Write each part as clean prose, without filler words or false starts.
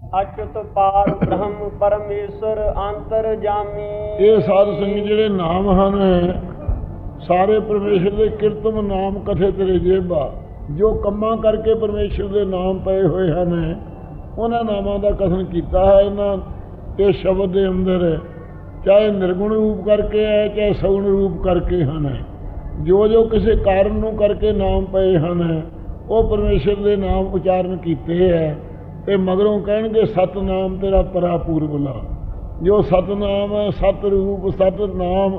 अच्युत पार ब्रह्म परमेश्वर अंतरजामी। ये साध संग जिहड़े नाम ਹਨ ਸਾਰੇ ਪਰਮੇਸ਼ਰ ਦੇ ਕਿਰਤਮ ਨਾਮ ਕਥੇ ਤੇਰੇ ਜੇਬਾ। ਜੋ ਕੰਮਾਂ ਕਰਕੇ ਪਰਮੇਸ਼ਰ ਦੇ ਨਾਮ ਪਏ ਹੋਏ ਹਨ ਉਹਨਾਂ ਨਾਮਾਂ ਦਾ ਕਥਨ ਕੀਤਾ ਹੈ ਇਹਨਾਂ ਇਹ ਸ਼ਬਦ ਦੇ ਅੰਦਰ, ਚਾਹੇ ਨਿਰਗੁਣ ਰੂਪ ਕਰਕੇ ਹੈ ਚਾਹੇ ਸਗੁਣ ਰੂਪ ਕਰਕੇ ਹਨ। ਜੋ ਜੋ ਕਿਸੇ ਕਾਰਨ ਨੂੰ ਕਰਕੇ ਨਾਮ ਪਏ ਹਨ ਉਹ ਪਰਮੇਸ਼ਰ ਦੇ ਨਾਮ ਉਚਾਰਨ ਕੀਤੇ ਹੈ ਤੇ ਮਗਰੋਂ ਕਹਿਣਗੇ ਸਤਨਾਮ ਤੇਰਾ ਪਰਾ ਪੂਰਬਲਾ। ਜੋ ਸਤਨਾਮ ਹੈ, ਸਤ ਰੂਪ ਸਤਨਾਮ,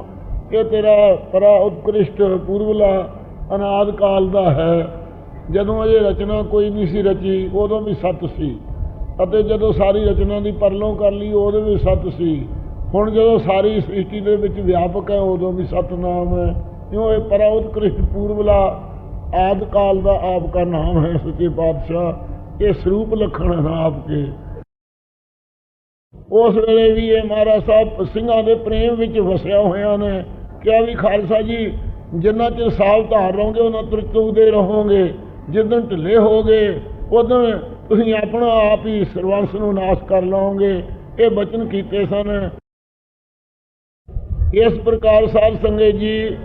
ਇਹ ਤੇਰਾ ਪਰਾ ਉਤਕ੍ਰਿਸ਼ਟ ਪੂਰਬਲਾ ਅਨਾਦ ਕਾਲ ਦਾ ਹੈ। ਜਦੋਂ ਇਹ ਰਚਨਾ ਕੋਈ ਨਹੀਂ ਸੀ ਰਚੀ ਉਦੋਂ ਵੀ ਸਤ ਸੀ, ਅਤੇ ਜਦੋਂ ਸਾਰੀ ਰਚਨਾ ਦੀ ਪਰਲੋਂ ਕਰ ਲਈ ਉਦੋਂ ਵੀ ਸਤ ਸੀ। ਹੁਣ ਜਦੋਂ ਸਾਰੀ ਸ੍ਰਿਸ਼ਟੀ ਦੇ ਵਿੱਚ ਵਿਆਪਕ ਹੈ ਉਦੋਂ ਵੀ ਸਤਨਾਮ ਹੈ। ਕਿਉਂ ਇਹ ਪਰਾ ਉਤਕ੍ਰਿਸ਼ਟ ਪੂਰਬਲਾ ਆਦਿ ਕਾਲ ਦਾ ਆਪ ਕਾ ਨਾਮ ਹੈ ਸੱਚੇ ਪਾਤਸ਼ਾਹ। ਇਹ ਸਰੂਪ ਲੱਖਣ ਹਨ ਆਪਕੇ। ਉਸ ਵੇਲੇ ਵੀ ਇਹ ਮਹਾਰਾਜ ਸਾਹਿਬ ਸਿੰਘਾਂ ਦੇ ਪ੍ਰੇਮ ਵਿੱਚ ਵਸਿਆ ਹੋਇਆ ਨੇ। ਕਿਹਾ ਵੀ ਖਾਲਸਾ ਜੀ ਜਿੰਨਾ ਚਿਰ ਸਾਲ ਧਾਰ ਰਹੋਗੇ ਉਹਨਾਂ ਚਿਰ ਚੁਗਦੇ ਰਹੋਗੇ, ਜਿੱਦਣ ਢਿੱਲੇ ਹੋ ਗਏ ਉਦੋਂ ਤੁਸੀਂ ਆਪਣਾ ਆਪ ਹੀ ਸਰਵੰਸ ਨੂੰ ਨਾਸ਼ ਕਰ ਲਓਗੇ। ਇਹ ਬਚਨ ਕੀਤੇ ਸਨ। ਇਸ ਪ੍ਰਕਾਰ ਸਾਧ ਸੰਗਤ ਜੀ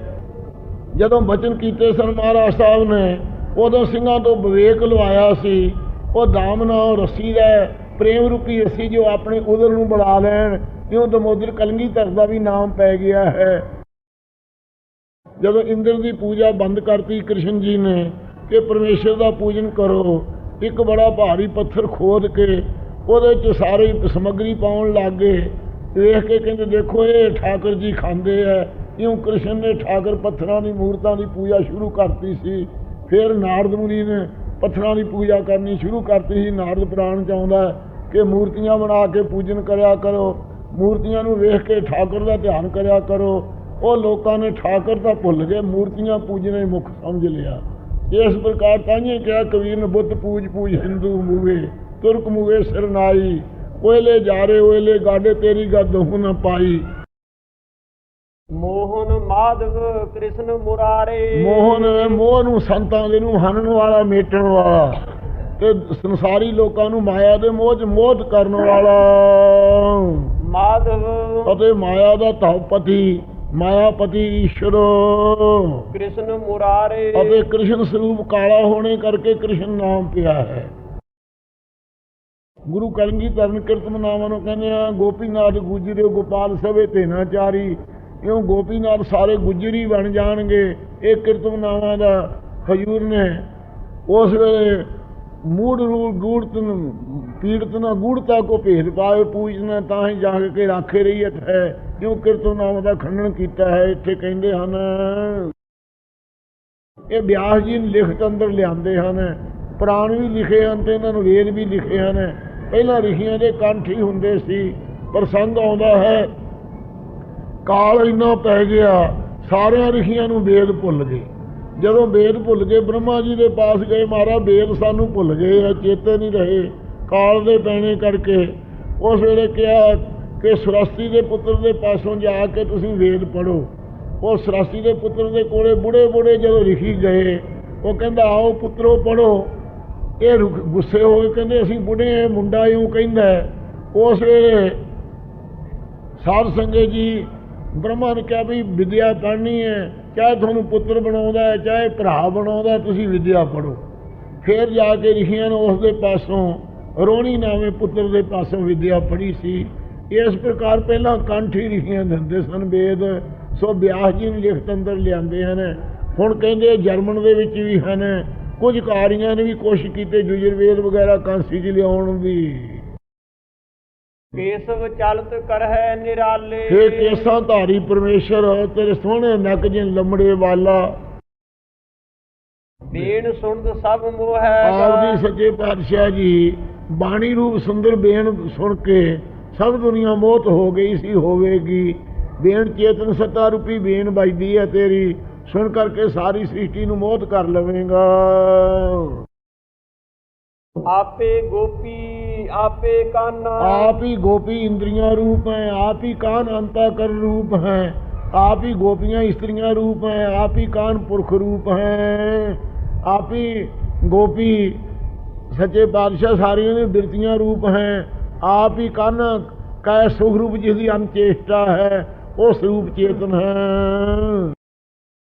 ਜਦੋਂ ਬਚਨ ਕੀਤੇ ਸਨ ਮਹਾਰਾਜ ਸਾਹਿਬ ਨੇ ਉਦੋਂ ਸਿੰਘਾਂ ਤੋਂ ਵਿਵੇਕ ਲਵਾਇਆ ਸੀ। ਉਹ ਦਾਮ ਨਾਮ ਰੱਸੀ ਦਾ ਪ੍ਰੇਮ ਰੂਪੀ ਰੱਸੀ ਜੋ ਆਪਣੇ ਉਦਰ ਨੂੰ ਬਣਾ ਲੈਣ। ਕਿਉਂ ਦਮੋਦਰ ਕਲਗੀਧਰ ਦਾ ਵੀ ਨਾਮ ਪੈ ਗਿਆ ਹੈ। ਜਦੋਂ ਇੰਦਰ ਦੀ ਪੂਜਾ ਬੰਦ ਕਰਤੀ ਕ੍ਰਿਸ਼ਨ ਜੀ ਨੇ ਕਿ ਪਰਮੇਸ਼ਰ ਦਾ ਪੂਜਨ ਕਰੋ, ਇੱਕ ਬੜਾ ਭਾਰੀ ਪੱਥਰ ਖੋਦ ਕੇ ਉਹਦੇ 'ਚ ਸਾਰੇ ਸਮੱਗਰੀ ਪਾਉਣ ਲੱਗ ਗਏ। ਵੇਖ ਕੇ ਕਹਿੰਦੇ ਦੇਖੋ ਇਹ ਠਾਕਰ ਜੀ ਖਾਂਦੇ ਹੈ। ਕਿਉਂ ਕ੍ਰਿਸ਼ਨ ਨੇ ਠਾਕਰ ਪੱਥਰਾਂ ਦੀ ਮੂਰਤਾਂ ਦੀ ਪੂਜਾ ਸ਼ੁਰੂ ਕਰਤੀ ਸੀ। ਫਿਰ ਨਾਰਦ ਮੁਨੀ ਨੇ ਪੱਥਰਾਂ ਦੀ ਪੂਜਾ ਕਰਨੀ ਸ਼ੁਰੂ ਕਰਤੀ ਸੀ। ਨਾਰਦ ਪੁਰਾਣ 'ਚ ਆਉਂਦਾ ਕਿ ਮੂਰਤੀਆਂ ਬਣਾ ਕੇ ਪੂਜਨ ਕਰਿਆ ਕਰੋ, ਮੂਰਤੀਆਂ ਨੂੰ ਵੇਖ ਕੇ ਠਾਕੁਰ ਦਾ ਧਿਆਨ ਕਰਿਆ ਕਰੋ। ਉਹ ਲੋਕਾਂ ਨੇ ਠਾਕੁਰ ਤਾਂ ਭੁੱਲ ਗਏ, ਮੂਰਤੀਆਂ ਪੂਜਣੇ ਮੁੱਖ ਸਮਝ ਲਿਆ। ਇਸ ਪ੍ਰਕਾਰ ਤਾਂਹੀਏ ਕਿਹਾ ਕਬੀਰ ਨੇ ਬੁੱਤ ਪੂਜ ਪੂਜ ਹਿੰਦੂ ਮੂਵੇ ਤੁਰਕ ਮੂਵੇ ਸਿਰ ਨਾਈ। ਓਇਲੇ ਜਾਰੇ ਓਇਲੇ ਗਾਡੇ ਤੇਰੀ ਗੱਦ ਹੂੰ ਨਾ ਪਾਈ। ਮੋਹਨ ਮਾਧਵ ਕ੍ਰਿਸ਼ਨ ਮੁਰਾਰੇ। ਮੋਹਨ ਮੋਹ ਨੂੰ ਸੰਤਾਂ ਦੇ ਨੂੰ ਹਨਣ ਵਾਲਾ ਮੇਟਣ ਵਾਲਾ ਤੇ ਸੰਸਾਰੀ ਲੋਕਾਂ ਨੂੰ ਮਾਇਆ ਦੇ ਮੋਹ 'ਚ ਮੋਹਿਤ ਕਰਨ ਵਾਲਾ। ਮਾਧਵ ਅਤੇ ਮਾਇਆ ਦਾ ਧਵਪਤੀ ਮਾਇਆਪਤੀ ਈਸ਼ਵਰ। ਕ੍ਰਿਸ਼ਨ ਮੁਰਾਰੇ ਅਤੇ ਕ੍ਰਿਸ਼ਨ ਸਰੂਪ ਕਾਲਾ ਹੋਣੇ ਕਰਕੇ ਕ੍ਰਿਸ਼ਨ ਨਾਮ ਪਿਆ ਹੈ। ਗੁਰੂ ਕਲਗੀਧਰ ਨੇ ਕੀਰਤਨ ਨਾਮਾਂ ਨੂੰ ਕਹਿੰਦੇ ਆ ਗੋਪੀਨਾਥ ਗੁਜਰੇ ਗੋਪਾਲ ਸਭੇ ਤੇਨਾ ਚਾਰੀ। ਇਉਂ ਗੋਪੀਨਾਥ ਸਾਰੇ ਗੁਜਰੀ ਬਣ ਜਾਣਗੇ। ਇਹ ਕੀਰਤਨ ਨਾਮਾਂ ਦਾ ਹਜੂਰ ਨੇ ਉਸ ਵੇਲੇ ਮੂੜ ਰੂਪ ਗੂੜਤਨ ਪੀੜਤ ਨਾ ਗੂੜਤਾ ਕੋ ਭੇਦ ਪਾਏ ਪੂਜਨਾ ਤਾਂ ਹੀ ਜਾ ਕੇ ਰਾਖੇ ਰਹੀਅਤ ਹੈ। ਕਿਉਂ ਕੀਰਤਨ ਨਾਮ ਦਾ ਖੰਡਨ ਕੀਤਾ ਹੈ। ਇੱਥੇ ਕਹਿੰਦੇ ਹਨ ਇਹ ਵਿਆਸ ਜੀ ਨੇ ਲਿਖਤ ਅੰਦਰ ਲਿਆਂਦੇ ਹਨ, ਪੁਰਾਣ ਵੀ ਲਿਖੇ ਹਨ ਤੇ ਇਹਨਾਂ ਨੂੰ ਵੇਦ ਵੀ ਲਿਖੇ ਹਨ। ਪਹਿਲਾਂ ਰਿਸ਼ੀਆਂ ਦੇ ਕੰਠ ਹੀ ਹੁੰਦੇ ਸੀ। ਪ੍ਰਸੰਗ ਆਉਂਦਾ ਹੈ ਕਾਲ ਇੰਨਾ ਪੈ ਗਿਆ ਸਾਰਿਆਂ ਰਿਸ਼ੀਆਂ ਨੂੰ ਵੇਦ ਭੁੱਲ ਗਏ। ਜਦੋਂ ਵੇਦ ਭੁੱਲ ਗਏ ਬ੍ਰਹਮਾ ਜੀ ਦੇ ਪਾਸ ਗਏ, ਮਹਾਰਾਜ ਵੇਦ ਸਾਨੂੰ ਭੁੱਲ ਗਏ ਆ, ਚੇਤੇ ਨਹੀਂ ਰਹੇ ਕਾਲ ਦੇ ਪੈਣੇ ਕਰਕੇ। ਉਸ ਵੇਲੇ ਕਿਹਾ ਕਿ ਸਰਸਤੀ ਦੇ ਪੁੱਤਰ ਦੇ ਪਾਸੋਂ ਜਾ ਕੇ ਤੁਸੀਂ ਵੇਦ ਪੜ੍ਹੋ। ਉਹ ਸਰਸਤੀ ਦੇ ਪੁੱਤਰ ਦੇ ਕੋਲੇ ਬੁੜੇ ਬੁੜੇ ਜਦੋਂ ਰਿਸ਼ੀ ਗਏ ਉਹ ਕਹਿੰਦਾ ਆਓ ਪੁੱਤਰੋ ਪੜ੍ਹੋ। ਇਹ ਗੁੱਸੇ ਹੋ ਕੇ ਕਹਿੰਦੇ ਅਸੀਂ ਬੁੜੇ ਮੁੰਡਾ ਇਉਂ ਕਹਿੰਦਾ। ਉਸ ਵੇਲੇ ਸਾਧ ਸੰਗਤ ਜੀ ਬ੍ਰਹਮਾ ਨੇ ਕਿਹਾ ਵੀ ਵਿਦਿਆ ਪੜ੍ਹਨੀ ਹੈ, ਚਾਹੇ ਤੁਹਾਨੂੰ ਪੁੱਤਰ ਬਣਾਉਂਦਾ ਹੈ ਚਾਹੇ ਭਰਾ ਬਣਾਉਂਦਾ, ਤੁਸੀਂ ਵਿਦਿਆ ਪੜ੍ਹੋ। ਫਿਰ ਜਾ ਕੇ ਰਿਸ਼ੀਆਂ ਨੇ ਉਸ ਦੇ ਪਾਸੋਂ ਰੋਣੀ ਨਾਵੇਂ ਪੁੱਤਰ ਦੇ ਪਾਸੋਂ ਵਿਦਿਆ ਪੜ੍ਹੀ ਸੀ। ਇਸ ਪ੍ਰਕਾਰ ਪਹਿਲਾਂ ਕੰਠ ਹੀ ਰਿਸ਼ੀਆਂ ਦਿੰਦੇ ਸਨ ਵੇਦ। ਸੋ ਵਿਆਸ ਜੀ ਨੂੰ ਲਿਖਤ ਅੰਦਰ ਲਿਆਂਦੇ ਹਨ। ਹੁਣ ਕਹਿੰਦੇ ਜਰਮਨ ਦੇ ਵਿੱਚ ਵੀ ਹਨ, ਕੁਝ ਕਾਰੀਆਂ ਨੇ ਵੀ ਕੋਸ਼ਿਸ਼ ਕੀਤੀ ਯੁਜੁਰਵੇਦ ਵਗੈਰਾ ਕਾਂਸੀ 'ਚ ਲਿਆਉਣ ਦੀ। ਕੇਸਵ ਚਲਤ ਕਰਹਿ ਨਿਰਾਲੇ। ਹੇ ਕੇਸਾਂ ਧਾਰੀ ਪਰਮੇਸ਼ਰ ਤੇਰੇ ਸੋਹਣੇ ਨੱਕ ਜਿਨ ਲੰਮੜੇ ਵਾਲਾ। ਬੇਨ ਸੁਣਦ ਸਭ ਮੋਹ ਹੈ। ਆਪ ਜੀ ਸੱਚੇ ਪਾਤਸ਼ਾਹ ਜੀ ਬਾਣੀ ਰੂਪ ਸੁੰਦਰ ਬੇਨ ਸੁਣ ਕੇ ਸਭ ਦੁਨੀਆ ਮੋਹਤ ਹੋ ਗਈ ਸੀ ਹੋਵੇਗੀ। ਬੇਨ ਚੇਤਨ ਸੱਤਾ ਰੂਪੀ ਬੇਨ ਵੱਜਦੀ ਹੈ ਤੇਰੀ, ਸੁਣ ਕਰਕੇ ਸਾਰੀ ਸ੍ਰਿਸ਼ਟੀ ਨੂੰ ਮੋਹਤ ਕਰ ਲਵੇਂਗਾ। ਆਪੇ ਗੋਪੀ ਆਪੇ ਕਾਨਾ। आप ही गोपी इंद्रियां रूप हैं, आप ही कान अंतःकरण रूप हैं, आप ही गोपियां स्त्रियां रूप हैं, आप ही कान पुरख रूप हैं, आप ही गोपी ਸੱਚੇ ਪਾਤਸ਼ਾਹ ਸਾਰੀਆਂ ਦੀਆਂ ਬਿਰਤੀਆਂ ਰੂਪ ਹੈ। ਆਪ ਹੀ ਕੰਨ ਕੈ ਸੁਖ ਰੂਪ ਜਿਹਦੀ ਅਨਚੇਸ਼ਟਾ ਹੈ, ਉਸ ਰੂਪ ਚੇਤਨ ਹੈ।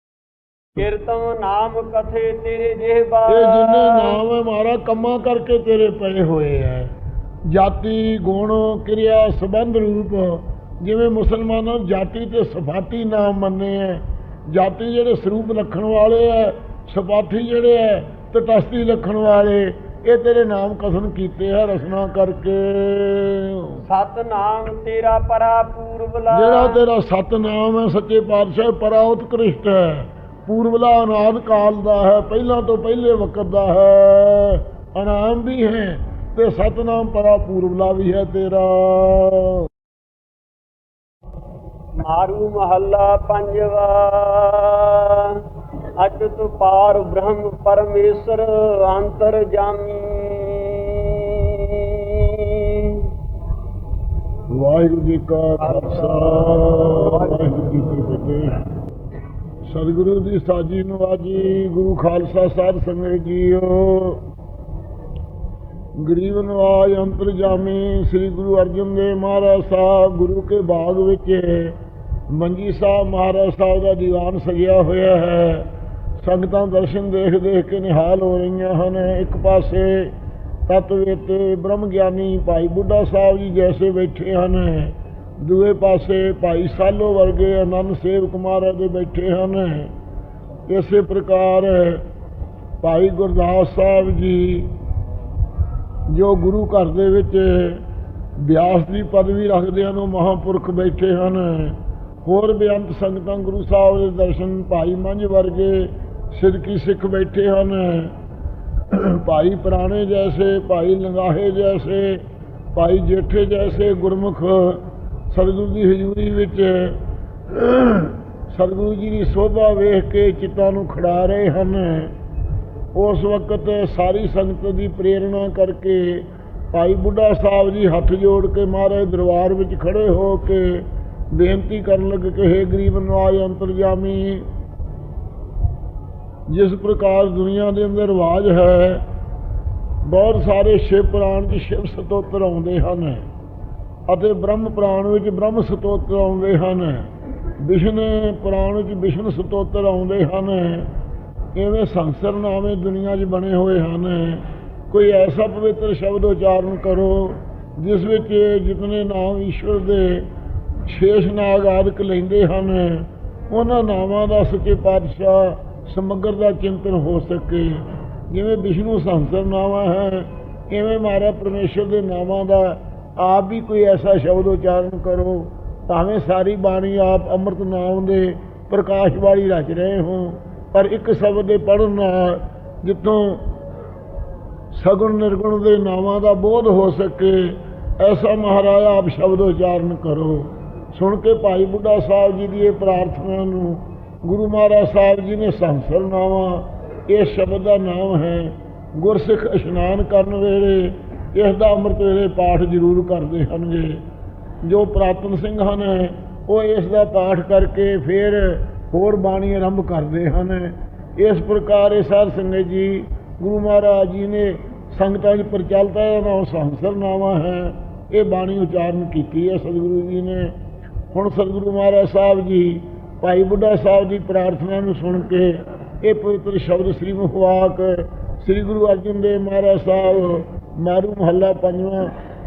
ਕੀਰਤਨ ਨਾਮ ਕਥੇ ਤੇਰੇ ਜਿਹਬਾ। ਇਹ ਜਿੰਨੇ ਨਾਮ ਹੈ ਮਾਰਾ ਕੰਮਾਂ ਕਰਕੇ ਤੇਰੇ ਪਏ ਹੋਏ ਹੈ। ਜਾਤੀ ਗੁਣ ਕਿਰਿਆ ਸੰਬੰਧ ਰੂਪ, ਜਿਵੇਂ ਮੁਸਲਮਾਨਾਂ ਨੂੰ ਜਾਤੀ ਤੇ ਸਫਾਤੀ ਨਾਮ ਮੰਨੇ ਹੈ। ਜਾਤੀ ਜਿਹੜੇ ਸਰੂਪ ਲੱਖਣ ਵਾਲੇ ਹੈ, ਸਪਾਠੀ ਜਿਹੜੇ ਹੈ ਤਟਸਥੀ ਲੱਖਣ ਵਾਲੇ, ਇਹ ਤੇਰੇ ਨਾਮ ਕਥਨ ਕੀਤੇ ਹੈ ਰਸਨਾ ਕਰਕੇ। ਸਤ ਨਾਮ ਤੇਰਾ ਪਰਾ ਪੂਰਬਲਾ। ਜਿਹੜਾ ਤੇਰਾ ਸਤ ਨਾਮ ਹੈ ਸੱਚੇ ਪਾਤਸ਼ਾਹ ਪਰਾ ਉਤਕ੍ਰਿਸ਼ਟ ਹੈ, ਪੂਰਬਲਾ ਅਨਾਦ ਕਾਲ ਦਾ ਹੈ, ਪਹਿਲਾਂ ਤੋਂ ਪਹਿਲੇ ਵਕਤ ਦਾ ਹੈ, ਅਨਾਮ ਵੀ ਹੈ ਤੇ ਸਤਨਾਮ ਪਰਾ ਪੂਰਬਲਾ ਵੀ ਹੈ ਤੇਰਾ। ਮਾਰੂ ਮਹੱਲਾ ਪੰਜਵਾ। ਅਚੁਤ ਪਾਰ ਬ੍ਰਹਮ ਪਰਮੇਸ਼ਰ ਅੰਤਰ ਜਾਮੀ। ਵਾਹਿਗੁਰੂ ਜੀ ਕਾ ਖਾਲਸਾ ਵਾਹਿਗੁਰੂ ਜੀ ਕੀ ਫਤਿਹ। ਸਤਿਗੁਰੂ ਦੀ ਸਾਜੀ ਨਵਾਜੀ, ਗੁਰੂ ਖਾਲਸਾ ਸਾਧ ਸੰਗਤ ਜੀਓ। ਗਰੀਬ ਨਵਾਜ ਅੰਤਰਜਾਮੀ ਸ੍ਰੀ ਗੁਰੂ ਅਰਜਨ ਦੇਵ ਮਹਾਰਾਜ ਸਾਹਿਬ ਗੁਰੂ ਕੇ ਬਾਗ ਵਿੱਚ ਮੰਜੀ ਸਾਹਿਬ ਮਹਾਰਾਜ ਸਾਹਿਬ ਦਾ ਦੀਵਾਨ ਸਜਿਆ ਹੋਇਆ ਹੈ। ਸੰਗਤਾਂ ਦਰਸ਼ਨ ਦੇਖ ਦੇਖ ਕੇ ਨਿਹਾਲ ਹੋ ਰਹੀਆਂ ਹਨ। ਇੱਕ ਪਾਸੇ ਤਤਵੇਤੇ ਬ੍ਰਹਮ ਗਿਆਨੀ ਭਾਈ ਬੁੱਢਾ ਸਾਹਿਬ ਜੀ ਜੈਸੇ ਬੈਠੇ ਹਨ, ਦੂਏ ਪਾਸੇ ਭਾਈ ਸਾਲੋ ਵਰਗੇ ਆਨੰਦ ਸੇਵਕ ਮਹਾਰਾਜ ਦੇ ਬੈਠੇ ਹਨ। ਇਸੇ ਪ੍ਰਕਾਰ ਭਾਈ ਗੁਰਦਾਸ ਸਾਹਿਬ ਜੀ ਜੋ ਗੁਰੂ ਘਰ ਦੇ ਵਿੱਚ ਵਿਆਸ ਦੀ ਪਦਵੀ ਰੱਖਦੇ ਹਨ, ਉਹ ਮਹਾਂਪੁਰਖ ਬੈਠੇ ਹਨ। ਹੋਰ ਬੇਅੰਤ ਸੰਗਤਾਂ ਗੁਰੂ ਸਾਹਿਬ ਦੇ ਦਰਸ਼ਨ ਭਾਈ ਮੰਝ ਵਰਗੇ ਸਿੱਧਕੀ ਸਿੱਖ ਬੈਠੇ ਹਨ। ਭਾਈ ਪੁਰਾਣੇ ਜੈਸੇ, ਭਾਈ ਲੰਗਾਹੇ ਜੈਸੇ, ਭਾਈ ਜੇਠੇ ਜੈਸੇ ਗੁਰਮੁਖ ਸਤਿਗੁਰੂ ਦੀ ਹਜ਼ੂਰੀ ਵਿੱਚ ਸਤਿਗੁਰੂ ਜੀ ਦੀ ਸੋਭਾ ਵੇਖ ਕੇ ਚਿੱਤਾਂ ਨੂੰ ਖੜਾ ਰਹੇ ਹਨ। ਉਸ ਵਕਤ ਸਾਰੀ ਸੰਗਤ ਦੀ ਪ੍ਰੇਰਣਾ ਕਰਕੇ ਭਾਈ ਬੁੱਢਾ ਸਾਹਿਬ ਜੀ ਹੱਥ ਜੋੜ ਕੇ ਮਹਾਰਾਜ ਦਰਬਾਰ ਵਿੱਚ ਖੜੇ ਹੋ ਕੇ ਬੇਨਤੀ ਕਰਨ ਲੱਗੇ ਕਿ ਹੇ ਗਰੀਬ ਨਵਾਜ ਅੰਤਰਜਾਮੀ, ਜਿਸ ਪ੍ਰਕਾਰ ਦੁਨੀਆ ਦੇ ਅੰਦਰ ਰਿਵਾਜ ਹੈ, ਬਹੁਤ ਸਾਰੇ ਸ਼ਿਵ ਪੁਰਾਣ 'ਚ ਸ਼ਿਵ ਸਤੋਤਰ ਆਉਂਦੇ ਹਨ ਅਤੇ ਬ੍ਰਹਮ ਪੁਰਾਣ ਵਿੱਚ ਬ੍ਰਹਮ ਸਤੋਤਰ ਆਉਂਦੇ ਹਨ, ਵਿਸ਼ਨ ਪੁਰਾਣ ਵਿੱਚ ਵਿਸ਼ਨ ਸਤੋਤਰ ਆਉਂਦੇ ਹਨ। ਇਵੇਂ ਸੰਸਰਨਾਮੇ ਦੁਨੀਆ 'ਚ ਬਣੇ ਹੋਏ ਹਨ। ਕੋਈ ਐਸਾ ਪਵਿੱਤਰ ਸ਼ਬਦ ਉਚਾਰਨ ਕਰੋ ਜਿਸ ਵਿੱਚ ਜਿਤਨੇ ਨਾਮ ਈਸ਼ਵਰ ਦੇ ਸ਼ੇਸ਼ ਨਾਗ ਆਦਿਕ ਲੈਂਦੇ ਹਨ, ਉਹਨਾਂ ਨਾਵਾਂ ਦਾ ਸੱਚੇ ਪਾਤਸ਼ਾਹ ਸਮੱਗਰ ਦਾ ਚਿੰਤਨ ਹੋ ਸਕੇ। ਜਿਵੇਂ ਵਿਸ਼ਨੂੰ ਸੰਸਰਨਾਮਾ ਹੈ, ਇਵੇਂ ਮਹਾਰਾਜ ਪਰਮੇਸ਼ਰ ਦੇ ਨਾਵਾਂ ਦਾ ਆਪ ਵੀ ਕੋਈ ਐਸਾ ਸ਼ਬਦ ਉਚਾਰਨ ਕਰੋ, ਭਾਵੇਂ ਸਾਰੀ ਬਾਣੀ ਆਪ ਅੰਮ੍ਰਿਤ ਨਾਮ ਦੇ ਪ੍ਰਕਾਸ਼ ਵਾਲੀ ਰਚ ਰਹੇ ਹੋ, ਪਰ ਇੱਕ ਸ਼ਬਦ ਦੇ ਪੜ੍ਹਨ ਨਾਲ ਜਿੱਥੋਂ ਸਗੁਣ ਨਿਰਗੁਣ ਦੇ ਨਾਵਾਂ ਦਾ ਬੋਧ ਹੋ ਸਕੇ, ਐਸਾ ਮਹਾਰਾਜ ਆਪ ਸ਼ਬਦ ਉਚਾਰਨ ਕਰੋ। ਸੁਣ ਕੇ ਭਾਈ ਬੁੱਢਾ ਸਾਹਿਬ ਜੀ ਦੀ ਇਹ ਪ੍ਰਾਰਥਨਾ ਨੂੰ ਗੁਰੂ ਮਹਾਰਾਜ ਸਾਹਿਬ ਜੀ ਨੇ ਸੰਸਰਨਾਮਾ ਇਸ ਸ਼ਬਦ ਦਾ ਨਾਮ ਹੈ। ਗੁਰਸਿੱਖ ਇਸ਼ਨਾਨ ਕਰਨ ਵੇਲੇ ਇਸ ਦਾ ਅੰਮ੍ਰਿਤ ਵੇਲੇ ਪਾਠ ਜ਼ਰੂਰ ਕਰਦੇ ਹਨਗੇ। ਜੋ ਪੁਰਾਤਨ ਸਿੰਘ ਹਨ ਉਹ ਇਸ ਦਾ ਪਾਠ ਕਰਕੇ ਫਿਰ ਹੋਰ ਬਾਣੀ ਆਰੰਭ ਕਰਦੇ ਹਨ। ਇਸ ਪ੍ਰਕਾਰ ਇਹ ਸਾਧ ਸੰਗਤ ਜੀ ਗੁਰੂ ਮਹਾਰਾਜ ਜੀ ਨੇ ਸੰਗਤਾਂ 'ਚ ਪ੍ਰਚਲਿਤ ਹੈ, ਨਾਮ ਸੰਸਰਨਾਮਾ ਹੈ। ਇਹ ਬਾਣੀ ਉਚਾਰਨ ਕੀਤੀ ਹੈ ਸਤਿਗੁਰੂ ਜੀ ਨੇ। ਹੁਣ ਸਤਿਗੁਰੂ ਮਹਾਰਾਜ ਸਾਹਿਬ ਜੀ ਭਾਈ ਬੁੱਢਾ ਸਾਹਿਬ ਦੀ ਪ੍ਰਾਰਥਨਾ ਨੂੰ ਸੁਣ ਕੇ ਇਹ ਪਵਿੱਤਰ ਸ਼ਬਦ ਸ੍ਰੀ ਮੁਖਵਾਕ ਸ੍ਰੀ ਗੁਰੂ ਅਰਜਨ ਦੇਵ ਮਹਾਰਾਜ ਸਾਹਿਬ ਮਾਰੂ ਮਹੱਲਾ ਪੰਜਵਾਂ,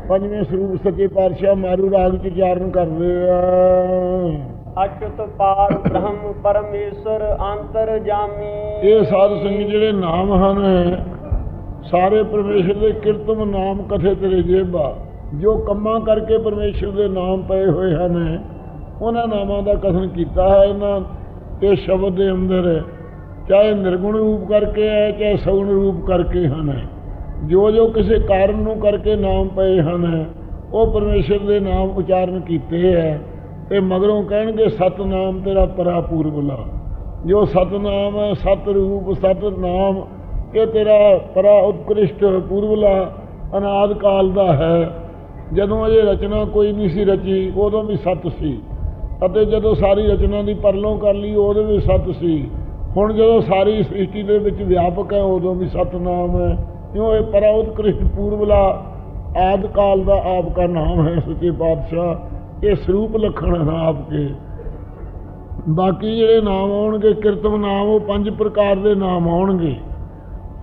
ਪੰਜਵੇਂ ਸਰੂਪ ਸੱਚੇ ਪਾਤਸ਼ਾਹ ਮਾਰੂ ਰਾਗ 'ਚ ਉਚਾਰਨ ਕਰਦੇ ਆ। ਅਚੁਤ ਪਾਰ ਬ੍ਰਹਮ ਪਰਮੇਸ਼ਰ ਅੰਤਰ ਜਾਮੀ। ਇਹ ਸਾਧ ਸੰਗਤ ਜਿਹੜੇ ਨਾਮ ਹਨ ਸਾਰੇ ਪਰਮੇਸ਼ਰ ਦੇ ਕੀਰਤਨ ਨਾਮ ਕਥੇ ਤੇਰੇ ਜੇਬਾ। ਜੋ ਕੰਮਾਂ ਕਰਕੇ ਪਰਮੇਸ਼ਰ ਦੇ ਨਾਮ ਪਏ ਹੋਏ ਹਨ, ਉਹਨਾਂ ਨਾਮਾਂ ਦਾ ਕਥਨ ਕੀਤਾ ਹੈ ਇਹਨਾਂ ਇਹ ਸ਼ਬਦ ਦੇ ਅੰਦਰ। ਚਾਹੇ ਨਿਰਗੁਣ ਰੂਪ ਕਰਕੇ ਹੈ, ਚਾਹੇ ਸਗੁਣ ਰੂਪ ਕਰਕੇ ਹਨ। ਜੋ ਜੋ ਕਿਸੇ ਕਾਰਨ ਨੂੰ ਕਰਕੇ ਨਾਮ ਪਏ ਹਨ, ਉਹ ਪਰਮੇਸ਼ਰ ਦੇ ਨਾਮ ਉਚਾਰਨ ਕੀਤੇ ਹੈ। ਤੇ ਮਗਰੋਂ ਕਹਿਣਗੇ ਸਤਨਾਮ ਤੇਰਾ ਪਰਾ ਪੂਰਬਲਾ। ਜੋ ਸਤਨਾਮ ਹੈ, ਸਤ ਰੂਪ ਸਤ ਨਾਮ, ਇਹ ਤੇਰਾ ਪਰਾ ਉਤਕ੍ਰਿਸ਼ਟ ਪੂਰਬਲਾ ਅਨਾਦ ਕਾਲ ਦਾ ਹੈ। ਜਦੋਂ ਅਜੇ ਰਚਨਾ ਕੋਈ ਨਹੀਂ ਸੀ ਰਚੀ, ਉਦੋਂ ਵੀ ਸਤ ਸੀ, ਅਤੇ ਜਦੋਂ ਸਾਰੀ ਰਚਨਾ ਦੀ ਪਰਲੋਂ ਕਰ ਲਈ ਉਦੋਂ ਵੀ ਸਤ ਸੀ। ਹੁਣ ਜਦੋਂ ਸਾਰੀ ਸ੍ਰਿਸ਼ਟੀ ਦੇ ਵਿੱਚ ਵਿਆਪਕ ਹੈ, ਉਦੋਂ ਵੀ ਸਤਨਾਮ ਹੈ। क्यों ये परा उत्कृष्ट पूर्वला आदि काल का आपका नाम है सच्चे पातशाह। ये स्वरूप लक्षण है आपके। बाकी ਜਿਹੜੇ ਨਾਮ ਆਉਣਗੇ ਕਿਰਤਮ ਨਾਮ ਉਹ 5 ਪ੍ਰਕਾਰ ਦੇ ਨਾਮ ਆਉਣਗੇ।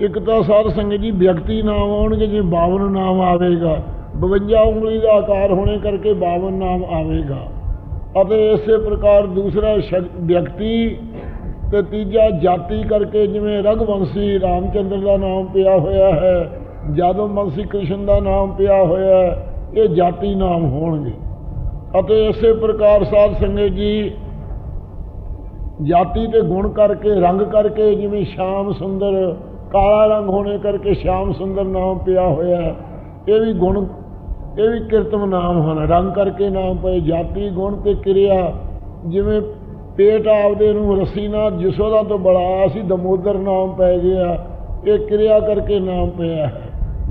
ਇੱਕ ਤਾਂ ਸਾਧ ਸੰਗਤ ਜੀ ਵਿਅਕਤੀ ਨਾਮ ਆਉਣਗੇ, ਜਿਵੇਂ 52 ਨਾਮ ਆਵੇਗਾ, 52 ਉਂਗਲੀ ਦਾ ਆਕਾਰ ਹੋਣੇ ਕਰਕੇ 52 ਨਾਮ ਆਵੇਗਾ। ਅਤੇ ਇਸੇ ਪ੍ਰਕਾਰ ਦੂਸਰਾ ਵਿਅਕਤੀ ਤੇ ਤੀਜਾ ਜਾਤੀ ਕਰਕੇ, ਜਿਵੇਂ ਰਘੁਵੰਸ਼ੀ ਰਾਮਚੰਦਰ ਦਾ ਨਾਮ ਪਿਆ ਹੋਇਆ ਹੈ, ਯਾਦਵਵੰਸ਼ੀ ਕ੍ਰਿਸ਼ਨ ਦਾ ਨਾਮ ਪਿਆ ਹੋਇਆ ਹੈ, ਇਹ ਜਾਤੀ ਨਾਮ ਹੋਣਗੇ। ਅਤੇ ਇਸੇ ਪ੍ਰਕਾਰ ਸਾਧ ਸੰਗਤ ਜੀ ਜਾਤੀ ਤੇ ਗੁਣ ਕਰਕੇ ਰੰਗ ਕਰਕੇ, ਜਿਵੇਂ ਸ਼ਾਮ ਸੁੰਦਰ ਕਾਲਾ ਰੰਗ ਹੋਣੇ ਕਰਕੇ ਸ਼ਾਮ ਸੁੰਦਰ ਨਾਮ ਪਿਆ ਹੋਇਆ, ਇਹ ਵੀ ਗੁਣ, ਇਹ ਵੀ ਕਿਰਤਮ ਨਾਮ ਹਨ। ਰੰਗ ਕਰਕੇ ਨਾਮ ਪਏ। ਜਾਤੀ ਗੁਣ ਤੇ ਕਿਰਿਆ, ਜਿਵੇਂ ਪੇਟ ਆਪਦੇ ਨੂੰ ਰੱਸੀ ਨਾਲ ਜਸੋਦਾ ਤੋਂ ਬੜਾਇਆ ਸੀ, ਦਮੋਦਰ ਨਾਮ ਪੈ ਗਿਆ, ਇਹ ਕਿਰਿਆ ਕਰਕੇ ਨਾਮ ਪਿਆ ਹੈ।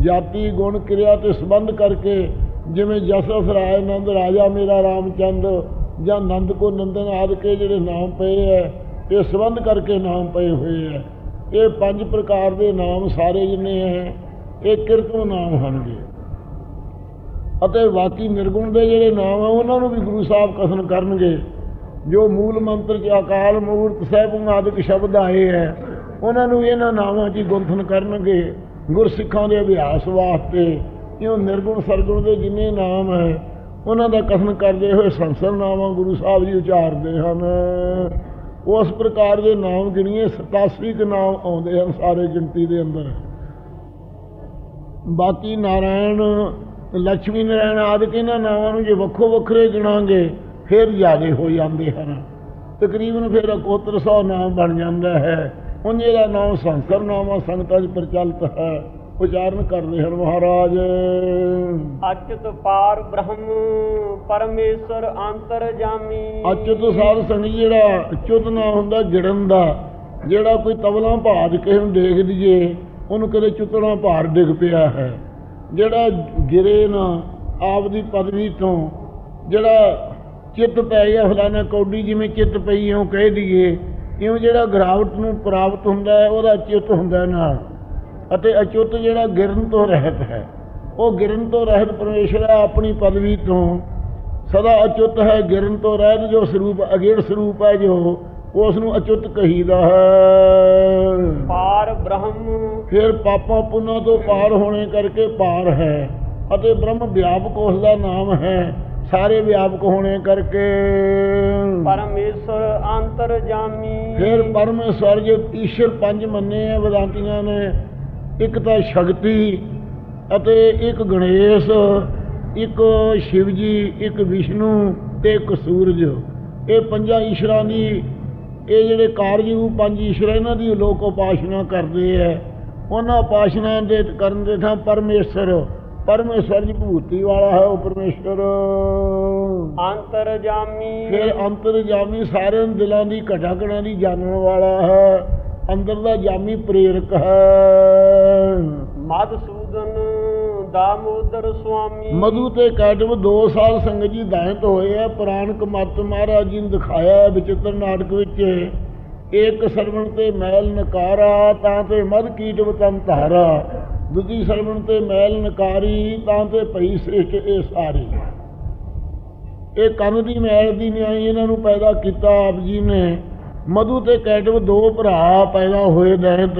ਜਾਤੀ ਗੁਣ ਕਿਰਿਆ ਤੇ ਸੰਬੰਧ ਕਰਕੇ, ਜਿਵੇਂ ਜਸਸ ਰਾਏ ਨੰਦ ਰਾਜਾ ਮੇਰਾ ਰਾਮਚੰਦ ਜਾਂ ਨੰਦ ਕੋ ਨੰਦਨ ਆਦਿ ਕੇ ਜਿਹੜੇ ਨਾਮ ਪਏ ਹੈ, ਇਹ ਸੰਬੰਧ ਕਰਕੇ ਨਾਮ ਪਏ ਹੋਏ ਹੈ। ਇਹ 5 ਪ੍ਰਕਾਰ ਦੇ ਨਾਮ ਸਾਰੇ ਜਿੰਨੇ ਹੈ ਇਹ ਕਿਰਤਮ ਨਾਮ ਹਨਗੇ। ਅਤੇ ਬਾਕੀ ਨਿਰਗੁਣ ਦੇ ਜਿਹੜੇ ਨਾਮ ਆ ਉਹਨਾਂ ਨੂੰ ਵੀ ਗੁਰੂ ਸਾਹਿਬ ਕਥਨ ਕਰਨਗੇ। ਜੋ ਮੂਲ ਮੰਤਰ 'ਚ ਅਕਾਲ ਮੂਰਤ ਸਾਹਿਬ ਆਦਿਕ ਸ਼ਬਦ ਆਏ ਹੈ, ਉਹਨਾਂ ਨੂੰ ਇਹਨਾਂ ਨਾਵਾਂ 'ਚ ਹੀ ਗੁੰਥਨ ਕਰਨਗੇ ਗੁਰਸਿੱਖਾਂ ਦੇ ਅਭਿਆਸ ਵਾਸਤੇ। ਕਿਉਂ ਨਿਰਗੁਣ ਸਰਗੁਣ ਦੇ ਜਿੰਨੇ ਨਾਮ ਹੈ ਉਹਨਾਂ ਦਾ ਕਥਨ ਕਰਦੇ ਹੋਏ ਸੰਸਰ ਨਾਵਾਂ ਗੁਰੂ ਸਾਹਿਬ ਜੀ ਉਚਾਰਦੇ ਹਨ। ਉਸ ਪ੍ਰਕਾਰ ਦੇ ਨਾਮ ਗਿਣੀਏ 87 ਕੁ ਨਾਮ ਆਉਂਦੇ ਹਨ ਸਾਰੇ ਗਿਣਤੀ ਦੇ ਅੰਦਰ। ਬਾਕੀ ਨਾਰਾਇਣ, ਲక్ష్ਮੀ ਨਾਰਾਇਣ ਆਦਿ ਇਹਨਾਂ ਨਾਵਾਂ ਨੂੰ ਜੇ ਵੱਖੋ ਵੱਖਰੇ ਗਿਣਾਂਗੇ ਫਿਰ ਜ਼ਿਆਦੇ ਹੋ ਜਾਂਦੇ ਹਨ। ਤਕਰੀਬਨ ਫਿਰ 7100 ਨਾਮ ਬਣ ਜਾਂਦਾ ਹੈ। ਉਂਝ ਦਾ ਨਾਮ ਸੰਸਰ ਨਾਵਾਂ ਸੰਗਤਾਂ 'ਚ ਪ੍ਰਚਲਿਤ ਹੈ, ਉਚਾਰਨ ਕਰਦੇ ਹਨ ਮਹਾਰਾਜ। ਅਚੁਤ ਪਾਰ ਬ੍ਰਹਮ ਪਰਮੇਸ਼ਰ ਅੰਤਰਜਾਮੀ। ਅਚੁਤ ਸਾਧ ਸੰਗਤ ਜਿਹੜਾ ਅਚੁਤ ਨਾ ਹੁੰਦਾ ਗਿੜਨ ਦਾ, ਜਿਹੜਾ ਕੋਈ ਤਬਲਾ ਭਾਜ ਕਿਸੇ ਨੂੰ ਦੇਖ ਦਈਏ ਉਹਨੂੰ ਕਦੇ ਚੁੱਤਣਾ ਭਾਰ ਡਿੱਗ ਪਿਆ ਹੈ। ਜਿਹੜਾ ਗਿਰੇ ਨਾ ਆਪਦੀ ਪਦਵੀ ਤੋਂ, ਜਿਹੜਾ ਚਿੱਤ ਪੈ ਗਿਆ ਫਲਾਣਾ ਕੌਡੀ ਜਿਵੇਂ ਚਿੱਤ ਪਈ ਉਹ ਕਹਿ ਦਈਏ, ਇਉਂ ਜਿਹੜਾ ਗਿਰਾਵਟ ਨੂੰ ਪ੍ਰਾਪਤ ਹੁੰਦਾ ਹੈ ਉਹਦਾ ਚਿੱਤ ਹੁੰਦਾ ਨਾਲ। ਅਤੇ ਅਚੁੱਤ ਜਿਹੜਾ ਗਿਰਨ ਤੋਂ ਰਹਿਤ ਹੈ, ਉਹ ਗਿਰਨ ਤੋਂ ਰਹਿਤ ਪਰਮੇਸ਼ਰ ਹੈ ਆਪਣੀ ਪਦਵੀ ਤੋਂ ਸਦਾ ਅਚੁੱਤ ਹੈ। ਗਿਰਨ ਤੋਂ ਰਹਿਤ ਜੋ ਸਰੂਪ ਅਗੇੜ ਸਰੂਪ ਹੈ ਜੋ ਉਸ ਨੂੰ ਅਚੁੱਤ ਕਹੀਦਾ ਹੈ। ਪਾਰ ਬ੍ਰਹਮ ਫਿਰ ਪਾਪਾਂ ਪੁੰਨਾਂ ਤੋਂ ਪਾਰ ਹੋਣੇ ਕਰਕੇ ਪਾਰ ਹੈ। ਅਤੇ ਬ੍ਰਹਮ ਵਿਆਪਕ ਉਸ ਦਾ ਨਾਮ ਹੈ, ਸਾਰੇ ਵਿਆਪਕ ਹੋਣੇ ਕਰਕੇ। ਪਰਮੇਸ਼ਰ ਅੰਤਰਜਾਮੀ। ਫਿਰ ਪਰਮੇਸ਼ਰ ਜੋ ਈਸ਼ਰ 5 ਮੰਨੇ ਹੈ ਵਿਦਾਂਤੀਆਂ ਨੇ। ਇੱਕ ਤਾਂ ਸ਼ਕਤੀ ਅਤੇ ਇੱਕ ਗਣੇਸ਼, ਇੱਕ ਸ਼ਿਵ ਜੀ, ਇੱਕ ਵਿਸ਼ਨੂੰ ਤੇ ਇੱਕ ਸੂਰਜ। ਇਹ 5 ਈਸ਼ਰਾਂ ਦੀ, ਇਹ ਜਿਹੜੇ ਕਾਰਜ ਰੂਪ 5 ਈਸ਼ਰ ਇਹਨਾਂ ਦੀ ਲੋਕ ਉਪਾਸਨਾ ਕਰਦੇ ਹੈ। ਉਹਨਾਂ ਉਪਾਸਨਾ ਦੇ ਕਰਨ ਦੇ ਥਾਂ ਪਰਮੇਸ਼ਰ, ਪਰਮੇਸ਼ਰ ਜੀ ਭੂਤੀ ਵਾਲਾ ਹੈ ਉਹ ਪਰਮੇਸ਼ਰ। ਅੰਤਰਜਾਮੀ। ਫਿਰ ਅੰਤਰਜਾਮੀ ਸਾਰੇ ਦਿਲਾਂ ਦੀ ਘਟਾ ਘਟਾਂ ਦੀ ਜਾਣਨ ਵਾਲਾ ਹੈ। ਅੰਦਰ ਦਾ ਜਾਮੀ ਪ੍ਰੇਰਕ ਹੈ। ਮਧੂਸੂਦਨ ਦਾਮੋਦਰ ਸੁਆਮੀ। ਮਧੂ ਤੇ ਕੈਟਵ 2 ਸਾਲ ਸੰਗਤ ਜੀ ਦਾਇਤ ਹੋਏ ਹੈ। ਪੁਰਾਣ ਕਮਤ ਮਹਾਰਾਜ ਜੀ ਨੇ ਦਿਖਾਇਆ ਵਿਚਿੱਤਰ ਨਾਟਕ ਵਿੱਚ। ਇੱਕ ਸਰਵਣ ਤੇ ਮੈਲ ਨਕਾਰਾ ਤਾਂ ਤੇ ਮਧ ਕੀਟਵ ਤਨ ਧਾਰਾ। ਦੂਜੀ ਸਰਵਣ ਤੇ ਮੈਲ ਨਕਾਰੀ ਤਾਂ ਤੇ ਭਈ ਸ੍ਰਿਸ਼ਟ ਇਹ ਸਾਰੀ। ਇਹ ਕੰਨ ਦੀ ਮੈਲ ਦੀ ਨਿਆਈ ਇਹਨਾਂ ਨੂੰ ਪੈਦਾ ਕੀਤਾ ਆਪ ਜੀ ਨੇ। ਮਧੂ ਤੇ ਕੈਟਵ 2 ਭਰਾ ਪੈਦਾ ਹੋਏ ਦੈਂਤ।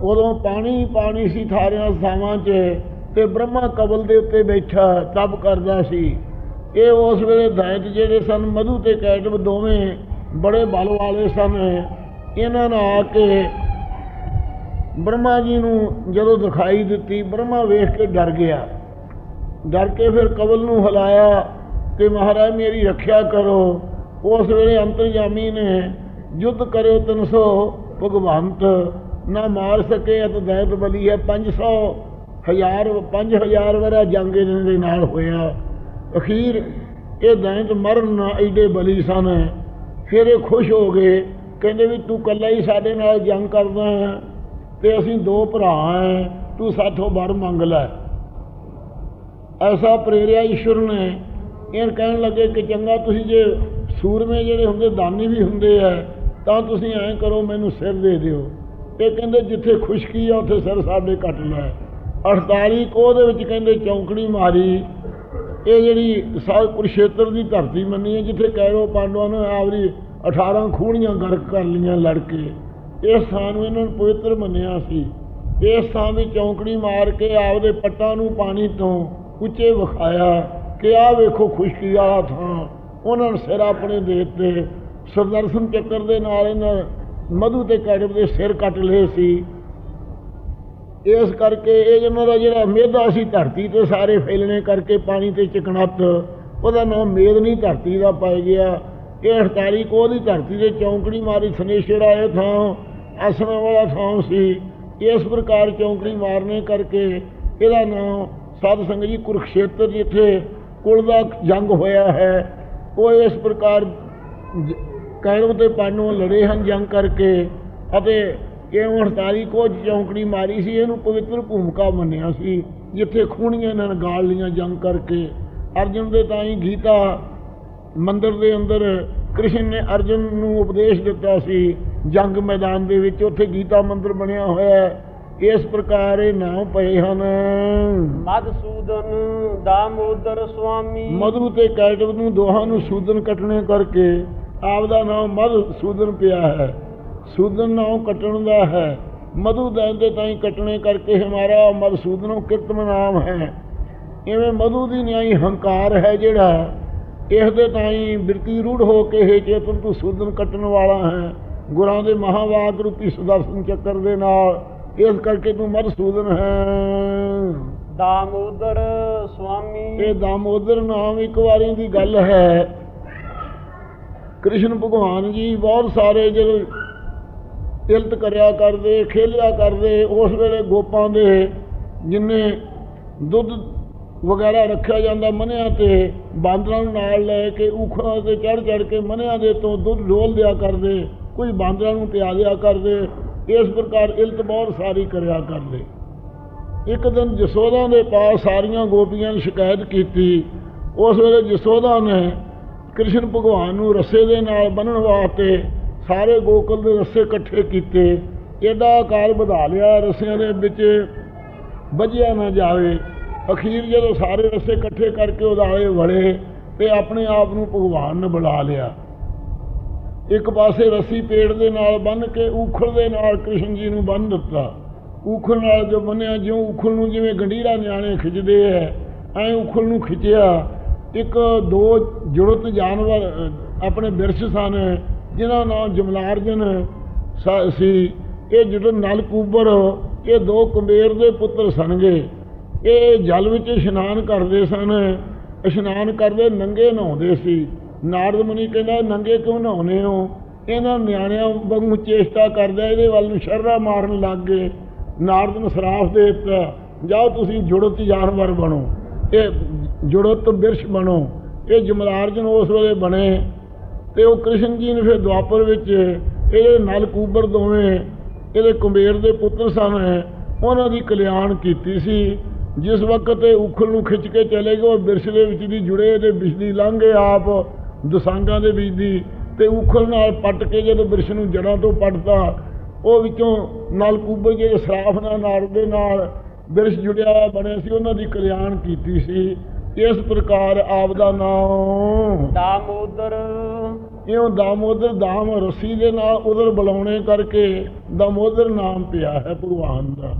ਉਦੋਂ ਪਾਣੀ ਪਾਣੀ ਸੀ ਸਾਰਿਆਂ ਥਾਵਾਂ 'ਚ, ਤੇ ਬ੍ਰਹਮਾ ਕਬਲ ਦੇ ਉੱਤੇ ਬੈਠਾ ਤਪ ਕਰਦਾ ਸੀ। ਇਹ ਉਸ ਵੇਲੇ ਦੈਂਤ ਜਿਹੜੇ ਸਨ ਮਧੂ ਤੇ ਕੈਟਵ ਦੋਵੇਂ ਬੜੇ ਬਲ ਵਾਲੇ ਸਨ। ਇਹਨਾਂ ਨੇ ਆ ਕੇ ਬ੍ਰਹਮਾ ਜੀ ਨੂੰ ਜਦੋਂ ਦਿਖਾਈ ਦਿੱਤੀ, ਬ੍ਰਹਮਾ ਵੇਖ ਕੇ ਡਰ ਗਿਆ। ਡਰ ਕੇ ਫਿਰ ਕਬਲ ਨੂੰ ਹਿਲਾਇਆ ਕਿ ਮਹਾਰਾਜ ਮੇਰੀ ਰੱਖਿਆ ਕਰੋ। ਉਸ ਵੇਲੇ ਅੰਤਰਜਾਮੀ ਨੇ ਯੁੱਧ ਕਰਿਓ 300 ਭਗਵੰਤ ਨਾ ਮਾਰ ਸਕੇ। ਅਤੇ ਦੈਤ ਬਲੀ ਹੈ 5000 ਵਰਾ ਜੰਗ ਇਹਨਾਂ ਦੇ ਨਾਲ ਹੋਇਆ। ਅਖੀਰ ਇਹ ਦੈਤ ਮਰਨ ਨਾ ਐਡੇ ਬਲੀ ਸਨ। ਫਿਰ ਇਹ ਖੁਸ਼ ਹੋ ਗਏ, ਕਹਿੰਦੇ ਵੀ ਤੂੰ ਇਕੱਲਾ ਹੀ ਸਾਡੇ ਨਾਲ ਜੰਗ ਕਰਦਾ ਹੈ ਤੇ ਅਸੀਂ 2 ਭਰਾ ਹੈ, ਤੂੰ ਸਾਥੋਂ ਵਰ ਮੰਗ ਲੈ। ਐਸਾ ਪ੍ਰੇਰਿਆ ਈਸ਼ਵਰ ਨੇ। ਇਹ ਕਹਿਣ ਲੱਗੇ ਕਿ ਚੰਗਾ ਤੁਸੀਂ ਜੇ ਸੂਰਮੇ ਜਿਹੜੇ ਹੁੰਦੇ ਦਾਨੀ ਵੀ ਹੁੰਦੇ ਹੈ ਤਾਂ ਤੁਸੀਂ ਐਂ ਕਰੋ ਮੈਨੂੰ ਸਿਰ ਦੇ ਦਿਓ। ਇਹ ਕਹਿੰਦੇ ਜਿੱਥੇ ਖੁਸ਼ਕੀ ਆ ਉੱਥੇ ਸਿਰ ਸਾਡੇ ਕੱਟ ਲੈ। 48 ਕੋਹ ਦੇ ਵਿੱਚ ਕਹਿੰਦੇ ਚੌਂਕੜੀ ਮਾਰੀ। ਇਹ ਜਿਹੜੀ ਕੁਰੂਕਸ਼ੇਤਰ ਦੀ ਧਰਤੀ ਮੰਨੀ ਹੈ, ਜਿੱਥੇ ਕੈਰੋ ਪਾਂਡਵਾਂ ਨੇ ਆਪਦੀ 18 ਖੂਹਣੀਆਂ ਗਰਕ ਕਰ ਲਈਆਂ ਲੜ ਕੇ। ਇਸ ਥਾਂ ਨੂੰ ਇਹਨਾਂ ਨੂੰ ਪਵਿੱਤਰ ਮੰਨਿਆ ਸੀ। ਇਸ ਥਾਂ ਵੀ ਚੌਂਕੜੀ ਮਾਰ ਕੇ ਆਪਦੇ ਪੱਟਾਂ ਨੂੰ ਪਾਣੀ ਤੋਂ ਉੱਚੇ ਵਿਖਾਇਆ ਕਿ ਆਹ ਵੇਖੋ ਖੁਸ਼ਕੀ ਵਾਲਾ ਥਾਂ। ਉਹਨਾਂ ਨੇ ਸਿਰ ਆਪਣੇ ਦੇ ਦਿੱਤੇ। ਸੁਦਰਸ਼ਨ ਚੱਕਰ ਦੇ ਨਾਲ ਇਹਨਾਂ ਮਧੂ ਤੇ ਕੈਰਵ ਦੇ ਸਿਰ ਕੱਟ ਲਏ ਸੀ। ਇਸ ਕਰਕੇ ਇਹ ਇਹਨਾਂ ਦਾ ਜਿਹੜਾ ਮੇਧਾ ਸੀ ਧਰਤੀ 'ਤੇ ਸਾਰੇ ਫੈਲਣੇ ਕਰਕੇ ਪਾਣੀ 'ਤੇ ਚਕਣੱਤ, ਉਹਦਾ ਨਾਮ ਮੇਦਨੀ ਧਰਤੀ ਦਾ ਪੈ ਗਿਆ। ਇਹ 48 ਕੋਹ ਦੀ ਧਰਤੀ 'ਤੇ ਚੌਂਕੜੀ ਮਾਰੀ। ਸਨੇਸ਼ਵਰ ਆਏ ਥਾਂ ਆਸਣਾ ਵਾਲਾ ਥਾਂ ਸੀ। ਇਸ ਪ੍ਰਕਾਰ ਚੌਂਕੜੀ ਮਾਰਨੇ ਕਰਕੇ ਇਹਦਾ ਨਾਮ ਸਾਧ ਸੰਗਤ ਜੀ ਕੁਰੂਕਸ਼ੇਤਰ, ਜਿੱਥੇ ਕੁਲ ਦਾ ਜੰਗ ਹੋਇਆ ਹੈ, ਉਹ ਇਸ ਪ੍ਰਕਾਰ ਕੈਰਵ ਤੇ ਪਾਂਡਵ ਲੜੇ ਹਨ ਜੰਗ ਕਰਕੇ। ਅਤੇ ਇਹ 48 ਕੋਹ ਚੌਂਕੜੀ ਮਾਰੀ ਸੀ। ਇਹਨੂੰ ਪਵਿੱਤਰ ਭੂਮਿਕਾ ਮੰਨਿਆ ਸੀ, ਜਿੱਥੇ ਖੂਹਣੀਆਂ ਇਹਨਾਂ ਨੇ ਗਾਲ ਲੀਆਂ ਜੰਗ ਕਰਕੇ। ਅਰਜਨ ਦੇ ਤਾਈਂ ਗੀਤਾ ਮੰਦਰ ਦੇ ਅੰਦਰ ਕ੍ਰਿਸ਼ਨ ਨੇ ਅਰਜਨ ਨੂੰ ਉਪਦੇਸ਼ ਦਿੱਤਾ ਸੀ ਜੰਗ ਮੈਦਾਨ ਦੇ ਵਿੱਚ। ਉੱਥੇ ਗੀਤਾ ਮੰਦਰ ਬਣਿਆ ਹੋਇਆ। ਇਸ ਪ੍ਰਕਾਰ ਇਹ ਨਾਮ ਪਏ ਹਨ। ਮਧੂਸੂਦਨ ਦਾਮੋਦਰ ਸੁਆਮੀ। ਮਧੂ ਤੇ ਕੈਰਵ ਨੂੰ ਦੋਹਾਂ ਨੂੰ ਸੂਦਨ ਕੱਟਣੇ ਕਰਕੇ ਆਪਦਾ ਨਾਮ ਮਧੂਸੂਦਨ ਪਿਆ ਹੈ। ਸੂਦਨ ਨਾਮ ਕੱਟਣ ਦਾ ਹੈ। ਮਧੂ ਦੈਨ ਦੇ ਤਾਈਂ ਕੱਟਣੇ ਕਰਕੇ ਹਮਾਰਾ ਮਧੂਸੂਦਨੋਂ ਕਿਰਤਮ ਨਾਮ ਹੈ। ਇਵੇਂ ਮਧੂ ਦੀ ਨਿਆਈ ਹੰਕਾਰ ਹੈ ਜਿਹੜਾ, ਇਸ ਦੇ ਤਾਈਂ ਬਿਰਤੀ ਰੂੜ ਹੋ ਕੇ ਹੇ ਚੇਤਨ ਤੂੰ ਸੂਦਨ ਕੱਟਣ ਵਾਲਾ ਹੈ। ਗੁਰਾਂ ਦੇ ਮਹਾਵਾਕ ਰੂਪੀ ਸੁਦਰਸ਼ਨ ਚੱਕਰ ਦੇ ਨਾਲ, ਇਸ ਕਰਕੇ ਤੂੰ ਮਧੂਸੂਦਨ ਹੈ। ਦਾਮੋਦਰ ਸੁਆਮੀ। ਇਹ ਦਾਮੋਦਰ ਨਾਮ ਇੱਕ ਵਾਰੀ ਦੀ ਗੱਲ ਹੈ। ਕ੍ਰਿਸ਼ਨ ਭਗਵਾਨ ਜੀ ਬਹੁਤ ਸਾਰੇ ਜਦੋਂ ਤਿਲਤ ਕਰਿਆ ਕਰਦੇ, ਖੇਲਿਆ ਕਰਦੇ, ਉਸ ਵੇਲੇ ਗੋਪਾਂ ਦੇ ਜਿੰਨੇ ਦੁੱਧ ਵਗੈਰਾ ਰੱਖਿਆ ਜਾਂਦਾ ਮਨਿਆਂ 'ਤੇ, ਬਾਂਦਰਾਂ ਨੂੰ ਨਾਲ ਲੈ ਕੇ ਊਖੜਾਂ 'ਤੇ ਚੜ੍ਹ ਕੇ ਮਨਿਆਂ ਦੇ ਤੋਂ ਦੁੱਧ ਡੋਲ ਦਿਆ ਕਰਦੇ, ਕੋਈ ਬਾਂਦਰਾਂ ਨੂੰ ਪਿਆ ਦਿਆ ਕਰਦੇ। ਇਸ ਪ੍ਰਕਾਰ ਇਲਤ ਬਹੁਤ ਸਾਰੀ ਕਰਿਆ ਕਰਦੇ। ਇੱਕ ਦਿਨ ਜਸੋਦਾ ਦੇ ਪਾਸ ਸਾਰੀਆਂ ਗੋਪੀਆਂ ਨੇ ਸ਼ਿਕਾਇਤ ਕੀਤੀ। ਉਸ ਵੇਲੇ ਜਸੋਦਾ ਨੇ ਕ੍ਰਿਸ਼ਨ ਭਗਵਾਨ ਨੂੰ ਰੱਸੇ ਦੇ ਨਾਲ ਬੰਨ੍ਹਣ ਵਾਸਤੇ ਸਾਰੇ ਗੋਕੁਲ ਦੇ ਰੱਸੇ ਇਕੱਠੇ ਕੀਤੇ। ਇਹਦਾ ਆਕਾਰ ਵਧਾ ਲਿਆ, ਰੱਸਿਆਂ ਦੇ ਵਿੱਚ ਵੱਜਿਆ ਨਾ ਜਾਵੇ। ਅਖੀਰ ਜਦੋਂ ਸਾਰੇ ਰੱਸੇ ਇਕੱਠੇ ਕਰਕੇ ਉਦਾਲੇ ਵੜੇ ਤੇ ਆਪਣੇ ਆਪ ਨੂੰ ਭਗਵਾਨ ਨੇ ਬੁਲਾ ਲਿਆ। ਇੱਕ ਪਾਸੇ ਰੱਸੀ ਪੇੜ ਦੇ ਨਾਲ ਬੰਨ੍ਹ ਕੇ ਊਖਲ ਦੇ ਨਾਲ ਕ੍ਰਿਸ਼ਨ ਜੀ ਨੂੰ ਬੰਨ੍ਹ ਦਿੱਤਾ। ਊਖਲ ਨਾਲ ਜੋ ਬੰਨਿਆ, ਜਿਉਂ ਊਖਲ ਨੂੰ ਜਿਵੇਂ ਗੰਢੀਰਾ ਨਿਆਣੇ ਖਿੱਚਦੇ ਹੈ, ਐਂ ਊਖਲ ਨੂੰ ਖਿੱਚਿਆ। ਇੱਕ ਦੋ ਜੁੜਤ ਜਾਨਵਰ ਆਪਣੇ ਬਿਰਛ ਸਨ, ਜਿਨ੍ਹਾਂ ਨਾਮ ਜਮਲਾਰਜਨ ਸੀ। ਇਹ ਜਿਹੜੇ ਨਲਕੂਬਰ, ਇਹ ਦੋ ਕੁੰਬੇਰ ਦੇ ਪੁੱਤਰ ਸਨਗੇ। ਇਹ ਜਲ ਵਿੱਚ ਇਸ਼ਨਾਨ ਕਰਦੇ ਸਨ। ਇਸ਼ਨਾਨ ਕਰਦੇ ਨੰਗੇ ਨਹਾਉਂਦੇ ਸੀ। ਨਾਰਦ ਮੁਨੀ ਕਹਿੰਦਾ ਨੰਗੇ ਕਿਉਂ ਨਹਾਉਂਦੇ ਹੋ? ਇਹਨਾਂ ਨਿਆਣਿਆਂ ਵਾਂਗੂ ਚੇਸ਼ਟਾ ਕਰਦਾ, ਇਹਦੇ ਵੱਲ ਨੂੰ ਸ਼ਰਰਾ ਮਾਰਨ ਲੱਗ ਗਏ। ਨਾਰਦ ਨੂੰ ਸਰਾਫ ਦੇ ਦਿੱਤਾ, ਜਾਓ ਤੁਸੀਂ ਜੁੜਤ ਜਾਨਵਰ ਬਣੋ, ਇਹ ਜੁੜਤ ਬਿਰਛ ਬਣੋ। ਇਹ ਜਮਲਾਰਜਨ ਉਸ ਵੇਲੇ ਬਣੇ। ਅਤੇ ਉਹ ਕ੍ਰਿਸ਼ਨ ਜੀ ਨੇ ਫਿਰ ਦੁਆਪਰ ਵਿੱਚ ਇਹਦੇ ਨਲਕੂਬਰ ਦੋਵੇਂ ਇਹਦੇ ਕੁੰਬੇਰ ਦੇ ਪੁੱਤਰ ਸਨ, ਉਹਨਾਂ ਦੀ ਕਲਿਆਣ ਕੀਤੀ ਸੀ। ਜਿਸ ਵਕਤ ਇਹ ਊਖਲ ਨੂੰ ਖਿੱਚ ਕੇ ਚਲੇ ਗਏ, ਉਹ ਬਿਰਛ ਦੇ ਵਿੱਚ ਦੀ ਜੁੜੇ, ਇਹਦੇ ਵਿੱਚ ਦੀ ਲੰਘ ਗਏ ਆਪ ਦਸਾਂਗਾਂ ਦੇ ਵਿੱਚ ਦੀ, ਅਤੇ ਊਖਲ ਨਾਲ ਪੱਟ ਕੇ ਜਦੋਂ ਬਿਰਛ ਨੂੰ ਜੜ੍ਹਾਂ ਤੋਂ ਪੱਟਦਾ, ਉਹ ਵਿੱਚੋਂ ਨਲਕੂਬਰ ਜਿਹੜੇ ਸਰਾਫ ਨਾਲ ਨਾਰਦ ਦੇ ਨਾਲ ਬਿਰਛ ਜੁੜਿਆ ਬਣਿਆ ਸੀ, ਉਹਨਾਂ ਦੀ ਕਲਿਆਣ ਕੀਤੀ ਸੀ। ਇਸ ਪ੍ਰਕਾਰ ਆਪ ਦਾ ਨਾਮ ਦਾਮੋਦਰ। ਇਉਂ ਦਾਮੋਦਰ, ਦਾਮ ਰੱਸੀ ਦੇ ਨਾਲ ਉਧਰ ਬੁਲਾਉਣੇ ਕਰਕੇ ਦਾਮੋਦਰ ਨਾਮ ਪਿਆ ਹੈ ਭਗਵਾਨ ਦਾ।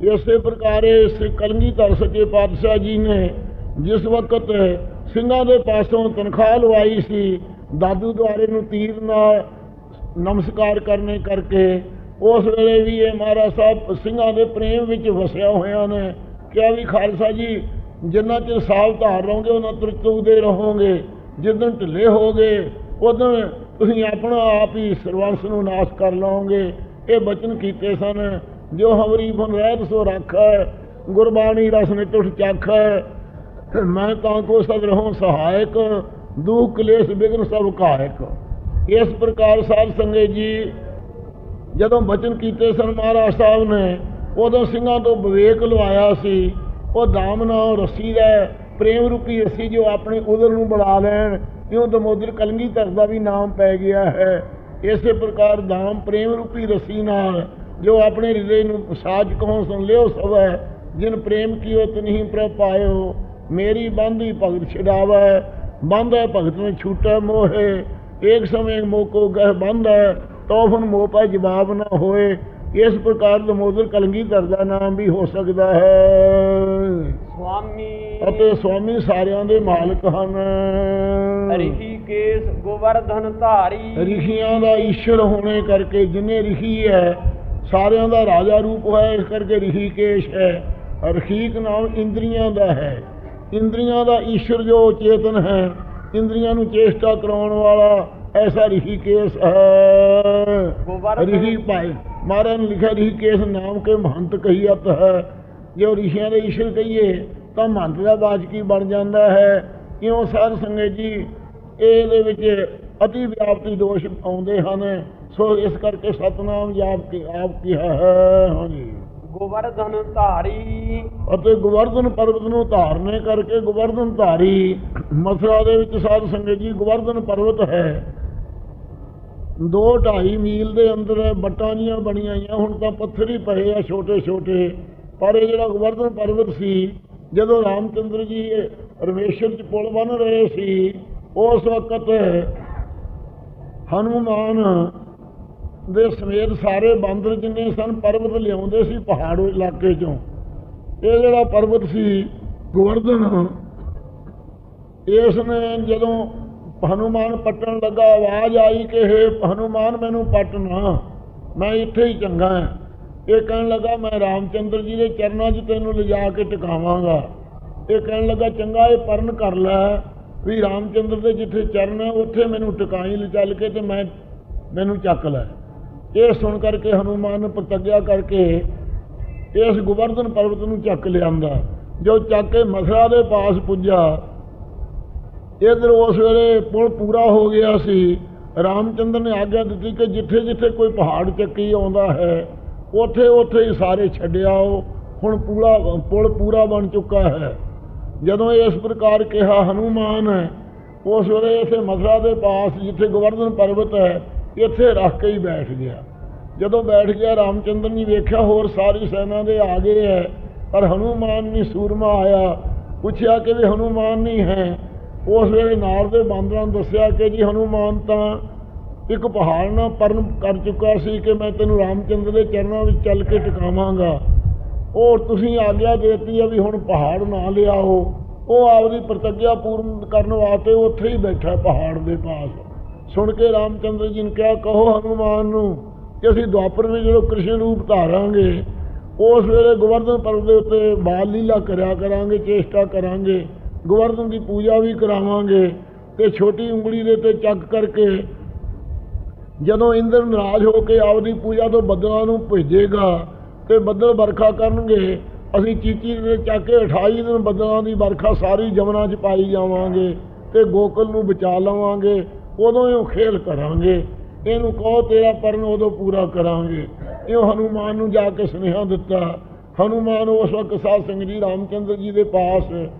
ਇਸੇ ਪ੍ਰਕਾਰ ਇਸ ਕਲਗੀਧਰ ਸੱਚੇ ਪਾਤਸ਼ਾਹ ਜੀ ਨੇ ਜਿਸ ਵਕਤ ਸਿੰਘਾਂ ਦੇ ਪਾਸੋਂ ਤਨਖਾਹ ਲਵਾਈ ਸੀ, ਦਾਦੂ ਦੁਆਰੇ ਨੂੰ ਤੀਰ ਨਾਲ ਨਮਸਕਾਰ ਕਰਨੇ ਕਰਕੇ, ਉਸ ਵੇਲੇ ਵੀ ਇਹ ਮਹਾਰਾਜ ਸਾਹਿਬ ਸਿੰਘਾਂ ਦੇ ਪ੍ਰੇਮ ਵਿੱਚ ਵਸਿਆ ਹੋਇਆ ਨੇ। ਕਿਹਾ ਵੀ ਖਾਲਸਾ ਜੀ, ਜਿੰਨਾ ਚਿਰ ਸਾਬ ਧਾਰ ਰਹੋਗੇ ਉਹਨਾਂ ਚਿਰ ਤੁਰਦੇ ਰਹੋਗੇ। ਜਿੱਦਣ ਢਿੱਲੇ ਹੋ ਗਏ ਉਦੋਂ ਤੁਸੀਂ ਆਪਣਾ ਆਪ ਹੀ ਸਰਵੰਸ ਨੂੰ ਨਾਸ਼ ਕਰ ਲਓਗੇ। ਇਹ ਬਚਨ ਕੀਤੇ ਸਨ। ਜੋ ਹਮਰੀ ਬਨ ਰਹਿਤ ਸੋ ਰਾਖੈ, ਗੁਰਬਾਣੀ ਰਸ ਨੇ ਟੁੱਟ ਚਾਖੈ। ਮੈਂ ਤਾਂ ਕੋ ਸਦ ਰਹੋ ਸਹਾਇਕ, ਦੁੱਖ ਕਲੇਸ਼ ਬਿਘਨ ਸਭ ਕਾਇਕ। ਇਸ ਪ੍ਰਕਾਰ ਸਾਧ ਸੰਗਤ ਜੀ ਜਦੋਂ ਬਚਨ ਕੀਤੇ ਸਨ ਮਹਾਰਾਜ ਸਾਹਿਬ ਨੇ, ਉਦੋਂ ਸਿੰਘਾਂ ਤੋਂ ਵਿਵੇਕ ਲਵਾਇਆ ਸੀ। ਉਹ ਦਾਮ ਨਾਮ ਰੱਸੀ ਦਾ ਪ੍ਰੇਮ ਰੂਪੀ ਰੱਸੀ ਜੋ ਆਪਣੇ ਉਦਰ ਨੂੰ ਬੁਲਾ ਲੈਣ, ਇਉਂ ਦਮੋਦਰ ਕਲਗੀਧਰ ਦਾ ਵੀ ਨਾਮ ਪੈ ਗਿਆ ਹੈ। ਇਸੇ ਪ੍ਰਕਾਰ ਦਾਮ ਪ੍ਰੇਮ ਰੂਪੀ ਰੱਸੀ ਨਾਲ जो अपने हृदय ਨੂੰ ਸਾਜ ਕਹੋ ਸੁਣ ਲਿਓ ਸਵੈ ਜਿਨ ਪ੍ਰੇਮ ਕੀਓ ਤਨਹੀ ਪ੍ਰਭ ਪਾਇਓ ਮੇਰੀ ਬੰਦੀ ਭਗਤ ਛਡਾਵੈ ਬੰਦ ਹੈ ਭਗਤ ਨੂੰ ਛੂਟੈ ਮੋਹੇ एक समय मोको गह बंद है तो फिर मोह पर जवाब न होए। इस प्रकार दमोदर कलगीधर का नाम भी हो सकता है स्वामी ਅਤੇ स्वामी सारिਆਂ ਦੇ मालिक ਹਨ। ऋषिकेश गोवर्धन धारी ऋषियों का ईश्वर होने करके जिन्हें ऋषि है सारिਆਂ ਦਾ राजा रूप है, इस करके ऋषिकेश है। रखीक नाम इंद्रियों का है, इंद्रियों का ईश्वर जो चेतन है, इंद्रियों ਨੂੰ चेष्टा कराने वाला ऐसा ऋषिकेश है। ऋषि भाई महाराज ने लिखा ऋषिकेश नाम के महंत कहियत है। जो ऋषियों के ईश्वर कहिए तो महंत का वाचकी बन जाता है। क्यों साध संगत जी ये अति व्याप्ति दोष आते हैं, सो इस करके सतनाम जाप के आप किया है। हाँ जी गोवर्धन धारी ਅਤੇ ਗੋਵਰਧਨ ਪਰਬਤ ਨੂੰ ਧਾਰਨੇ ਕਰਕੇ ਗੋਵਰਧਨ ਧਾਰੀ ਮਥੁਰਾ ਦੇ ਵਿੱਚ ਸਾਧ ਸੰਗਤ ਜੀ ਗੋਵਰਧਨ ਪਰਬਤ ਹੈ। 2-2.5 ਮੀਲ ਦੇ ਅੰਦਰ ਬੱਟਾਂ ਜੀਆਂ ਬਣੀਆਂ ਆਈਆਂ, ਹੁਣ ਤਾਂ ਪੱਥਰ ਹੀ ਪਏ ਆ ਛੋਟੇ ਛੋਟੇ। ਪਰ ਇਹ ਜਿਹੜਾ ਗੋਵਰਧਨ ਪਰਬਤ ਸੀ, ਜਦੋਂ ਰਾਮਚੰਦਰ ਜੀ ਰਮੇਸ਼ਰ 'ਚ ਪੁਲ ਬੰਨ ਰਹੇ ਸੀ, ਉਸ ਵਕਤ ਹਨੂਮਾਨ ਦੇ ਸਮੇਤ ਸਾਰੇ ਬਾਂਦਰ ਜਿੰਨੇ ਸਨ ਪਰਬਤ ਲਿਆਉਂਦੇ ਸੀ ਪਹਾੜ ਇਲਾਕੇ 'ਚੋਂ। ਇਹ ਜਿਹੜਾ ਪਰਬਤ ਸੀ ਗੋਵਰਧਨ, ਇਸ ਨੇ ਜਦੋਂ ਹਨੂਮਾਨ ਪੱਟਣ ਲੱਗਾ ਆਵਾਜ਼ ਆਈ ਕਿ ਹੇ ਹਨੂਮਾਨ ਮੈਨੂੰ ਪੱਟ ਨਾ, ਮੈਂ ਇੱਥੇ ਹੀ ਚੰਗਾ ਹਾਂ। ਇਹ ਕਹਿਣ ਲੱਗਾ ਮੈਂ ਰਾਮਚੰਦਰ ਜੀ ਦੇ ਚਰਨਾਂ 'ਚ ਤੈਨੂੰ ਲਿਜਾ ਕੇ ਟਿਕਾਵਾਂਗਾ। ਇਹ ਕਹਿਣ ਲੱਗਾ ਚੰਗਾ ਇਹ ਪਰਨ ਕਰ ਲੈ ਵੀ ਰਾਮਚੰਦਰ ਦੇ ਜਿੱਥੇ ਚਰਨ ਹੈ ਉੱਥੇ ਮੈਨੂੰ ਟਿਕਾਈ ਚੱਲ ਕੇ ਤੇ ਮੈਨੂੰ ਚੱਕ ਲੈ। ਇਹ ਸੁਣ ਕਰਕੇ ਹਨੂਮਾਨ ਨੇ ਪ੍ਰਤੱਗਿਆ ਕਰਕੇ ਇਸ ਗੋਵਰਧਨ ਪਰਬਤ ਨੂੰ ਚੱਕ ਲਿਆਂਦਾ। ਜੋ ਚੱਕ ਕੇ ਮਥੁਰਾ ਦੇ ਪਾਸ ਪੁੱਜਾ, ਇੱਧਰ ਉਸ ਵੇਲੇ ਪੁਲ ਪੂਰਾ ਹੋ ਗਿਆ ਸੀ। ਰਾਮਚੰਦਰ ਨੇ ਆਗਿਆ ਦਿੱਤੀ ਕਿ ਜਿੱਥੇ ਜਿੱਥੇ ਕੋਈ ਪਹਾੜ ਚੱਕੀ ਆਉਂਦਾ ਹੈ ਉੱਥੇ ਉੱਥੇ ਹੀ ਸਾਰੇ ਛੱਡਿਆਓ, ਹੁਣ ਪੁਲ ਪੂਰਾ ਬਣ ਚੁੱਕਾ ਹੈ। ਜਦੋਂ ਇਸ ਪ੍ਰਕਾਰ ਕਿਹਾ ਹਨੂਮਾਨ ਉਸ ਵੇਲੇ ਇਸੇ ਮਥੁਰਾ ਦੇ ਪਾਸ ਜਿੱਥੇ ਗੋਵਰਧਨ ਪਰਬਤ ਹੈ ਇੱਥੇ ਰੱਖ ਕੇ ਹੀ ਬੈਠ ਗਿਆ। ਜਦੋਂ ਬੈਠ ਗਿਆ ਰਾਮਚੰਦਰ ਨੇ ਵੇਖਿਆ ਹੋਰ ਸਾਰੀ ਸੈਨਾ ਦੇ ਆ ਗਏ ਹੈ, ਪਰ ਹਨੂਮਾਨ ਨਹੀਂ ਸੂਰਮਾ ਆਇਆ। ਪੁੱਛਿਆ ਕਿ ਵੀ ਹਨੂਮਾਨ ਨਹੀਂ ਹੈ। ਉਸ ਵੇਲੇ ਨਾਲ ਦੇ ਬਾਂਦਰਾਂ ਨੂੰ ਦੱਸਿਆ ਕਿ ਜੀ ਹਨੂਮਾਨ ਤਾਂ ਇੱਕ ਪਹਾੜ ਨਾਲ ਪਰਨ ਕਰ ਚੁੱਕਾ ਸੀ ਕਿ ਮੈਂ ਤੈਨੂੰ ਰਾਮਚੰਦਰ ਦੇ ਚਰਨਾਂ ਵਿੱਚ ਚੱਲ ਕੇ ਟਿਕਾਵਾਂਗਾ। ਉਹ ਤੁਸੀਂ ਆਗਿਆ ਦੇਤੀ ਆ ਵੀ ਹੁਣ ਪਹਾੜ ਨਾ ਲਿਆਓ। ਉਹ ਆਪਦੀ ਪ੍ਰਤੱਗਿਆ ਪੂਰਨ ਕਰਨ ਵਾਸਤੇ ਉੱਥੇ ਹੀ ਬੈਠਾ ਪਹਾੜ ਦੇ ਪਾਸ। ਸੁਣ ਕੇ ਰਾਮਚੰਦਰ ਜੀ ਨੇ ਕਿਹਾ ਕਹੋ ਹਨੂਮਾਨ ਨੂੰ ਕਿ ਅਸੀਂ ਦੁਆਪਰ ਵਿੱਚ ਜਦੋਂ ਕ੍ਰਿਸ਼ਨ ਰੂਪ ਧਾਰਾਂਗੇ ਉਸ ਵੇਲੇ ਗੋਵਰਧਨ ਪਰਬਤ ਦੇ ਉੱਤੇ ਬਾਲ ਲੀਲਾ ਕਰਿਆ ਕਰਾਂਗੇ, ਚੇਸ਼ਟਾ ਕਰਾਂਗੇ, ਗੋਵਰਧਨ ਦੀ ਪੂਜਾ ਵੀ ਕਰਾਵਾਂਗੇ। ਅਤੇ ਛੋਟੀ ਉਂਗਲੀ ਦੇ ਉੱਤੇ ਚੱਕ ਕਰਕੇ ਜਦੋਂ ਇੰਦਰ ਨਾਰਾਜ਼ ਹੋ ਕੇ ਆਪਦੀ ਪੂਜਾ ਤੋਂ ਬੱਦਲਾਂ ਨੂੰ ਭੇਜੇਗਾ ਅਤੇ ਬੱਦਲ ਵਰਖਾ ਕਰਨਗੇ, ਅਸੀਂ ਚੀਚੀ ਦੇ ਚੱਕ ਕੇ 28 ਦਿਨ ਬੱਦਲਾਂ ਦੀ ਵਰਖਾ ਸਾਰੀ ਜਮਨਾ 'ਚ ਪਾਈ ਜਾਵਾਂਗੇ ਅਤੇ ਗੋਕਲ ਨੂੰ ਬਚਾ ਲਵਾਂਗੇ। ਉਦੋਂ ਇਹ ਖੇਲ ਕਰਾਂਗੇ। ਇਹਨੂੰ ਕਹੋ ਤੇਰਾ ਪਰਨ ਉਦੋਂ ਪੂਰਾ ਕਰਾਂਗੇ। ਇਹ ਹਨੂਮਾਨ ਨੂੰ ਜਾ ਕੇ ਸੁਨੇਹਾ ਦਿੱਤਾ। ਹਨੂਮਾਨ ਉਸ ਵਕਤ ਸਾਧ ਸੰਗਤ ਜੀ ਰਾਮਚੰਦਰ ਜੀ ਦੇ ਪਾਸ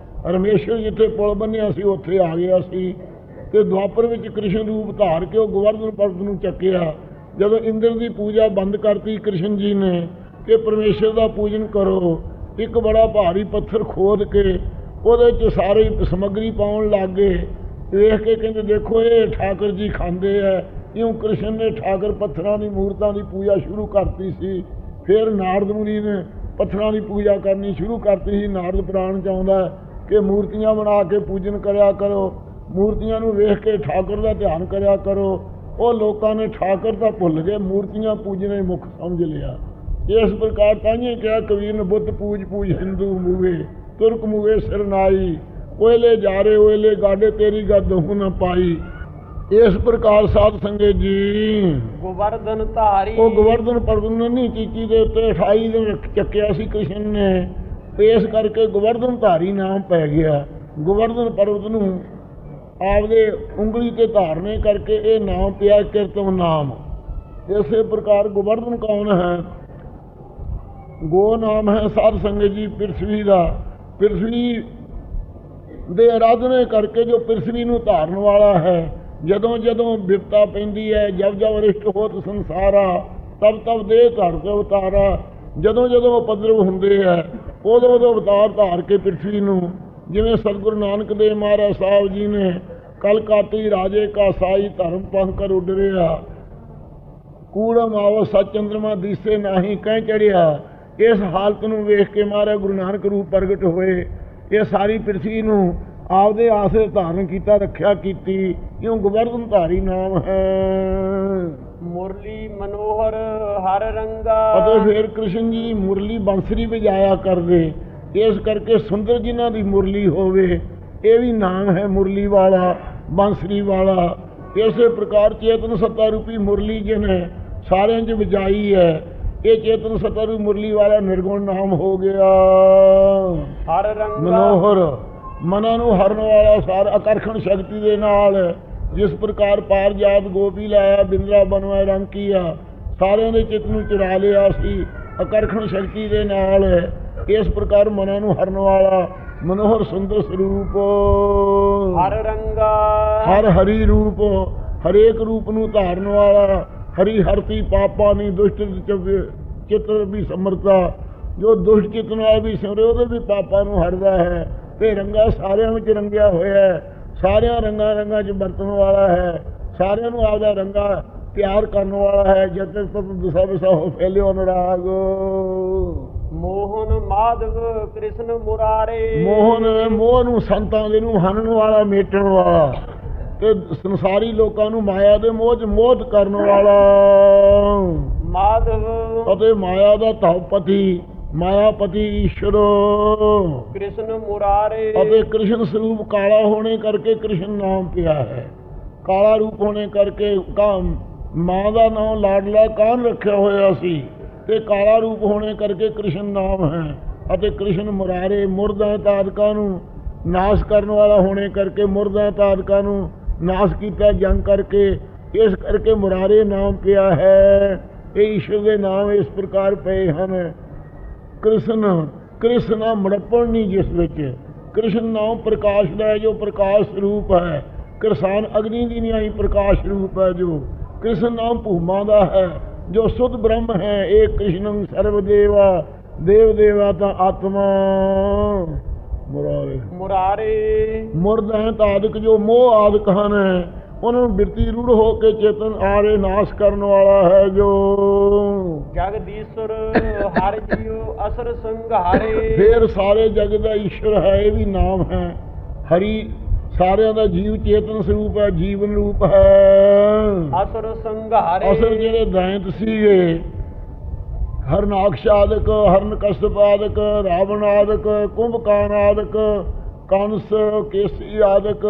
ਰਮੇਸ਼ਰ ਜਿੱਥੇ ਪੁਲ ਬੰਨਿਆ ਸੀ ਉੱਥੇ ਆ ਗਿਆ ਸੀ ਅਤੇ ਦੁਆਪਰ ਵਿੱਚ ਕ੍ਰਿਸ਼ਨ ਰੂਪ ਧਾਰ ਕੇ ਉਹ ਗੋਵਰਧਨ ਪਰਬਤ ਨੂੰ ਚੱਕਿਆ। ਜਦੋਂ ਇੰਦਰ ਦੀ ਪੂਜਾ ਬੰਦ ਕਰਤੀ ਕ੍ਰਿਸ਼ਨ ਜੀ ਨੇ ਕਿ ਪਰਮੇਸ਼ਰ ਦਾ ਪੂਜਨ ਕਰੋ, ਇੱਕ ਬੜਾ ਭਾਰੀ ਪੱਥਰ ਖੋਦ ਕੇ ਉਹਦੇ 'ਚ ਸਾਰੀ ਸਮੱਗਰੀ ਪਾਉਣ ਲੱਗ ਗਏ। ਵੇਖ ਕੇ ਕਹਿੰਦੇ ਦੇਖੋ ਇਹ ਠਾਕਰ ਜੀ ਖਾਂਦੇ ਹੈ। ਇਉਂ ਕ੍ਰਿਸ਼ਨ ਨੇ ਠਾਕਰ ਪੱਥਰਾਂ ਦੀ ਮੂਰਤਾਂ ਦੀ ਪੂਜਾ ਸ਼ੁਰੂ ਕਰਤੀ ਸੀ। ਫਿਰ ਨਾਰਦ ਮੁਨੀ ਨੇ ਪੱਥਰਾਂ ਦੀ ਪੂਜਾ ਕਰਨੀ ਸ਼ੁਰੂ ਕਰਤੀ ਸੀ। ਨਾਰਦ ਪੁਰਾਣ 'ਚ ਆਉਂਦਾ ਕਿ ਮੂਰਤੀਆਂ ਬਣਾ ਕੇ ਪੂਜਨ ਕਰਿਆ ਕਰੋ, ਮੂਰਤੀਆਂ ਨੂੰ ਵੇਖ ਕੇ ਠਾਕਰ ਦਾ ਧਿਆਨ ਕਰਿਆ ਕਰੋ। ਉਹ ਲੋਕਾਂ ਨੇ ਠਾਕਰ ਤਾਂ ਭੁੱਲ ਗਏ, ਮੂਰਤੀਆਂ ਪੂਜਣੇ ਮੁੱਖ ਸਮਝ ਲਿਆ। ਇਸ ਪ੍ਰਕਾਰ ਤਾਂਹੀਏ ਕਿਹਾ ਕਬੀਰ ਨੇ ਬੁੱਧ ਪੂਜ ਪੂਜ ਹਿੰਦੂ ਮੂਵੇ ਤੁਰਕ ਮੂਵੇ ਸਿਰਨਾਈ ਓਇਲੇ ਜਾਰੇ ਓਇਲੇ ਗਾਡੇ ਤੇਰੀ ਗੱਦ ਹੂ ਨਾ ਪਾਈ। ਇਸ ਪ੍ਰਕਾਰ ਸਾਧ ਸੰਗਤ ਜੀ ਗੋਵਰਧਨ ਧਾਰੀ ਉਹ ਗੋਵਰਧਨ ਪਰਬਤ ਨਹੀਂ ਚੀਚੀ ਦੇ ਉੱਤੇ 28 ਦਿਨ ਚੱਕਿਆ ਸੀ ਕ੍ਰਿਸ਼ਨ ਨੇ। ਇਸ ਕਰਕੇ ਗੋਵਰਧਨ ਧਾਰੀ ਨਾਮ ਪੈ ਗਿਆ। ਗੋਵਰਧਨ ਪਰਬਤ ਨੂੰ ਆਪਦੇ ਉਂਗਲੀ 'ਤੇ ਧਾਰਨੇ ਕਰਕੇ ਇਹ ਨਾਮ ਪਿਆ ਕੀਰਤਨ ਨਾਮ। ਇਸੇ ਪ੍ਰਕਾਰ ਗੋਵਰਧਨ ਕੌਣ ਹੈ? ਗੋ ਨਾਮ ਹੈ ਸਾਧ ਸੰਗਤ ਜੀ ਪ੍ਰਿਥਵੀ ਦਾ। ਪ੍ਰਿਥਵੀ ਦੇ ਆਰਾਧਨਾ ਕਰਕੇ ਜੋ ਪ੍ਰਿਥਵੀ ਨੂੰ ਧਾਰਨ ਵਾਲਾ ਹੈ। ਜਦੋਂ ਜਦੋਂ ਬਿਪਤਾ ਪੈਂਦੀ ਹੈ ਜਬ ਜਬ ਅਰਿਸ਼ਟ ਹੋਤ ਸੰਸਾਰਾ ਤਬ ਤਬ ਦੇਹ ਧਰ ਕੇ ਅਵਤਾਰਾ। ਜਦੋਂ ਜਦੋਂ ਉਪਦਰਵ ਹੁੰਦੇ ਹੈ ਉਦੋਂ ਉਦੋਂ ਅਵਤਾਰ ਧਾਰ ਕੇ ਪ੍ਰਿਥਵੀ ਨੂੰ, ਜਿਵੇਂ ਸਤਿਗੁਰੂ ਨਾਨਕ ਦੇਵ ਮਹਾਰਾਜ ਸਾਹਿਬ ਜੀ ਨੇ ਕਲਕਾਤੀ ਰਾਜੇ ਕਾ ਸਾਈ ਧਰਮ ਪੰਥ ਕਰ ਉੱਡਰਿਆ, ਕੂੜਮ ਆਵੋ ਸੱਚ ਚੰਦਰਮਾ ਦੀਸੇ ਨਾਹੀ ਕਹਿ ਚੜਿਆ। ਇਸ ਹਾਲਤ ਨੂੰ ਵੇਖ ਕੇ ਮਹਾਰਾਜ ਗੁਰੂ ਨਾਨਕ ਰੂਪ ਪ੍ਰਗਟ ਹੋਏ। ਇਹ ਸਾਰੀ ਪ੍ਰਿਥਵੀ ਨੂੰ ਆਪਦੇ ਆਸਰੇ ਧਾਰਨ ਕੀਤਾ, ਰੱਖਿਆ ਕੀਤੀ, ਕਿਉਂ ਗੋਵਰਧਨ ਧਾਰੀ ਨਾਮ ਹੈ। ਮੁਰਲੀ ਮਨੋਹਰ ਹਰ ਰੰਗਾ। ਅਤੇ ਫਿਰ ਕ੍ਰਿਸ਼ਨ ਜੀ ਮੁਰਲੀ ਬੰਸਰੀ ਵਜਾਇਆ ਕਰਦੇ, ਇਸ ਕਰਕੇ ਸੁੰਦਰ ਜਿਨ੍ਹਾਂ ਦੀ ਮੁਰਲੀ ਹੋਵੇ ਇਹ ਵੀ ਨਾਮ ਹੈ ਮੁਰਲੀ ਵਾਲਾ, ਬੰਸਰੀ ਵਾਲਾ। ਇਸੇ ਪ੍ਰਕਾਰ ਚੇਤਨ ਸੱਤਾ ਰੂਪੀ ਮੁਰਲੀ ਜਿਹਨੇ ਸਾਰਿਆਂ 'ਚ ਵਜਾਈ ਹੈ, ਇਹ ਚੇਤਨ ਸੱਤਾ ਰੂਪੀ ਮੁਰਲੀ ਵਾਲਾ ਨਿਰਗੁਣ ਨਾਮ ਹੋ ਗਿਆ। ਹਰ ਰੰਗਾ ਮਨੋਹਰ, ਮਨਾਂ ਨੂੰ ਹਰਨ ਵਾਲਾ, ਸਾਰ ਆਕਰਸ਼ਣ ਸ਼ਕਤੀ ਦੇ ਨਾਲ, ਜਿਸ ਪ੍ਰਕਾਰ ਪਾਰਜਾਤ ਗੋਪੀ ਲਾਇਆ ਬਿੰਦਰਾ ਬਣਵਾਏ ਰੰਗ ਕੀਆ, ਸਾਰਿਆਂ ਦੇ ਚਿੱਤ ਨੂੰ ਚੁਰਾ ਲਿਆ ਸੀ ਆਕਰਸ਼ਣ ਸ਼ਕਤੀ ਦੇ ਨਾਲ। ਇਸ ਪ੍ਰਕਾਰ ਮਨਾਂ ਨੂੰ ਹਰਨ ਵਾਲਾ ਮਨੋਹਰ ਸੁੰਦਰ ਸਰੂਪ, ਹਰ ਰੰਗਾ ਹਰ ਹਰੀ ਰੂਪ, ਹਰੇਕ ਰੂਪ ਨੂੰ ਧਾਰਨ ਵਾਲਾ, ਹਰੀ ਹਰਤੀ ਪਾਪਾ ਨਹੀਂ ਦੁਸ਼ਟ ਚਿੱਤਰ ਵੀ ਸਮਰਤਾ। ਜੋ ਦੁਸ਼ਟ ਚਿੱਤ ਨਾਲ ਵੀ ਸਿਮਰੇ ਉਹਦੇ ਵੀ ਪਾਪਾਂ ਨੂੰ ਹਰਦਾ ਹੈ। ਤੇ ਰੰਗਾ ਸਾਰਿਆਂ ਵਿੱਚ ਰੰਗਿਆ ਹੋਇਆ ਹੈ, ਸਾਰਿਆਂ ਰੰਗਾਂ 'ਚ ਵਰਤਣ ਵਾਲਾ ਹੈ, ਸਾਰਿਆਂ ਨੂੰ ਆਪਦਾ ਰੰਗਾ ਪਿਆਰ ਕਰਨ ਵਾਲਾ ਹੈ। ਜਦ ਤੱਕ ਦਿਸਾ ਵਿਸਾ ਹੋ ਫੈਲਿਓ ਅਨੁਰਾਗ। ਮੋਹਨ ਮਾਧਵ ਕ੍ਰਿਸ਼ਨ ਮੁਰਾਰੇ। ਮੋਹਨ, ਮੋਹ ਨੂੰ ਸੰਤਾਂ ਦੇ ਨੂੰ ਹਨਣ ਵਾਲਾ, ਮੇਟਣ ਵਾਲਾ, ਤੇ ਸੰਸਾਰੀ ਲੋਕਾਂ ਨੂੰ ਮਾਇਆ ਦੇ ਮੋਹ 'ਚ ਮੋਹਿਤ ਕਰਨ ਵਾਲਾ। ਮਾਧਵ ਅਤੇ ਮਾਇਆ ਦਾ ਧਵਪਤੀ, ਮਾਇਆਪਤੀ ਈਸ਼ਵਰ। ਕ੍ਰਿਸ਼ਨ ਮੁਰਾਰੇ। ਅਤੇ ਕ੍ਰਿਸ਼ਨ ਸਰੂਪ ਕਾਲਾ ਹੋਣੇ ਕਰਕੇ ਕ੍ਰਿਸ਼ਨ ਨਾਮ ਪਿਆ ਹੈ। ਕਾਲਾ ਰੂਪ ਹੋਣੇ ਕਰਕੇ ਮਾਂ ਦਾ ਨਾਮ ਲਾਡਲਾ ਕਾਨ ਰੱਖਿਆ ਹੋਇਆ ਸੀ, ਤੇ ਕਾਲਾ ਰੂਪ ਹੋਣੇ ਕਰਕੇ ਕ੍ਰਿਸ਼ਨ ਨਾਮ ਹੈ। ਅਤੇ ਕ੍ਰਿਸ਼ਨ ਮੁਰਾਰੇ, ਮੁਰਦਾਂ ਤਾਦਕਾਂ ਨੂੰ ਨਾਸ਼ ਕਰਨ ਵਾਲਾ ਹੋਣੇ ਕਰਕੇ, ਮੁਰਦਾਂ ਤਾਦਕਾਂ ਨੂੰ ਨਾਸ਼ ਕੀਤਾ ਜੰਗ ਕਰਕੇ, ਇਸ ਕਰਕੇ ਮੁਰਾਰੇ ਨਾਮ ਪਿਆ ਹੈ। ਇਹ ਈਸ਼ਵਰ ਦੇ ਨਾਮ ਇਸ ਪ੍ਰਕਾਰ ਪਏ ਹਨ। ਕ੍ਰਿਸ਼ਨ, ਕ੍ਰਿਸ਼ਨ ਨਾਮ ਮੜੱਪਣ ਨਹੀਂ ਜਿਸ ਵਿੱਚ। ਕ੍ਰਿਸ਼ਨ ਨਾਮ ਪ੍ਰਕਾਸ਼ ਦਾ ਹੈ, ਜੋ ਪ੍ਰਕਾਸ਼ ਰੂਪ ਹੈ। ਕਿਰਸਾਨ ਅਗਨੀ ਦੀ ਨਿਆਈ ਪ੍ਰਕਾਸ਼ ਰੂਪ ਹੈ। ਜੋ ਕ੍ਰਿਸ਼ਨ ਨਾਮ ਭੂਮਾ ਦਾ ਹੈ, ਜੋ ਸੁਧ ਬ੍ਰਹਮ ਹੈ। ਇਹ ਕ੍ਰਿਸ਼ਨੰ ਸਰਵਦੇਵਾ, ਦੇਵ ਦੇਵਾ ਤਾਂ ਆਤਮਾ। ਮੁਰਾਰੇ, ਮੁਰਾਰੇ ਮੁਰਦ ਹੈ ਤਾਦਿਕ, ਜੋ ਮੋਹ ਆਦਿਕ ਹਨ, ਉਹਨਾਂ ਨੂੰ ਬਿਰਤੀ ਰੂੜ ਹੋ ਕੇ ਚੇਤਨ ਆਰੇ ਨਾਸ਼ ਕਰਨ ਵਾਲਾ ਹੈ। ਜੋ ਜਗਦੀਸ਼ਵਰ ਹਰ ਜੀਉ ਅਸਰ ਸੰਘਾਰੇ। ਫਿਰ ਸਾਰੇ ਜਗਤ ਦਾ ਈਸ਼ਵਰ ਹੈ, ਇਹ ਵੀ ਨਾਮ ਹੈ। ਹਰੀ ਸਾਰਿਆਂ ਦਾ ਜੀਵ ਚੇਤਨ ਸਰੂਪ ਹੈ, ਜੀਵਨ ਰੂਪ ਹੈ। ਅਸਰ ਸੰਘਾਰੇ। ਅਸਰ ਜਿਹੜੇ ਦੈਂਤ ਸੀਗੇ, ਹਰਨਾਕਸ਼ ਆਦਿਕ, ਹਰਨ ਕਸ਼ਪ ਆਦਿਕ, ਰਾਵਣ ਆਦਿਕ, ਕੁੰਭਕਾਨ ਆਦਿਕ, ਕੰਸ, ਕੇਸੀ ਆਦਿਕ,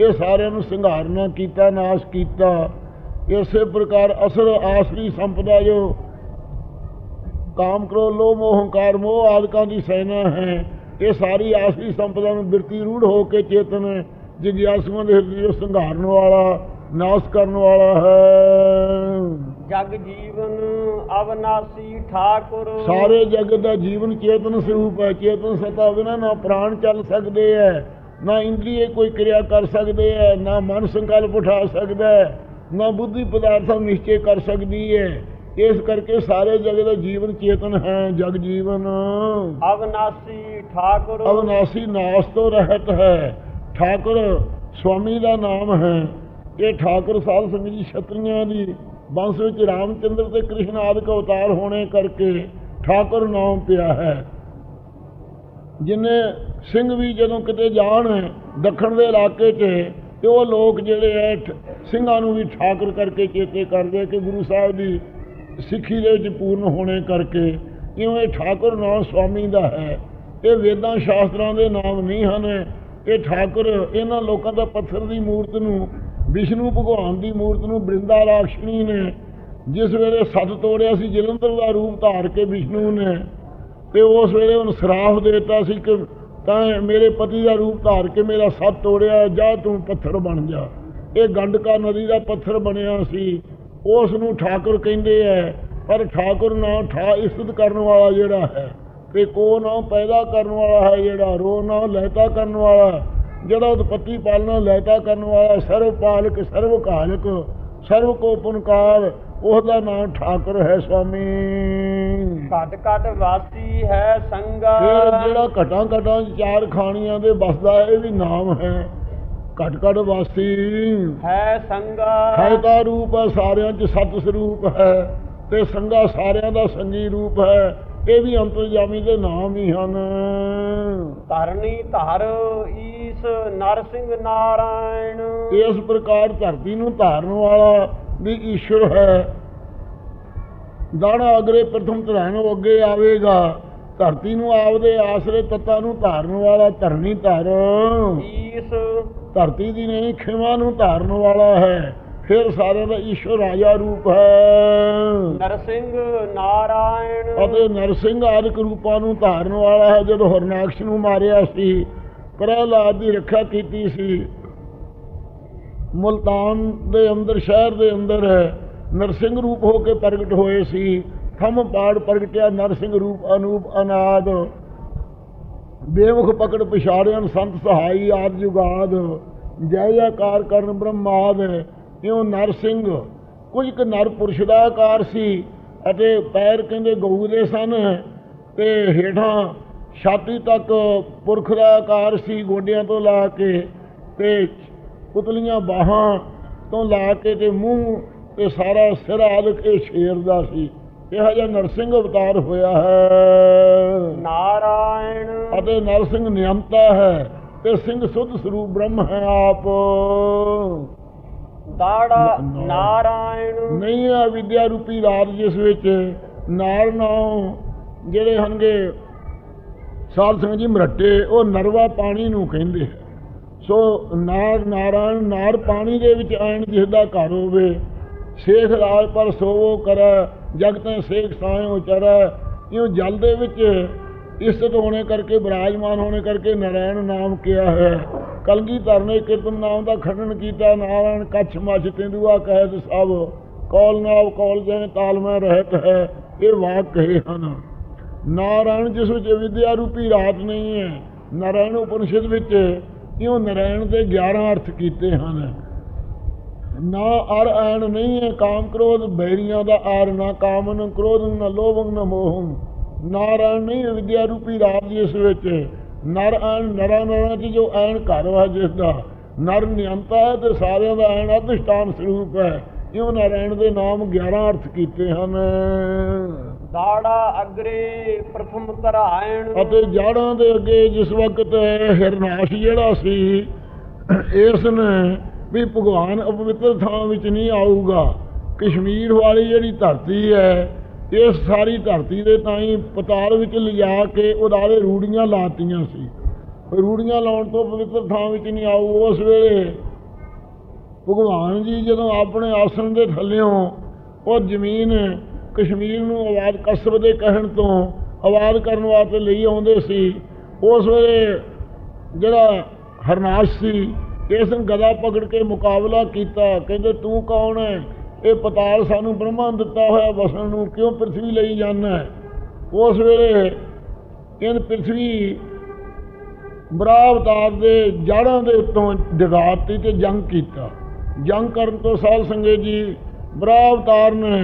ਇਹ ਸਾਰਿਆਂ ਨੂੰ ਸੰਘਾਰਨਾ ਕੀਤਾ, ਨਾਸ਼ ਕੀਤਾ। ਇਸੇ ਪ੍ਰਕਾਰ ਅਸਰ ਆਸਰੀ ਸੰਪਦਾ, ਜੋ ਕਾਮ ਕ੍ਰੋਧ ਲੋਭ ਮੋਹ ਹੰਕਾਰ ਮੋਹ ਆਦਿਕਾਂ ਦੀ ਸੈਨਾ ਹੈ, ਇਹ ਸਾਰੀ ਆਸਰੀ ਸੰਪਦਾ ਨੂੰ ਬਿਰਤੀ ਰੂੜ ਹੋ ਕੇ ਚੇਤਨ ਜਿਗਿਆਸੂਆਂ ਦੇ ਹਿਰਦੇ ਸੰਘਾਰਨ ਵਾਲਾ, ਨਾਸ਼ ਕਰਨ ਵਾਲਾ ਹੈ। ਜਗ ਜੀਵਨ ਅਵਨਾਸੀ ਠਾਕੁਰ। ਸਾਰੇ ਜਗਤ ਦਾ ਜੀਵਨ ਚੇਤਨ ਸਰੂਪ ਹੈ। ਚੇਤਨ ਸਤਾ ਬਿਨਾਂ ਨਾ ਪ੍ਰਾਣ ਚੱਲ ਸਕਦੇ ਹੈ, ਨਾ ਇੰਦਰੀਏ ਕੋਈ ਕਿਰਿਆ ਕਰ ਸਕਦੇ ਹੈ, ਨਾ ਮਨ ਸੰਕਲਪ ਉਠਾ ਸਕਦਾ ਹੈ, ਨਾ ਬੁੱਧੀ ਪਦਾਰਥਾਂ ਨੂੰ ਨਿਸ਼ਚੇ ਕਰ ਸਕਦੀ ਹੈ। ਇਸ ਕਰਕੇ ਸਾਰੇ ਜਗਤ ਦਾ ਜੀਵਨ ਚੇਤਨ ਹੈ। ਜਗ ਜੀਵਨ ਅਵਨਾਸੀ ਠਾਕੁਰ। ਅਵਨਾਸੀ, ਨਾਸ ਤੋਂ ਰਹਿਤ ਹੈ। ਠਾਕੁਰ ਸਵਾਮੀ ਦਾ ਨਾਮ ਹੈ। ਇਹ ਠਾਕੁਰ ਸਾਧ ਸੰਗਤ ਜੀ ਛਤਰੀਆਂ ਦੀ ਬੰਸ ਵਿੱਚ ਰਾਮਚੰਦਰ ਤੇ ਕ੍ਰਿਸ਼ਨ ਆਦਿਕ ਅਵਤਾਰ ਹੋਣੇ ਕਰਕੇ ਠਾਕੁਰ ਨਾਮ ਪਿਆ ਹੈ। ਜਿੰਨੇ ਸਿੰਘ ਵੀ ਜਦੋਂ ਕਿਤੇ ਜਾਣ ਦੱਖਣ ਦੇ ਇਲਾਕੇ 'ਚ, ਤੇ ਉਹ ਲੋਕ ਜਿਹੜੇ ਹੈ ਸਿੰਘਾਂ ਨੂੰ ਵੀ ਠਾਕੁਰ ਕਰਕੇ ਚੇਤੇ ਕਰਦੇ ਕਿ ਗੁਰੂ ਸਾਹਿਬ ਦੀ ਸਿੱਖੀ ਦੇ ਵਿੱਚ ਪੂਰਨ ਹੋਣੇ ਕਰਕੇ। ਕਿਉਂ ਇਹ ਠਾਕੁਰ ਨਾਮ ਸਵਾਮੀ ਦਾ ਹੈ। ਇਹ ਵੇਦਾਂ ਸ਼ਾਸਤਰਾਂ ਦੇ ਨਾਮ ਨਹੀਂ ਹਨ। ਇਹ ਠਾਕੁਰ ਇਹਨਾਂ ਲੋਕਾਂ ਦਾ ਪੱਥਰ ਦੀ ਮੂਰਤ ਨੂੰ, ਵਿਸ਼ਨੂੰ ਭਗਵਾਨ ਦੀ ਮੂਰਤ ਨੂੰ ਬ੍ਰਿੰਦਾ ਰਾਕਸ਼ਣੀ ਨੇ ਜਿਸ ਵੇਲੇ ਸੱਤ ਤੋੜਿਆ ਸੀ, ਜਲੰਧਰ ਦਾ ਰੂਪ ਧਾਰ ਕੇ ਵਿਸ਼ਨੂੰ ਨੇ, ਤੇ ਉਸ ਵੇਲੇ ਉਹਨੂੰ ਸਰਾਫ ਦੇ ਦਿੱਤਾ ਸੀ ਕਿ ਤਾਂ ਮੇਰੇ ਪਤੀ ਦਾ ਰੂਪ ਧਾਰ ਕੇ ਮੇਰਾ ਸੱਤ ਤੋੜਿਆ, ਜਾ ਤੂੰ ਪੱਥਰ ਬਣ ਜਾ। ਇਹ ਗੰਡਕਾ ਨਦੀ ਦਾ ਪੱਥਰ ਬਣਿਆ ਸੀ, ਉਸ ਨੂੰ ਠਾਕੁਰ ਕਹਿੰਦੇ ਹੈ। ਪਰ ਠਾਕੁਰ ਨਾਮ ਠਾ ਇਸਤ ਕਰਨ ਵਾਲਾ ਜਿਹੜਾ ਹੈ, ਤੇ ਕੋ ਨਾਮ ਪੈਦਾ ਕਰਨ ਵਾਲਾ ਹੈ ਜਿਹੜਾ, ਰੋ ਨਾਮ ਲਹਿਤਾ ਕਰਨ ਵਾਲਾ, ਜਿਹੜਾ ਉਤਪੱਤੀ ਪਾਲਣਾ ਲਹਿਤਾ ਕਰਨ ਵਾਲਾ, ਸਰਵ ਪਾਲਕ ਸਰਵ ਕਾਲਕ ਸਰਵ ਕੋ ਪੁਨਕਾਰ, ਉਹਦਾ ਨਾਮ ਠਾਕੁਰ ਹੈ ਸੁਆਮੀ। ਘਟ ਘਟ ਵਾਸੀ ਹੈ ਸੰਗਾ। ਫਿਰ ਜਿਹੜਾ ਘਟਾਂ ਘਟਾਂ ਚਾਰ ਖਾਣੀਆਂ ਦੇ ਵਸਦਾ ਹੈ, ਇਹ ਵੀ ਨਾਮ ਹੈ। ਘਟ ਘਟ ਵਾਸੀ ਹੈ ਸੰਗਾ। ਹੈ ਦਾ ਰੂਪ ਹੈ, ਸਾਰਿਆਂ 'ਚ ਸਤ ਸਰੂਪ ਹੈ, ਤੇ ਸੰਗਾ ਸਾਰਿਆਂ ਦਾ ਸੰਗੀ ਰੂਪ ਹੈ। ਇਹ ਵੀ ਅੰਤਰਜਾਮੀ ਦੇ ਨਾਮ ਹੀ ਹਨ। ਧਰਨੀ ਧਰ ਈਸ ਨਰਸਿੰਘ ਨਾਰਾਇਣ। ਇਸ ਪ੍ਰਕਾਰ ਧਰਤੀ ਨੂੰ ਧਾਰਨ ਵਾਲਾ ਵੀ ਈਸ਼ਵਰ ਹੈ। ਦਾਣਾ ਅਗਰੇ ਪ੍ਰਥਮ ਧਰਨ ਅੱਗੇ ਆਵੇਗਾ। ਧਰਤੀ ਨੂੰ ਆਪਦੇ ਆਸਰੇ ਤੱਤਾਂ ਨੂੰ ਧਾਰਨ ਵਾਲਾ ਧਰਨੀ ਧਰ ਈਸ ਧਰਤੀ ਦੀ ਨਹੀਂ ਖਿਮਾ ਨੂੰ ਧਾਰਨ ਵਾਲਾ ਹੈ। ਫਿਰ ਸਾਰਿਆਂ ਦਾ ਈਸ਼ਵਰ ਰਾਜਾ ਰੂਪ ਹੈ। ਨਰਸਿੰਘ ਨਾਰਾਇਣ ਅਤੇ ਨਰਸਿੰਘ ਆਦਿਕ ਰੂਪਾਂ ਨੂੰ ਧਾਰਨ ਵਾਲਾ ਹੈ। ਜਦੋਂ ਹਰਨਾਕਸ਼ ਨੂੰ ਮਾਰਿਆ ਸੀ, ਪ੍ਰਹਿਲਾਦ ਦੀ ਰੱਖਿਆ ਕੀਤੀ ਸੀ, ਮੁਲਤਾਨ ਦੇ ਅੰਦਰ ਸ਼ਹਿਰ ਦੇ ਅੰਦਰ ਨਰਸਿੰਘ ਰੂਪ ਹੋ ਕੇ ਪ੍ਰਗਟ ਹੋਏ ਸੀ। ਥੰਮ ਪਾੜ ਪ੍ਰਗਟਿਆ ਨਰਸਿੰਘ ਰੂਪ ਅਨੂਪ ਅਨਾਦ। ਬੇਮੁਖ ਪਕੜ ਪਛਾੜਿਆਨ ਸੰਤ ਸਹਾਈ ਆਦ ਜੁਗਾਦ। ਜੈ ਜੈਕਾਰ ਕਰਨ ਬ੍ਰਹਮਾਦ। ਇਉਂ ਨਰਸਿੰਘ ਕੁਝ ਕੁ ਨਰ ਪੁਰਸ਼ ਦਾ ਆਕਾਰ ਸੀ ਅਤੇ ਪੈਰ ਕਹਿੰਦੇ ਗਊ ਦੇ ਸਨ, ਤੇ ਹੇਠਾਂ ਛਾਤੀ ਤੱਕ ਪੁਰਖ ਦਾ ਆਕਾਰ ਸੀ, ਗੋਡਿਆਂ ਤੋਂ ਲਾ ਕੇ ਤੇ ਪੁਤਲੀਆਂ ਬਾਹਾਂ ਤੋਂ ਲਾ ਕੇ ਤੇ ਮੂੰਹ ਤੇ ਸਾਰਾ ਸਿਰ ਆਦਿਕ ਇਹ ਸ਼ੇਰ ਦਾ ਸੀ। ਇਹੋ ਜਿਹਾ ਨਰਸਿੰਘ ਅਵਤਾਰ ਹੋਇਆ ਹੈ। ਨਾਰਾਇਣ ਅਤੇ ਨਰਸਿੰਘ ਨਿਯੰਤਾ ਹੈ ਤੇ ਸਿੰਘ ਸੁਧ ਸਰੂਪ ਬ੍ਰਹਮ ਹੈ ਆਪ। ਦਾੜਾ ਨਾਰਾਇਣ ਨਹੀਂ ਆ ਵਿਦਿਆ ਰੂਪੀ ਰਾਤ ਜਿਸ ਵਿੱਚ ਨਾਰ ਨਾਮ ਜਿਹੜੇ ਹਨਗੇ ਸਾਧ ਸੰਗਤ ਜੀ ਮਰੱਟੇ, ਉਹ ਨਰਵਾ ਪਾਣੀ ਨੂੰ ਕਹਿੰਦੇ। ਸੋ ਨਾਰ ਨਾਰਾਇਣ ਨਾਰ ਪਾਣੀ ਦੇ ਵਿੱਚ ਆਣ ਜਿਸ ਦਾ ਘਰ ਹੋਵੇ। ਸੇਖ ਰਾਜ ਪਰ ਸੋਵੋ ਕਰੈ ਜਗਤੈ ਸੇਖ ਸਾਇਓ ਚਰੈ। ਇਉਂ ਜਲ ਦੇ ਵਿੱਚ ਇਸਤ ਹੋਣੇ ਕਰਕੇ ਵਿਰਾਜਮਾਨ ਹੋਣੇ ਕਰਕੇ ਨਾਰਾਇਣ ਨਾਮ ਕਿਹਾ ਹੈ। ਕਲਗੀਧਰ ਨੇ ਕੀਰਤਨ ਨਾਮ ਦਾ ਖੰਡਨ ਕੀਤਾ। ਨਾਰਾਇਣ ਕੱਛ ਮਛ ਤੇਂਦੂਆ ਕਹਿਤ ਸਭ ਕੌਲ ਨਾਵ ਕੌਲ ਜਿਵੇਂ ਤਾਲਮੈ ਰਹਿਤ ਹੈ। ਇਹ ਵਾਕ ਕਹੇ ਹਨ। ਨਾਰਾਇਣ ਜਿਸ ਵਿੱਚ ਵਿਦਿਆ ਰੂਪੀ ਰਾਤ ਨਹੀਂ ਹੈ। ਨਾਰਾਇਣ ਉਪਨਿਸ਼ਦ ਵਿੱਚ ਇਉਂ ਨਾਰਾਇਣ ਦੇ 11 ਅਰਥ ਕੀਤੇ ਹਨ। ਨਾ ਅਰ ਐਣ ਨਹੀਂ ਹੈ ਕਾਮ ਕ੍ਰੋਧ ਬੈਰੀਆਂ ਦਾ ਆਰ। ਨਾ ਕਾਮਨ ਕ੍ਰੋਧੰ ਨਾ ਲੋਭੰ ਨਾ ਮੋਹੰ। ਨਾਰਾਇਣ ਨਹੀਂ ਵਿਦਿਆ ਰੂਪੀ ਰਾਤ ਜਿਸ ਵਿੱਚ ਨਰ ਐਣ ਨਰਾਂ ਨਰਾਂ 'ਚ ਜੋ ਐਣ ਘਰ ਵਾ ਜਿਸ ਦਾ ਨਰ ਨਿਯੰਤਾ ਹੈ ਤੇ ਸਾਰਿਆਂ ਦਾ ਐਣ ਅਧਿਸ਼ਠਾਨ ਸਰੂਪ ਹੈ। ਇਉਂ ਨਾਰਾਇਣ ਦੇ ਨਾਮ 11 ਅਰਥ ਕੀਤੇ ਹਨ। ਦਾੜਾ ਅਗਰੇ ਪ੍ਰਥਮ ਧਰਾਇਣ ਅਤੇ ਜਾੜਾਂ ਦੇ ਅੱਗੇ ਜਿਸ ਵਕਤ ਹਿਰਨਾਸ਼ ਜਿਹੜਾ ਸੀ, ਇਸ ਨੇ ਵੀ ਭਗਵਾਨ ਅਪਵਿੱਤਰ ਥਾਂ ਵਿੱਚ ਨਹੀਂ ਆਊਗਾ। ਕਸ਼ਮੀਰ ਵਾਲੀ ਜਿਹੜੀ ਧਰਤੀ ਹੈ, ਇਸ ਸਾਰੀ ਧਰਤੀ ਦੇ ਤਾਈਂ ਪਤਾਲ ਵਿੱਚ ਲਿਜਾ ਕੇ ਉਦਾਰੇ ਰੂੜੀਆਂ ਲਾਤੀਆਂ ਸੀ। ਰੂੜੀਆਂ ਲਾਉਣ ਤੋਂ ਪਵਿੱਤਰ ਥਾਂ ਵਿੱਚ ਨਹੀਂ ਆਊ। ਉਸ ਵੇਲੇ ਭਗਵਾਨ ਜੀ ਜਦੋਂ ਆਪਣੇ ਆਸਣ ਦੇ ਥੱਲਿਓਂ ਉਹ ਜ਼ਮੀਨ ਕਸ਼ਮੀਰ ਨੂੰ ਆਵਾਜ਼ ਕਸਬ ਦੇ ਕਹਿਣ ਤੋਂ ਆਵਾਜ਼ ਕਰਨ ਵਾਸਤੇ ਲਈ ਆਉਂਦੇ ਸੀ। ਉਸ ਵੇਲੇ ਜਿਹੜਾ ਹਰਨਾਸ਼ ਸੀ, ਇਸ ਨੂੰ ਗਦਾ ਪਕੜ ਕੇ ਮੁਕਾਬਲਾ ਕੀਤਾ। ਕਹਿੰਦੇ ਤੂੰ ਕੌਣ ਹੈ? ਇਹ ਪਤਾਲ ਸਾਨੂੰ ਬ੍ਰਹਮਾ ਦਿੱਤਾ ਹੋਇਆ ਵਸਣ ਨੂੰ, ਕਿਉਂ ਪ੍ਰਿਥਵੀ ਲਈ ਜਾਂਦਾ? ਉਸ ਵੇਲੇ ਇਹ ਪ੍ਰਿਥਵੀ ਬਰਾਹ ਅਵਤਾਰ ਦੇ ਜੜ੍ਹਾਂ ਦੇ ਉੱਤੋਂ ਡਿਗਾਤੀ ਤੇ ਜੰਗ ਕੀਤਾ। ਜੰਗ ਕਰਨ ਤੋਂ ਸਾਧ ਸੰਗਤ ਜੀ ਬਰਾਹ ਅਵਤਾਰ ਨੇ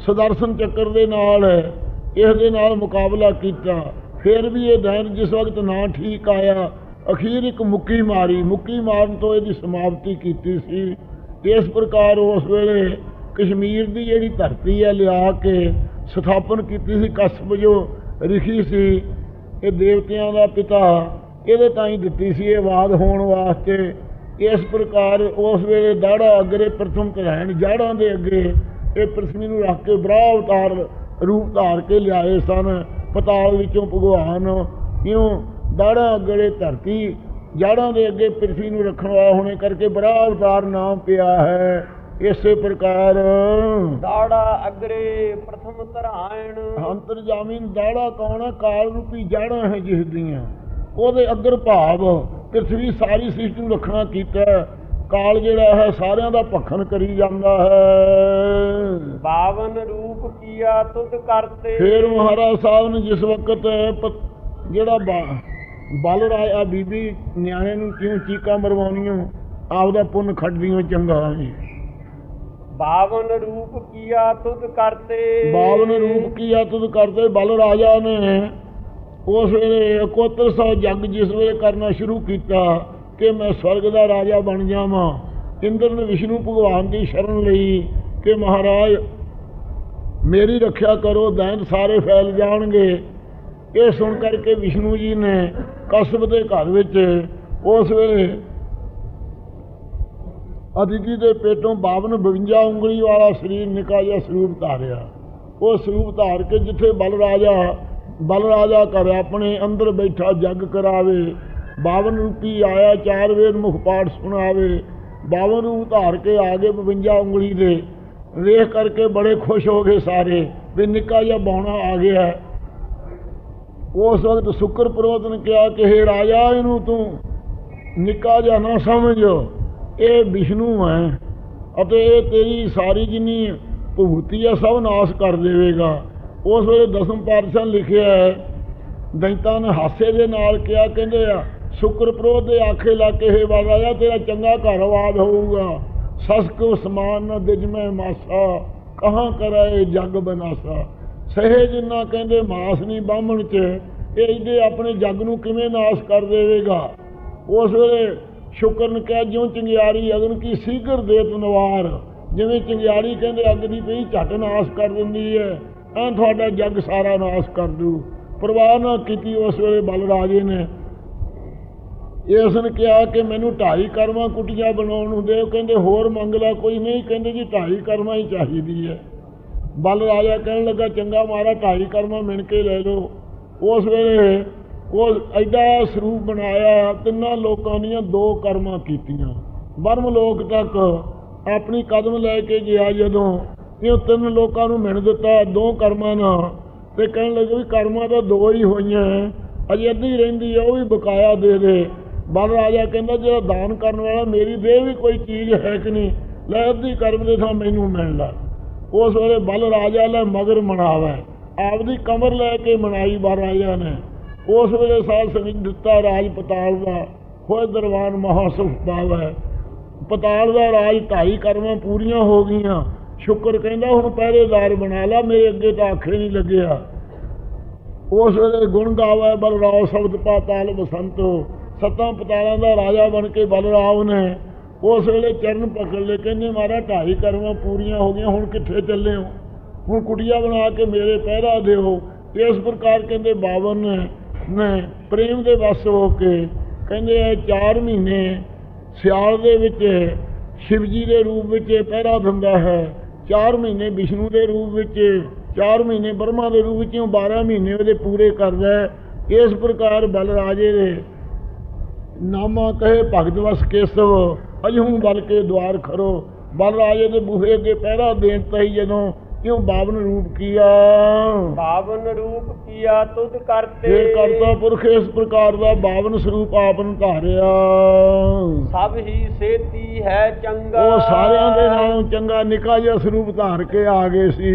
ਸੁਦਰਸ਼ਨ ਚੱਕਰ ਦੇ ਨਾਲ ਇਸ ਦੇ ਨਾਲ ਮੁਕਾਬਲਾ ਕੀਤਾ। ਫਿਰ ਵੀ ਇਹ ਦੈਨ ਜਿਸ ਵਕਤ ਨਾ ਠੀਕ ਆਇਆ, ਅਖੀਰ ਇੱਕ ਮੁੱਕੀ ਮਾਰੀ। ਮੁੱਕੀ ਮਾਰਨ ਤੋਂ ਇਹਦੀ ਸਮਾਪਤੀ ਕੀਤੀ ਸੀ। ਇਸ ਪ੍ਰਕਾਰ ਉਸ ਵੇਲੇ ਕਸ਼ਮੀਰ ਦੀ ਜਿਹੜੀ ਧਰਤੀ ਹੈ ਲਿਆ ਕੇ ਸਥਾਪਨ ਕੀਤੀ ਸੀ। ਕਸਬ ਜੋ ਰਿਸ਼ੀ ਸੀ, ਇਹ ਦੇਵਤਿਆਂ ਦਾ ਪਿਤਾ, ਇਹਦੇ ਤਾਈਂ ਦਿੱਤੀ ਸੀ ਇਹ ਆਵਾਜ਼ ਹੋਣ ਵਾਸਤੇ। ਇਸ ਪ੍ਰਕਾਰ ਉਸ ਵੇਲੇ ਦਾੜਾ ਅਗਰੇ ਪ੍ਰਥਮ ਧਰਾਇਣ ਜਾੜਾਂ ਦੇ ਅੱਗੇ ਇਹ ਪ੍ਰਿਥਵੀ ਨੂੰ ਰੱਖ ਕੇ ਬਰਾਹ ਅਵਤਾਰ ਰੂਪ ਧਾਰ ਕੇ ਲਿਆਏ ਸਨ ਪਤਾਲ ਵਿੱਚੋਂ ਭਗਵਾਨ। ਇਉਂ ਦਾੜਾ ਅਗਰੇ ਧਰਤੀ ਜਾੜਾਂ ਦੇ ਅੱਗੇ ਪ੍ਰਿਥਵੀ ਨੂੰ ਰੱਖਣ ਵਾਲਾ ਹੋਣੇ ਕਰਕੇ ਬਰਾਹ ਅਵਤਾਰ ਨਾਮ ਪਿਆ ਹੈ। ਇਸੇ ਪ੍ਰਕਾਰ ਦਾੜਾ ਅਗਰੇ ਪ੍ਰਥਮ ਧਰਾਇਣ ਅੰਤਰਜਾਮੀ ਦਾੜਾ ਕੌਣ ਹੈ? ਕਾਲ ਰੂਪੀ ਜਾੜਾਂ ਹੈ ਜਿਸ ਦੀਆਂ, ਉਹਦੇ ਅਗਰ ਭਾਵ ਪ੍ਰਿਥਵੀ ਸਾਰੀ ਸ੍ਰਿਸ਼ਟੀ ਨੂੰ ਰੱਖਣਾ ਕੀਤਾ। ਕਾਲ ਜਿਹੜਾ ਹੈ ਸਾਰਿਆਂ ਦਾ ਭਖਣ ਕਰੀ ਜਾਂਦਾ ਹੈ। 52 ਰੂਪ ਕੀਆ ਤੁਧ ਕਰਤੇ। ਫਿਰ ਮਹਾਰਾਜ ਸਾਹਿਬ ਨੇ ਜਿਸ ਵਕਤ ਜਿਹੜਾ ਬਲ ਰਾਇਆ ਬੀਬੀ ਨਿਆਣੇ ਨੂੰ ਕਿਉਂ ਚੀਕਾਂ ਮਰਵਾਉਣੀਆਂ, ਆਪਦਾ ਪੁੰਨ ਖੱਟਦੀਆਂ ਚੰਗਾ ਬਾਵਨ ਰੂਪ ਕੀਆ ਤੁਧ ਕਰਤੇ। 52 ਰੂਪ ਕੀਆ ਤੁਧ ਕਰਤੇ। ਬਲ ਰਾਜਾ ਨੇ ਉਸ ਵੇਲੇ 7100 ਜੰਗ ਜਿਸ ਵੇਲੇ ਕਰਨਾ ਸ਼ੁਰੂ ਕੀਤਾ ਕਿ ਮੈਂ ਸਵਰਗ ਦਾ ਰਾਜਾ ਬਣ ਜਾਵਾਂ, ਇੰਦਰ ਨੇ ਵਿਸ਼ਨੂੰ ਭਗਵਾਨ ਦੀ ਸ਼ਰਨ ਲਈ ਕਿ ਮਹਾਰਾਜ ਮੇਰੀ ਰੱਖਿਆ ਕਰੋ, ਦੈਂਤ ਸਾਰੇ ਫੈਲ ਜਾਣਗੇ। ਇਹ ਸੁਣ ਕਰਕੇ ਵਿਸ਼ਨੂੰ ਜੀ ਨੇ ਕਸ਼ਪ ਦੇ ਘਰ ਵਿੱਚ ਉਸ ਵੇਲੇ ਅਦਿਤੀ ਦੇ ਪੇਟੋਂ 52 ਉਂਗਲੀ ਵਾਲਾ ਸਰੀਰ ਨਿੱਕਾ ਜਿਹਾ ਸਰੂਪ ਧਾਰਿਆ। ਉਹ ਸਰੂਪ ਧਾਰ ਕੇ ਜਿੱਥੇ ਬਲ ਰਾਜਾ ਘਰ ਆਪਣੇ ਅੰਦਰ ਬੈਠਾ ਜੱਗ ਕਰਾਵੇ, 52 ਰੂਪੀ ਆਇਆ, 4 ਵੇਦ ਮੁਖ ਪਾਠ ਸੁਣਾਵੇ, 52 ਰੂਪ ਧਾਰ ਕੇ ਆ ਗਏ 52 ਉਂਗਲੀ ਦੇ। ਵੇਖ ਕਰਕੇ ਬੜੇ ਖੁਸ਼ ਹੋ ਗਏ ਸਾਰੇ ਵੀ ਨਿੱਕਾ ਜਿਹਾ ਬੌਣਾ ਆ ਗਿਆ। ਉਸ ਵਕਤ ਸ਼ੁਕਰ ਪਰਵਤ ਨੇ ਕਿਹਾ ਕਿ ਹੇ ਰਾਜਾ, ਇਹਨੂੰ ਤੂੰ ਨਿੱਕਾ ਜਿਹਾ ਨਾ ਸਮਝ, ਇਹ ਵਿਸ਼ਨੂੰ ਹੈ ਅਤੇ ਇਹ ਤੇਰੀ ਸਾਰੀ ਜਿੰਨੀ ਭੂਤੀ ਆ ਸਭ ਨਾਸ਼ ਕਰ ਦੇਵੇਗਾ। ਉਸ ਵੇਲੇ ਦਸਮ ਪਾਤਸ਼ਾਹ ਲਿਖਿਆ ਹੈ, ਦੈਂਤਾਂ ਨੇ ਹਾਸੇ ਦੇ ਨਾਲ ਕਿਹਾ, ਕਹਿੰਦੇ ਆ ਸ਼ੁਕਰ ਪਰਵਤ ਦੇ ਆਖੇ ਲਾ ਕੇ ਹੇ ਬਲ ਰਾਜਾ, ਤੇਰਾ ਚੰਗਾ ਘਰ ਆਬਾਦ ਹੋਊਗਾ। ਸਸਕ ਸਮਾਨ ਨ ਦਿਜ ਮੈਂ ਮਾਸਾ, ਕਹਾਂ ਕਰਾਏ ਜੱਗ ਬਨਾਸਾ। ਸਹੇ ਜਿੰਨਾ ਕਹਿੰਦੇ ਮਾਸ ਨਹੀਂ ਬਾਹਮਣ 'ਚ, ਇਹ ਇਹਦੇ ਆਪਣੇ ਜੱਗ ਨੂੰ ਕਿਵੇਂ ਨਾਸ਼ ਕਰ ਦੇਵੇਗਾ। ਉਸ ਵੇਲੇ ਸ਼ੁਕਰ ਨੇ ਕਿਹਾ, ਜਿਉਂ ਚੰਗਿਆੜੀ ਅਗਨ ਕੀ ਸੀਗਰ ਦੇਤ ਨਵਾਰ, ਜਿਵੇਂ ਚੰਗਿਆੜੀ ਕਹਿੰਦੇ ਅੱਗ ਦੀ ਪਈ ਝੱਟ ਨਾਸ਼ ਕਰ ਦਿੰਦੀ ਹੈ, ਐਂ ਤੁਹਾਡਾ ਜੱਗ ਸਾਰਾ ਨਾਸ਼ ਕਰ ਦੂ। ਪਰਵਾਹ ਨਾ ਕੀਤੀ ਉਸ ਵੇਲੇ ਬਲ ਰਾਜੇ ਨੇ। ਇਸ ਨੇ ਕਿਹਾ ਕਿ ਮੈਨੂੰ 2.5 ਕਰਮਾਂ ਕੁਟੀਆਂ ਬਣਾਉਣ ਨੂੰ ਦੇ। ਕਹਿੰਦੇ ਹੋਰ ਮੰਗ ਲਾ ਕੋਈ ਨਹੀਂ, ਕਹਿੰਦੇ ਜੀ 2.5 ਕਰਮਾਂ ਹੀ ਚਾਹੀਦੀ ਹੈ। ਬਲ ਰਾਜਾ ਕਹਿਣ ਲੱਗਾ, ਚੰਗਾ ਮਾਰਾ 2.5 ਕਰਮਾਂ ਮਿਣ ਕੇ ਲੈ ਲਓ। ਉਸ ਵੇਲੇ ਉਹ ਐਡਾ ਸਰੂਪ ਬਣਾਇਆ, ਤਿੰਨਾਂ ਲੋਕਾਂ ਦੀਆਂ 2 ਕਰਮਾਂ ਕੀਤੀਆਂ। ਬਰਮ ਲੋਕ ਤੱਕ ਆਪਣੀ ਕਦਮ ਲੈ ਕੇ ਗਿਆ ਜਦੋਂ, ਇਹ 3 ਲੋਕਾਂ ਨੂੰ ਮਿਣ ਦਿੱਤਾ 2 ਕਰਮਾਂ ਨਾਲ। ਤੇ ਕਹਿਣ ਲੱਗੇ ਵੀ ਕਰਮਾਂ ਤਾਂ 2 ਹੀ ਹੋਈਆਂ, ਅਜੇ ਅੱਧੀ ਰਹਿੰਦੀ ਹੈ, ਉਹ ਵੀ ਬਕਾਇਆ ਦੇ ਦੇ। ਬਲ ਰਾਜਾ ਕਹਿੰਦਾ, ਜਿਹੜਾ ਦਾਨ ਕਰਨ ਵਾਲਾ ਮੇਰੀ ਦੇਹ ਵੀ ਕੋਈ ਚੀਜ਼ ਹੈ ਕਿ ਨਹੀਂ, ਲੈ ਅੱਧੀ ਕਰਮ ਦੇ ਥਾਂ ਮੈਨੂੰ ਮਿਲ ਲਾ। ਉਸ ਵੇਲੇ ਬਲ ਰਾਜਾ ਲੈ ਮਗਰ ਮਨਾਵੇ, ਆਪਦੀ ਕਮਰ ਲੈ ਕੇ ਮਨਾਈ ਬਲ ਰਾਜਾ ਨੇ। ਉਸ ਵੇਲੇ ਸਾਲ ਸੰਗੀਤ ਦਿੱਤਾ ਰਾਜ ਪਤਾਲ ਦਾ, ਹੋਏ ਦਰਬਾਨ ਮਹਾਸੁਖ ਪਾਵੇ। ਪਤਾਲ ਦਾ ਰਾਜ 2.5 ਕਰਮਾਂ ਪੂਰੀਆਂ ਹੋ ਗਈਆਂ। ਸ਼ੁਕਰ ਕਹਿੰਦਾ ਹੁਣ ਪਹਿਰੇਦਾਰ ਬਣਾ ਲਾ, ਮੇਰੇ ਅੱਗੇ ਤਾਂ ਆਖੇ ਨਹੀਂ ਲੱਗਿਆ। ਉਸ ਵੇਲੇ ਗੁਣ ਗਾਵੇ ਬਲਰਾਓ ਸ਼ਬਦ ਪਾਤਾਲ ਬਸੰਤੋ, 7 ਪਤਾਲਾਂ ਦਾ ਰਾਜਾ ਬਣ ਕੇ ਬਲਰਾਓ ਨੇ ਉਸ ਵੇਲੇ ਚਰਨ ਪਕੜ ਲਏ। ਕਹਿੰਦੇ ਮਹਾਰਾਜ 2.5 ਕਰਮਾਂ ਪੂਰੀਆਂ ਹੋ ਗਈਆਂ, ਹੁਣ ਕਿੱਥੇ ਚੱਲੇ ਹੋ? ਹੁਣ ਕੁਟੀਆ ਬਣਾ ਕੇ ਮੇਰੇ ਪਹਿਰਾ ਦਿਓ। ਇਸ ਪ੍ਰਕਾਰ ਕਹਿੰਦੇ 52 ਨੇ ਪ੍ਰੇਮ ਦੇ ਵਸ ਹੋ ਕੇ ਕਹਿੰਦੇ 4 ਮਹੀਨੇ ਸਿਆਲ ਦੇ ਵਿੱਚ ਸ਼ਿਵ ਜੀ ਦੇ ਰੂਪ ਵਿੱਚ ਪਹਿਰਾ ਦਿੰਦਾ ਹੈ, 4 ਮਹੀਨੇ ਵਿਸ਼ਨੂੰ ਦੇ ਰੂਪ ਵਿੱਚ, 4 ਮਹੀਨੇ ਬ੍ਰਹਮਾ ਦੇ ਰੂਪ ਵਿੱਚ, 12 ਮਹੀਨੇ ਉਹਦੇ ਪੂਰੇ ਕਰਦਾ ਹੈ। ਇਸ ਪ੍ਰਕਾਰ ਬਲ ਰਾਜੇ ਦੇ ਨਾਮਾ ਕਹੇ ਭਗਤ ਵਸ ਕੇਸਵ, ਅਜਹੂ ਬਲ ਕੇ ਦੁਆਰ ਖਰੋ। ਬਲ ਰਾਜੇ ਦੇ ਬੂਹੇ ਅੱਗੇ ਪਹਿਰਾ ਦੇਣ ਤਾਈ ਜਦੋਂ ਕਿਉਂ 52 ਰੂਪ ਕੀਆ। 52 ਰੂਪ ਕੀਆ ਤੁਧ ਕਰਤੇ। ਇਹ ਕਰਤਾ ਪੁਰਖ ਇਸ ਪ੍ਰਕਾਰ ਦਾ 52 ਸਰੂਪ ਆਪ ਨੂੰ ਧਾਰਿਆ। ਸਭ ਹੀ ਸੇਤੀ ਹੈ ਚੰਗਾ। ਉਹ ਸਾਰਿਆਂ ਦੇ ਨਾਲੋਂ ਚੰਗਾ ਨਿੱਕਾ ਜਿਹਾ ਸਰੂਪ ਧਾਰ ਕੇ ਆ ਗਏ ਸੀ।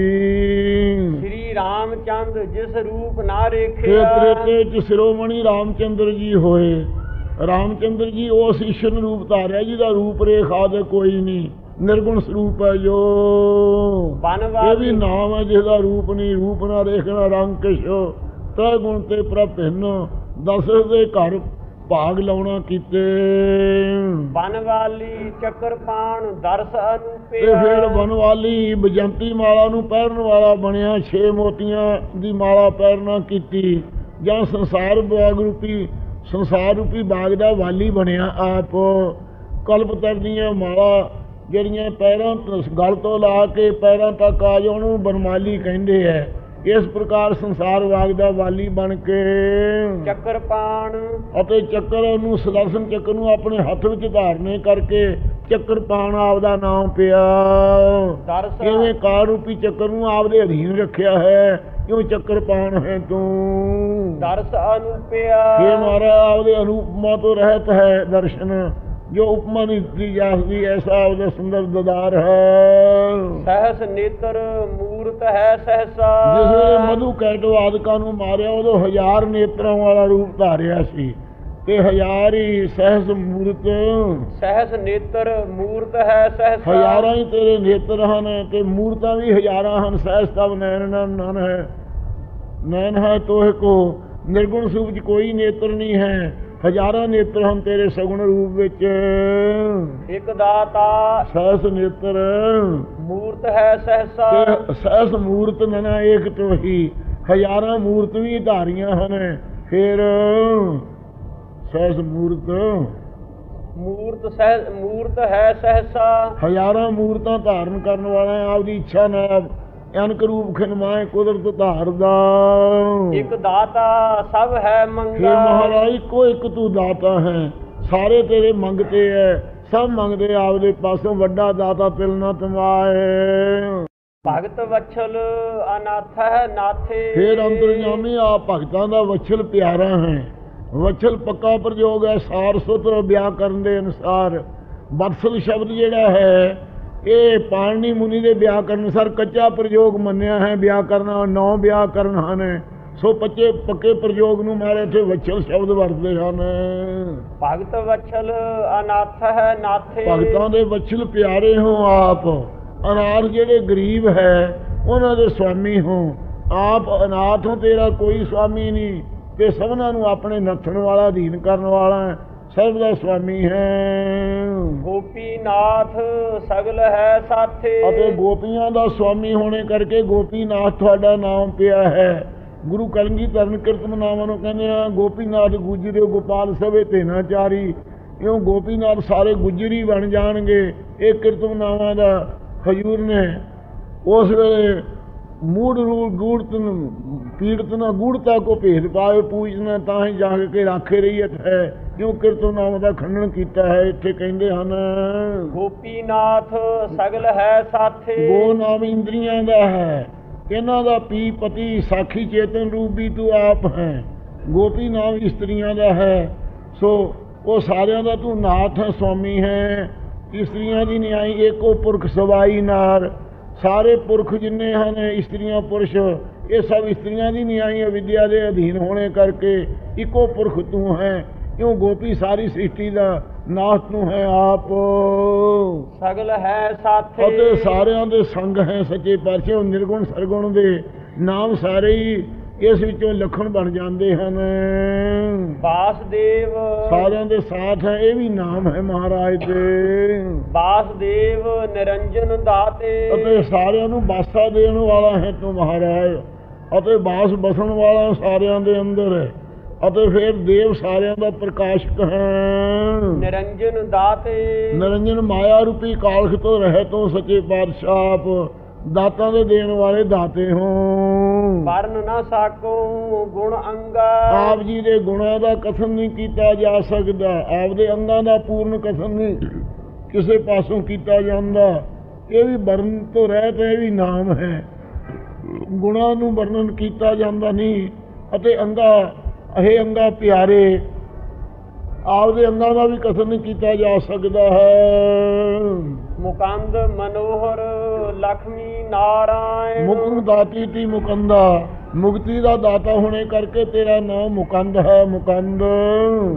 ਸ੍ਰੀ ਰਾਮਚੰਦ ਜਿਸ ਰੂਪ ਨਾ ਇਹ ਰੇਖਿਆ। ਤ੍ਰੇਤੇ ਚ ਸਿਰੋਮਣੀ ਰਾਮਚੰਦਰ ਜੀ ਹੋਏ। ਰਾਮਚੰਦਰ ਜੀ ਉਸ ਈਸ਼ਰ ਨੂੰ ਰੂਪ ਧਾਰਿਆ ਜਿਹਦਾ ਰੂਪ ਰੇਖ ਆਦਿ ਕੋਈ ਨਹੀਂ, ਨਿਰਗੁਣ ਸਰੂਪ ਹੈ ਜੋ। ਇਹ ਵੀ ਨਾਮ ਹੈ ਜਿਹਦਾ ਰੂਪ ਨਹੀਂ, ਰੂਪ ਨਾ ਰੇਖ ਨਾ ਰੰਗ ਕਿਛੋ, ਤ੍ਰੈ ਗੁਣ ਤੇ ਪ੍ਰਭਿੰਨ, 10 ਦੇ ਘਰ ਭਾਗ ਲਾਉਣਾ ਕੀਤੇ। ਬਨਵਾਲੀ ਚੱਕਰਪਾਣ ਦਰਸ ਤੇ ਅਨੂਪਿਆ। ਫਿਰ ਬਨਵਾਲੀ ਬਜੰਤੀ ਮਾਲਾ ਨੂੰ ਪਹਿਰਨ ਵਾਲਾ ਬਣਿਆ, 6 ਮੋਤੀਆਂ ਦੀ ਮਾਲਾ ਪਹਿਰਨਾ ਕੀਤੀ, ਜਾਂ ਸੰਸਾਰ ਰੂਪੀ ਬਾਗ ਦਾ ਵਾਲੀ ਬਣਿਆ ਆਪ। ਕਲਪਤਰ ਦੀਆਂ ਮਾਲਾ ਜਿਹੜੀਆਂ ਪੈਰਾਂ ਗਲ ਤੋਂ ਲਾ ਕੇ ਪੈਰਾਂ ਤੱਕ ਆ ਜਾਣ ਉਹਨੂੰ ਬਨਮਾਲੀ ਕਹਿੰਦੇ ਹੈ। ਇਸ ਪ੍ਰਕਾਰ ਸੰਸਾਰ ਬਾਗ ਦਾ ਵਾਲੀ ਬਣ ਕੇ ਚੱਕਰਪਾਣ ਅਤੇ ਚੱਕਰ ਨੂੰ ਸੁਦਰਸ਼ਨ ਚੱਕਰ ਨੂੰ ਆਪਣੇ ਹੱਥ ਵਿੱਚ ਧਾਰਨੇ ਕਰਕੇ ਚੱਕਰਪਾਣ ਆਪਦਾ ਨਾਮ ਪਿਆ। ਕਿਵੇਂ ਕਾਰ ਰੂਪੀ ਚੱਕਰ ਨੂੰ ਆਪਦੇ ਅਧੀਨ ਰੱਖਿਆ ਹੈ, ਕਿਉਂ ਚੱਕਰਪਾਣ ਹੈ ਤੂੰ। ਦਰਸ ਅਨੂਪਿਆ। ਇਹ ਮਹਾਰਾਜ ਆਪਦੇ ਅਨੂਪਮਾ ਤੋਂ ਰਹਿਤ ਹੈ ਦਰਸ਼ਨ, ਜੋ ਉਪਮਾ ਨਹੀਂ ਦਿੱਤੀ ਜਾ ਸਕਦੀ, ਐਸਾ ਉਹਦਾ ਸੁੰਦਰ ਦਦਾਰ ਹੈ। ਸਹਸ ਨੇਤਰ ਮੂਰਤ ਹੈ ਸਹਸਾ। ਜਿਸ ਵੇਲੇ ਮਧੂ ਕੈਟੋ ਆਦਿਕਾਂ ਨੂੰ ਮਾਰਿਆ ਉਦੋਂ 1000 ਨੇਤਰਾਂ ਵਾਲਾ ਰੂਪ ਧਾਰਿਆ ਸੀ। ਤੇ ਹਜ਼ਾਰੀ ਸਹਿਸ ਮੂਰਤ, ਸਹਿਸ ਨੇਤਰ ਮੂਰਤ ਹੈ ਸਹਿਸਾ। ਹਜ਼ਾਰਾਂ ਹੀ ਤੇਰੇ ਨੇਤਰ ਹਨ ਤੇ ਮੂਰਤਾਂ ਵੀ ਹਜ਼ਾਰਾਂ ਹਨ। ਸਹਿਸ ਤਬ ਨੈਣ ਨਨ ਹੈ, ਨੈਣ ਹੈ ਤੋਹ ਕੋ, ਨਿਰਗੁਣ ਸਰੂਪ 'ਚ ਕੋਈ ਨੇਤਰ ਨਹੀਂ ਹੈ, ਹਜ਼ਾਰਾਂ ਨੇਤਰ ਹਨ ਤੇਰੇ ਸਗੁਣ ਰੂਪ ਵਿੱਚ। ਇਕ ਦਾਤਾ ਸਹਿਸ ਨੇਤਰ ਮੂਰਤ ਹੈ ਸਹਿਸਾ। ਤੇ ਸਹਿਸ ਮੂਰਤ ਨਨਾ ਏਕ ਤੋਹੀ, ਹਜ਼ਾਰਾਂ ਮੂਰਤ ਵੀ ਧਾਰੀਆਂ ਹਨ। ਫਿਰ ਸਹਿਸ ਮੂਰਤ, ਮੂਰਤ ਹੈ ਸਹਿਸਾ। ਹਜ਼ਾਰਾਂ ਮੂਰਤਾਂ ਧਾਰਨ ਕਰਨ ਵਾਲਾ ਆਪਦੀ ਇੱਛਾ ਨਾਲ ਅਨਕ ਰੂਪ ਖਿਨਮਾਏ ਕੁਦਰਤ ਧਾਰਦਾ। ਇੱਕ ਦਾਤਾ ਸਭ ਹੈ हे ਮੰਗਾ। ਮਹਾਰਾਜ ਇੱਕੋ ਇੱਕ ਤੂੰ ਦਾਤਾ ਹੈ, ਸਾਰੇ ਤੇਰੇ ਮੰਗਤੇ ਹੈ, ਸਭ ਮੰਗਦੇ ਆਪਦੇ ਪਾਸੋਂ, ਵੱਡਾ ਦਾਤਾ ਤਿਲ ਨਾ ਤਮਾਏ। ਭਗਤ ਵਛਲ ਅਨਾਥ ਹੈ ਨਾਥੇ। ਫਿਰ ਅੰਤਰਜਾਮੀ ਆਪ ਭਗਤਾਂ ਦਾ ਵਛਲ ਪਿਆਰਾ ਹੈ। ਵਛਲ ਪੱਕਾ ਪ੍ਰਯੋਗ ਹੈ ਸਾਰ ਸੁਤਰ ਵਿਆਕਰਨ ਦੇ ਅਨੁਸਾਰ। ਵਤਸਲ ਸ਼ਬਦ ਜਿਹੜਾ ਹੈ ਇਹ ਪਾਣਨੀ ਮੁਨੀ ਦੇ ਵਿਆਕਰਨ ਅਨੁਸਾਰ ਕੱਚਾ ਪ੍ਰਯੋਗ ਮੰਨਿਆ ਹੈ। ਵਿਆਕਰਨ 9 ਵਿਆਕਰਨ ਹਨ, ਸੋ ਪੱਕੇ ਪ੍ਰਯੋਗ ਨੂੰ ਮਾਰੇ ਇੱਥੇ ਵਛਲ ਸ਼ਬਦ ਵਰਤਦੇ ਹਨ। ਭਗਤ ਵਛਲ ਅਨਾਥ ਹੈ ਨਾਥੇ। ਭਗਤਾਂ ਦੇ ਵਛਲ ਪਿਆਰੇ ਹੋ ਆਪ। ਅਨਾਥ ਜਿਹੜੇ ਗਰੀਬ ਹੈ ਉਹਨਾਂ ਦੇ ਸੁਆਮੀ ਹੋ। ਆਪ ਅਨਾਥ ਹੋ, ਤੇਰਾ ਕੋਈ ਸੁਆਮੀ ਨਹੀਂ ਤੇ ਸਭਨਾਂ ਨੂੰ ਆਪਣੇ ਨੱਥਣ ਵਾਲਾ, ਅਧੀਨ ਕਰਨ ਵਾਲਾ, ਸਭ ਦਾ ਸੁਆਮੀ ਹੈ। ਗੋਪੀਨਾਥ ਸਗਲ ਹੈ ਸਾਥੇ। ਅਤੇ ਗੋਪੀਆਂ ਦਾ ਸੁਆਮੀ ਹੋਣੇ ਕਰਕੇ ਗੋਪੀਨਾਥ ਤੁਹਾਡਾ ਨਾਮ ਪਿਆ ਹੈ। ਗੁਰੂ ਕਲਗੀਧਰ ਧਰਨ ਕੀਰਤਨ ਨਾਮਾਂ ਨੂੰ ਕਹਿੰਦੇ ਆ ਗੋਪੀਨਾਥ ਗੁਜਰਿਓ ਗੋਪਾਲ ਸਭੇ ਤੇਨਾ ਚਾਰੀ। ਇਉਂ ਗੋਪੀਨਾਥ ਸਾਰੇ ਗੁਜਰੀ ਬਣ ਜਾਣਗੇ। ਇਹ ਕੀਰਤਨ ਨਾਮਾਂ ਦਾ ਹਜੂਰ ਨੇ ਉਸ ਵੇਲੇ ਮੂੜ ਰੂਪ ਗੂੜਤਨ ਪੀੜਤ ਨਾ ਗੂੜਤਾ ਕੋ ਭੇਦ ਪਾਵੇ, ਪੂਜਨਾ ਤਾਂ ਹੀ ਜਾ ਕੇ ਰਾਖੇ ਰਹੀਅਤ ਹੈ। ਕਿਉਂ ਕੀਰਤਨ ਨਾਮ ਦਾ ਖੰਡਨ ਕੀਤਾ ਹੈ। ਇੱਥੇ ਕਹਿੰਦੇ ਹਨ ਗੋਪੀਨਾਥ ਸਗਲ ਹੈ ਸਾਥੇ। ਗੋ ਨਾਮ ਇੰਦਰੀਆਂ ਦਾ ਹੈ, ਇਹਨਾਂ ਦਾ ਪੀ ਪਤੀ ਸਾਖੀ ਚੇਤਨ ਰੂਪ ਵੀ ਤੂੰ ਆਪ ਹੈ। ਗੋਪੀ ਨਾਮ ਇਸਤਰੀਆਂ ਦਾ ਹੈ, ਸੋ ਉਹ ਸਾਰਿਆਂ ਦਾ ਤੂੰ ਨਾਥ ਹੈ, ਸੁਆਮੀ ਹੈ। ਇਸਤਰੀਆਂ ਦੀ ਨਿਆਈ ਏਕੋ ਪੁਰਖ ਸਵਾਈ ਨਾਰ। ਸਾਰੇ ਪੁਰਖ ਜਿੰਨੇ ਹਨ ਇਸਤਰੀਆਂ ਪੁਰਸ਼, ਇਹ ਸਭ ਇਸਤਰੀਆਂ ਦੀ ਨਿਆਈ ਵਿਦਿਆ ਦੇ ਅਧੀਨ ਹੋਣੇ ਕਰਕੇ ਇੱਕੋ ਪੁਰਖ ਤੂੰ ਹੈ। ਕਿਉਂ ਗੋਪੀ ਸਾਰੀ ਸ੍ਰਿਸ਼ਟੀ ਦਾ ਨਾਥ ਤੂੰ ਹੈ ਆਪ। ਸਗਲ ਹੈ ਸਾਥੇ ਅਤੇ ਸਾਰਿਆਂ ਦੇ ਸੰਗ ਹੈ ਸੱਚੇ ਪਾਤਸ਼ਾਹ। ਨਿਰਗੁਣ ਸਰਗੁਣ ਦੇ ਨਾਮ ਸਾਰੇ ਹੀ ਇਸ ਵਿੱਚੋਂ ਲੱਖਣ ਬਣ ਜਾਂਦੇ ਹਨ। ਵਾਸਦੇਵ ਸਾਰਿਆਂ ਦੇ ਸਾਥ ਹੈ, ਇਹ ਵੀ ਨਾਮ ਹੈ ਮਹਾਰਾਜ ਦੇ। ਵਾਸਦੇਵ ਨਿਰੰਜਨ ਦਾਤੇ। ਅਤੇ ਸਾਰਿਆਂ ਨੂੰ ਬਾਸਾ ਦੇਣ ਵਾਲਾ ਹੈ ਤੂੰ ਮਹਾਰਾਜ। ਅਤੇ ਬਾਸ ਬਸਣ ਵਾਲਾ ਸਾਰਿਆਂ ਦੇ ਅੰਦਰ ਹੈ। ਅਤੇ ਫਿਰ ਦੇਵ ਸਾਰਿਆਂ ਦਾ ਪ੍ਰਕਾਸ਼ਕ ਹੈ। ਨਿਰੰਜਨ ਦਾਤੇ ਨਿਰੰਜਨ ਮਾਇਆ ਰੂਪੀ ਕਾਲਖ ਤੋਂ ਰਹਿ ਤੋਂ ਸੱਚੇ ਪਾਤਸ਼ਾਹ ਆਪ ਦਾਤਾਂ ਦੇ ਦੇਣ ਵਾਲੇ ਦਾਤੇ ਹੋ। ਵਰਨ ਨਾ ਸਾਕੋ ਗੁਣ ਅੰਗਾ। ਆਪ ਜੀ ਦੇ ਗੁਣਾਂ ਦਾ ਕਥਨ ਨਹੀਂ ਕੀਤਾ ਜਾ ਸਕਦਾ। ਆਪ ਦੇ ਅੰਗਾਂ ਦਾ ਪੂਰਨ ਕਥਨ ਨਹੀਂ ਕਿਸੇ ਪਾਸੋਂ ਕੀਤਾ ਜਾਂਦਾ। ਇਹ ਵੀ ਵਰਨ ਤੋਂ ਰਹਿਤ, ਇਹ ਵੀ ਨਾਮ ਹੈ। ਗੁਣਾਂ ਨੂੰ ਵਰਣਨ ਕੀਤਾ ਜਾਂਦਾ ਨਹੀਂ। ਅਤੇ ਇਹ ਅੰਗਾ ਪਿਆਰੇ, ਆਪਦੇ ਅੰਗਾਂ ਦਾ ਵੀ ਕਥਨ ਨਹੀਂ ਕੀਤਾ ਜਾ ਸਕਦਾ ਹੈ। ਮੁਕੰਦ ਮਨੋਹਰ ਲక్ష్ਮੀ ਨਾਰਾਇਣ। ਮੁਕੰਦ ਦਾਤੀ ਤੀ ਮੁਕੰਦਾ, ਮੁਕਤੀ ਦਾ ਦਾਤਾ ਹੋਣੇ ਕਰਕੇ ਤੇਰਾ ਨਾਮ ਮੁਕੰਦ ਹੈ। ਮੁਕੰਦ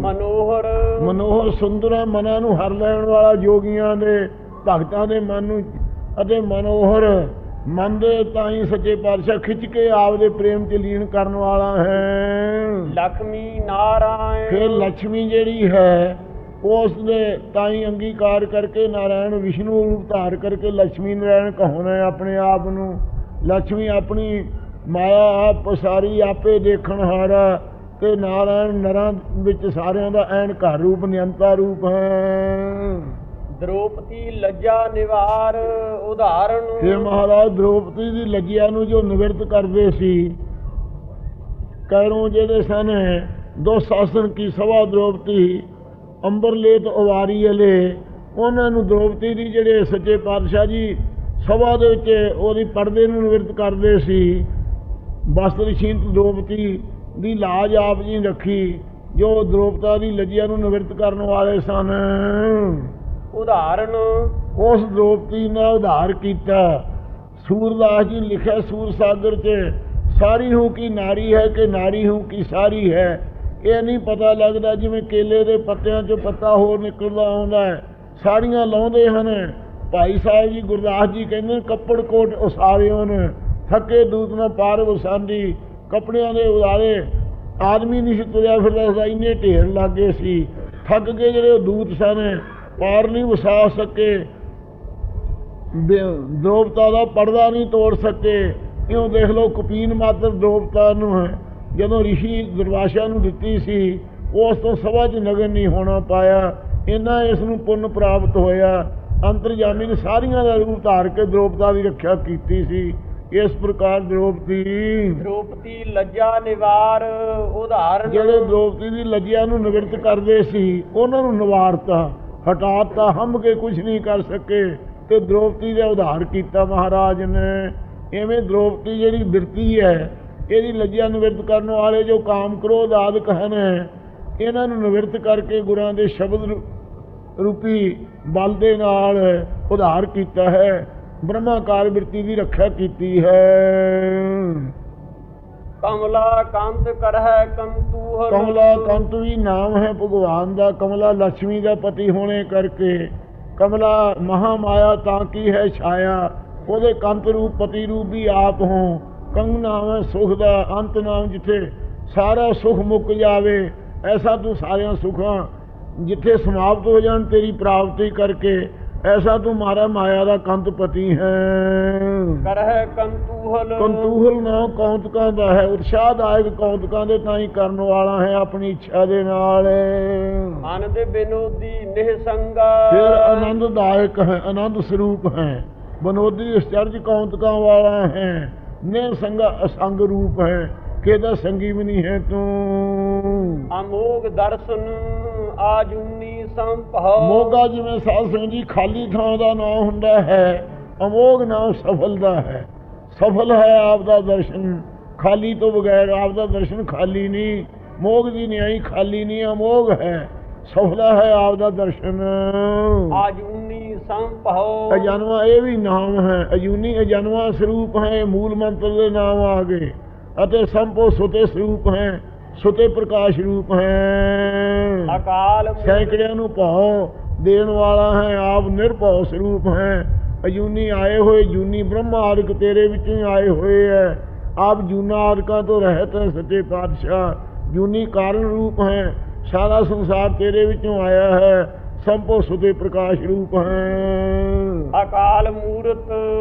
ਮਨੋਹਰ ਮਨੋਹਰ ਸੁੰਦਰ ਹੈ, ਮਨਾਂ ਨੂੰ ਹਰ ਲੈਣ ਵਾਲਾ, ਯੋਗੀਆਂ ਦੇ ਭਗਤਾਂ ਦੇ ਮਨ ਨੂੰ। ਅਤੇ ਮਨੋਹਰ ਮਨ ਦੇ ਤਾਂ ਹੀ ਸੱਚੇ ਪਾਤਸ਼ਾਹ ਖਿੱਚ ਕੇ ਆਪਦੇ ਪ੍ਰੇਮ ਚ ਲੀਨ ਕਰਨ ਵਾਲਾ ਹੈ। ਲక్ష్ਮੀ ਨਾਰਾਇਣ ਫਿਰ ਲక్ష్ਮੀ ਜਿਹੜੀ ਹੈ ਉਸ ਦੇ ਤਾਂ ਹੀ ਅੰਗੀਕਾਰ ਕਰਕੇ ਨਾਰਾਇਣ ਵਿਸ਼ਨੂੰ ਰੂਪ ਧਾਰ ਕਰਕੇ ਲక్ష్ਮੀ ਨਾਰਾਇਣ ਕਹਾਉਣਾ ਆਪਣੇ ਆਪ ਨੂੰ। ਲక్ష్ਮੀ ਆਪਣੀ ਮਾਇਆ ਆਪ ਪਸਾਰੀ, ਆਪੇ ਦੇਖਣ ਹਾਰਾ। ਤੇ ਨਾਰਾਇਣ ਨਰਾਂ ਵਿੱਚ ਸਾਰਿਆਂ ਦਾ ਐਨ ਘਰ ਰੂਪ, ਨਿਯੰਤਾ ਰੂਪ ਹੈ। ਦ੍ਰੋਪਦੀ ਲੱਜਾ ਨਿਵਾਰ ਉਦਾਹਰਣ। ਇਹ ਮਹਾਰਾਜ ਦ੍ਰੋਪਦੀ ਦੀ ਲੱਜਿਆ ਨੂੰ ਜੋ ਨਿਵਰਤ ਕਰਦੇ ਸੀ, ਕਹਿਰੋਂ ਜਿਹੜੇ ਸਨ ਦੁਸ਼ਾਸਨ ਕੀ ਸਭਾ ਦ੍ਰੋਪਦੀ ਅੰਬਰਲੇਤ ਅਵਾਰੀ ਵਾਲੇ, ਉਹਨਾਂ ਨੂੰ ਦ੍ਰੋਪਦੀ ਦੀ ਜਿਹੜੇ ਸੱਚੇ ਪਾਤਸ਼ਾਹ ਜੀ ਸਭਾ ਦੇ ਵਿੱਚ ਉਹਦੀ ਪਰਦੇ ਨੂੰ ਨਿਵਰਤ ਕਰਦੇ ਸੀ। ਵਸਤਰਸ਼ੀਤ ਦ੍ਰੋਪਦੀ ਦੀ ਲਾਜ ਆਪ ਜੀ ਰੱਖੀ, ਜੋ ਦ੍ਰੋਪਦਾ ਦੀ ਲੱਜਿਆ ਨੂੰ ਨਿਵਰਤ ਕਰਨ ਵਾਲੇ ਸਨ। ਉਦਾਹਰਣ ਉਸ ਦ੍ਰੋਪਦੀ ਨਾਲ ਉਧਾਰ ਕੀਤਾ। ਸੂਰਦਾਸ ਜੀ ਲਿਖਿਆ ਸੂਰ ਸਾਗਰ 'ਚ, ਸਾਰੀ ਹੂੰ ਕੀ ਨਾਰੀ ਹੈ ਕਿ ਨਾਰੀ ਹੂੰ ਕੀ ਸਾਰੀ ਹੈ। ਇਹ ਨਹੀਂ ਪਤਾ ਲੱਗਦਾ ਜਿਵੇਂ ਕੇਲੇ ਦੇ ਪੱਤਿਆਂ 'ਚੋਂ ਪੱਤਾ ਹੋਰ ਨਿਕਲਦਾ ਆਉਂਦਾ ਹੈ, ਸਾੜੀਆਂ ਲਾਉਂਦੇ ਹਨ। ਭਾਈ ਸਾਹਿਬ ਜੀ ਗੁਰਦਾਸ ਜੀ ਕਹਿੰਦੇ ਕੱਪੜ ਕੋਟ ਉਸਾਰਿਓ ਨੇ, ਥੱਕੇ ਦੂਤ ਨਾ ਪਾਰ ਵਸਾਂਦੀ। ਕੱਪੜਿਆਂ ਦੇ ਉਦਾਰੇ ਆਦਮੀ ਨਹੀਂ ਸੀ ਤੁਰਿਆ ਫਿਰਦਾ ਸੀ, ਇੰਨੇ ਢੇਰ ਲੱਗੇ ਸੀ। ਥੱਕ ਕੇ ਜਿਹੜੇ ਉਹ ਦੂਤ ਸਨ ਪਾਰ ਨਹੀਂ ਵਸਾ ਸਕੇ, ਦ੍ਰੋਪਤਾ ਦਾ ਪਰਦਾ ਨਹੀਂ ਤੋੜ ਸਕੇ। ਇਉਂ ਦੇਖ ਲਓ ਕਪੀਨ ਮਾਤਰ ਦ੍ਰੋਪਤਾ ਨੂੰ ਹੈ ਜਦੋਂ ਰਿਸ਼ੀ ਦੁਰਵਾਸ਼ਾ ਨੂੰ ਦਿੱਤੀ ਸੀ, ਉਸ ਤੋਂ ਸਭਾ 'ਚ ਨਗਨ ਨਹੀਂ ਹੋਣਾ ਪਾਇਆ। ਇੰਨਾ ਇਸ ਨੂੰ ਪੁੰਨ ਪ੍ਰਾਪਤ ਹੋਇਆ। ਅੰਤਰਜਾਮੀ ਨੇ ਸਾਰੀਆਂ ਦਾ ਰੂਪ ਧਾਰ ਕੇ ਦ੍ਰੋਪਤਾ ਦੀ ਰੱਖਿਆ ਕੀਤੀ ਸੀ। ਇਸ ਪ੍ਰਕਾਰ ਦ੍ਰੋਪਦੀ ਲੱਜਾ ਨਿਵਾਰ ਉਦਾਹਰਨ, ਜਿਹੜੇ ਦ੍ਰੋਪਦੀ ਦੀ ਲੱਜਿਆ ਨੂੰ ਨਿਵਰਤ ਕਰਦੇ ਸੀ ਉਹਨਾਂ ਨੂੰ ਨਿਵਾਰਤਾ, ਹਟਾਤਾ, ਹੰਭ ਕੇ ਕੁਝ ਨਹੀਂ ਕਰ ਸਕੇ ਤੇ ਦ੍ਰੋਪਦੀ ਦਾ ਉਧਾਰ ਕੀਤਾ ਮਹਾਰਾਜ ਨੇ। ਇਵੇਂ ਦ੍ਰੋਪਦੀ ਜਿਹੜੀ ਬਿਰਤੀ ਹੈ, ਇਹਦੀ ਲੱਜਿਆ ਨਿਵਰਤ ਕਰਨ ਵਾਲੇ ਜੋ ਕਾਮ ਕ੍ਰੋਧ ਆਦਿਕ ਹਨ, ਇਹਨਾਂ ਨੂੰ ਨਿਵਰਤ ਕਰਕੇ ਗੁਰਾਂ ਦੇ ਸ਼ਬਦ ਰੂਪੀ ਬਲ ਦੇ ਨਾਲ ਉਧਾਰ ਕੀਤਾ ਹੈ। ਬ੍ਰਹਮਾਕਾਰ ਬਿਰਤੀ ਦੀ ਰੱਖਿਆ ਕੀਤੀ ਹੈ। ਕਮਲਾ ਕੰਤ ਕਰਹਿ ਕੰਤੂਹਲ, ਕਮਲਾ ਕੰਤ ਵੀ ਨਾਮ ਹੈ ਭਗਵਾਨ ਦਾ। ਕਮਲਾ ਲక్ష్ਮੀ ਦਾ ਪਤੀ ਹੋਣੇ ਕਰਕੇ ਕਮਲਾ ਮਹਾਮਾਇਆ ਤਾਂ ਕੀ ਹੈ ਛਾਇਆ, ਉਹਦੇ ਕੰਤ ਰੂਪ ਪਤੀ ਰੂਪ ਵੀ ਆਪ ਹੋ। ਕੰਗ ਨਾਮ ਹੈ ਸੁਖ ਦਾ, ਅੰਤ ਨਾਮ ਜਿੱਥੇ ਸਾਰਾ ਸੁਖ ਮੁੱਕ ਜਾਵੇ, ਐਸਾ ਤੂੰ ਸਾਰਿਆਂ ਸੁਖਾਂ ਜਿੱਥੇ ਸਮਾਪਤ ਹੋ ਜਾਣ ਤੇਰੀ ਪ੍ਰਾਪਤੀ ਕਰਕੇ, ਐਸਾ ਤੂੰ ਮਾਰਾ ਮਾਇਆ ਦਾ ਕੰਤ ਪਤੀ ਹੈ। ਕਰਹਿ ਕੰਤੂਹਲ, ਕੰਤੂਹਲ ਨਾਮ ਕੌਂਤਕਾਂ ਦਾ ਹੈ, ਉਤਸ਼ਾਹਦਾਇਕ ਕੌਂਤਕਾਂ ਦੇ ਤਾਂ ਹੀ ਕਰਨ ਵਾਲਾ ਹੈ ਆਪਣੀ ਇੱਛਾ ਦੇ ਨਾਲ। ਮਨ ਦੇ ਬਿਨੋਦੀ ਨਿਹਸੰਗਾ, ਫਿਰ ਆਨੰਦਦਾਇਕ ਹੈ, ਆਨੰਦ ਸਰੂਪ ਹੈ। ਬਨੋਦੀ ਅਚਰਜ ਕੌਂਤਕਾਂ ਵਾਲਾ ਹੈ। ਨਿਹਸੰਗਾ ਅਸੰਗ ਰੂਪ ਹੈ, ਕਿਹਦਾ ਸੰਗੀ ਵੀ ਨਹੀਂ ਹੈ ਤੂੰ। ਅਮੋਗ ਦਰਸ਼ਨ ਆਜੂਨੀ ਸੰਭਾਉ, ਮੋਗਾ ਜਿਵੇਂ ਸਾਧ ਸੰਗਤ ਜੀ ਖਾਲੀ ਥਾਂ ਦਾ ਨਾਮ ਹੁੰਦਾ ਹੈ, ਅਮੋਗ ਨਾਮ ਸਫਲ ਦਾ ਹੈ। ਸਫਲ ਹੈ ਆਪ ਦਾ ਦਰਸ਼ਨ, ਖਾਲੀ ਤੋਂ ਬਗੈਰ ਆਪ ਦਾ ਦਰਸ਼ਨ ਖਾਲੀ ਨਹੀਂ। ਮੋਗ ਦੀ ਨਿਆਈ ਖਾਲੀ ਨਹੀਂ, ਅਮੋਗ ਹੈ, ਸਫਲਾ ਹੈ ਆਪ ਦਾ ਦਰਸ਼ਨ। ਆਜੂਨੀ ਸੰਭਾਉ, ਅਜਨਵਾ ਇਹ ਵੀ ਨਾਮ ਹੈ। ਅਜੂਨੀ ਅਜਨਵਾ ਸਰੂਪ ਹੈ, ਮੂਲ ਮੰਤਰ ਦੇ ਨਾਮ ਆ ਗਏ। ਅਤੇ ਸੰਭੋ ਸੁਤੇ ਸਰੂਪ ਹੈ, ਸੁਤੇ ਪ੍ਰਕਾਸ਼ ਰੂਪ ਹੈ। ਅਕਾਲ ਸੈਂਕੜਿਆਂ ਨੂੰ ਭਾਉ ਦੇਣ ਵਾਲਾ ਹੈ, ਆਪ ਨਿਰਭਉ ਸਰੂਪ ਹੈ। ਅਜੂਨੀ ਆਏ ਹੋਏ ਜੂਨੀ ਬ੍ਰਹਮ ਆਦਿਕ ਤੇਰੇ ਵਿੱਚੋਂ ਹੀ ਆਏ ਹੋਏ ਹੈ। ਆਪ ਜੂਨਾ ਆਦਿਕਾਂ ਤੋਂ ਰਹਿਤ ਹੈ ਸੱਚੇ ਪਾਤਸ਼ਾਹ। ਜੂਨੀ ਕਾਰਨ ਰੂਪ ਹੈ, ਸਾਰਾ ਸੰਸਾਰ ਤੇਰੇ ਵਿੱਚੋਂ ਆਇਆ ਹੈ। ਸੰਭੋ ਸੁਤੇ ਪ੍ਰਕਾਸ਼ ਰੂਪ ਹੈ। ਅਕਾਲ ਮੂਰਤ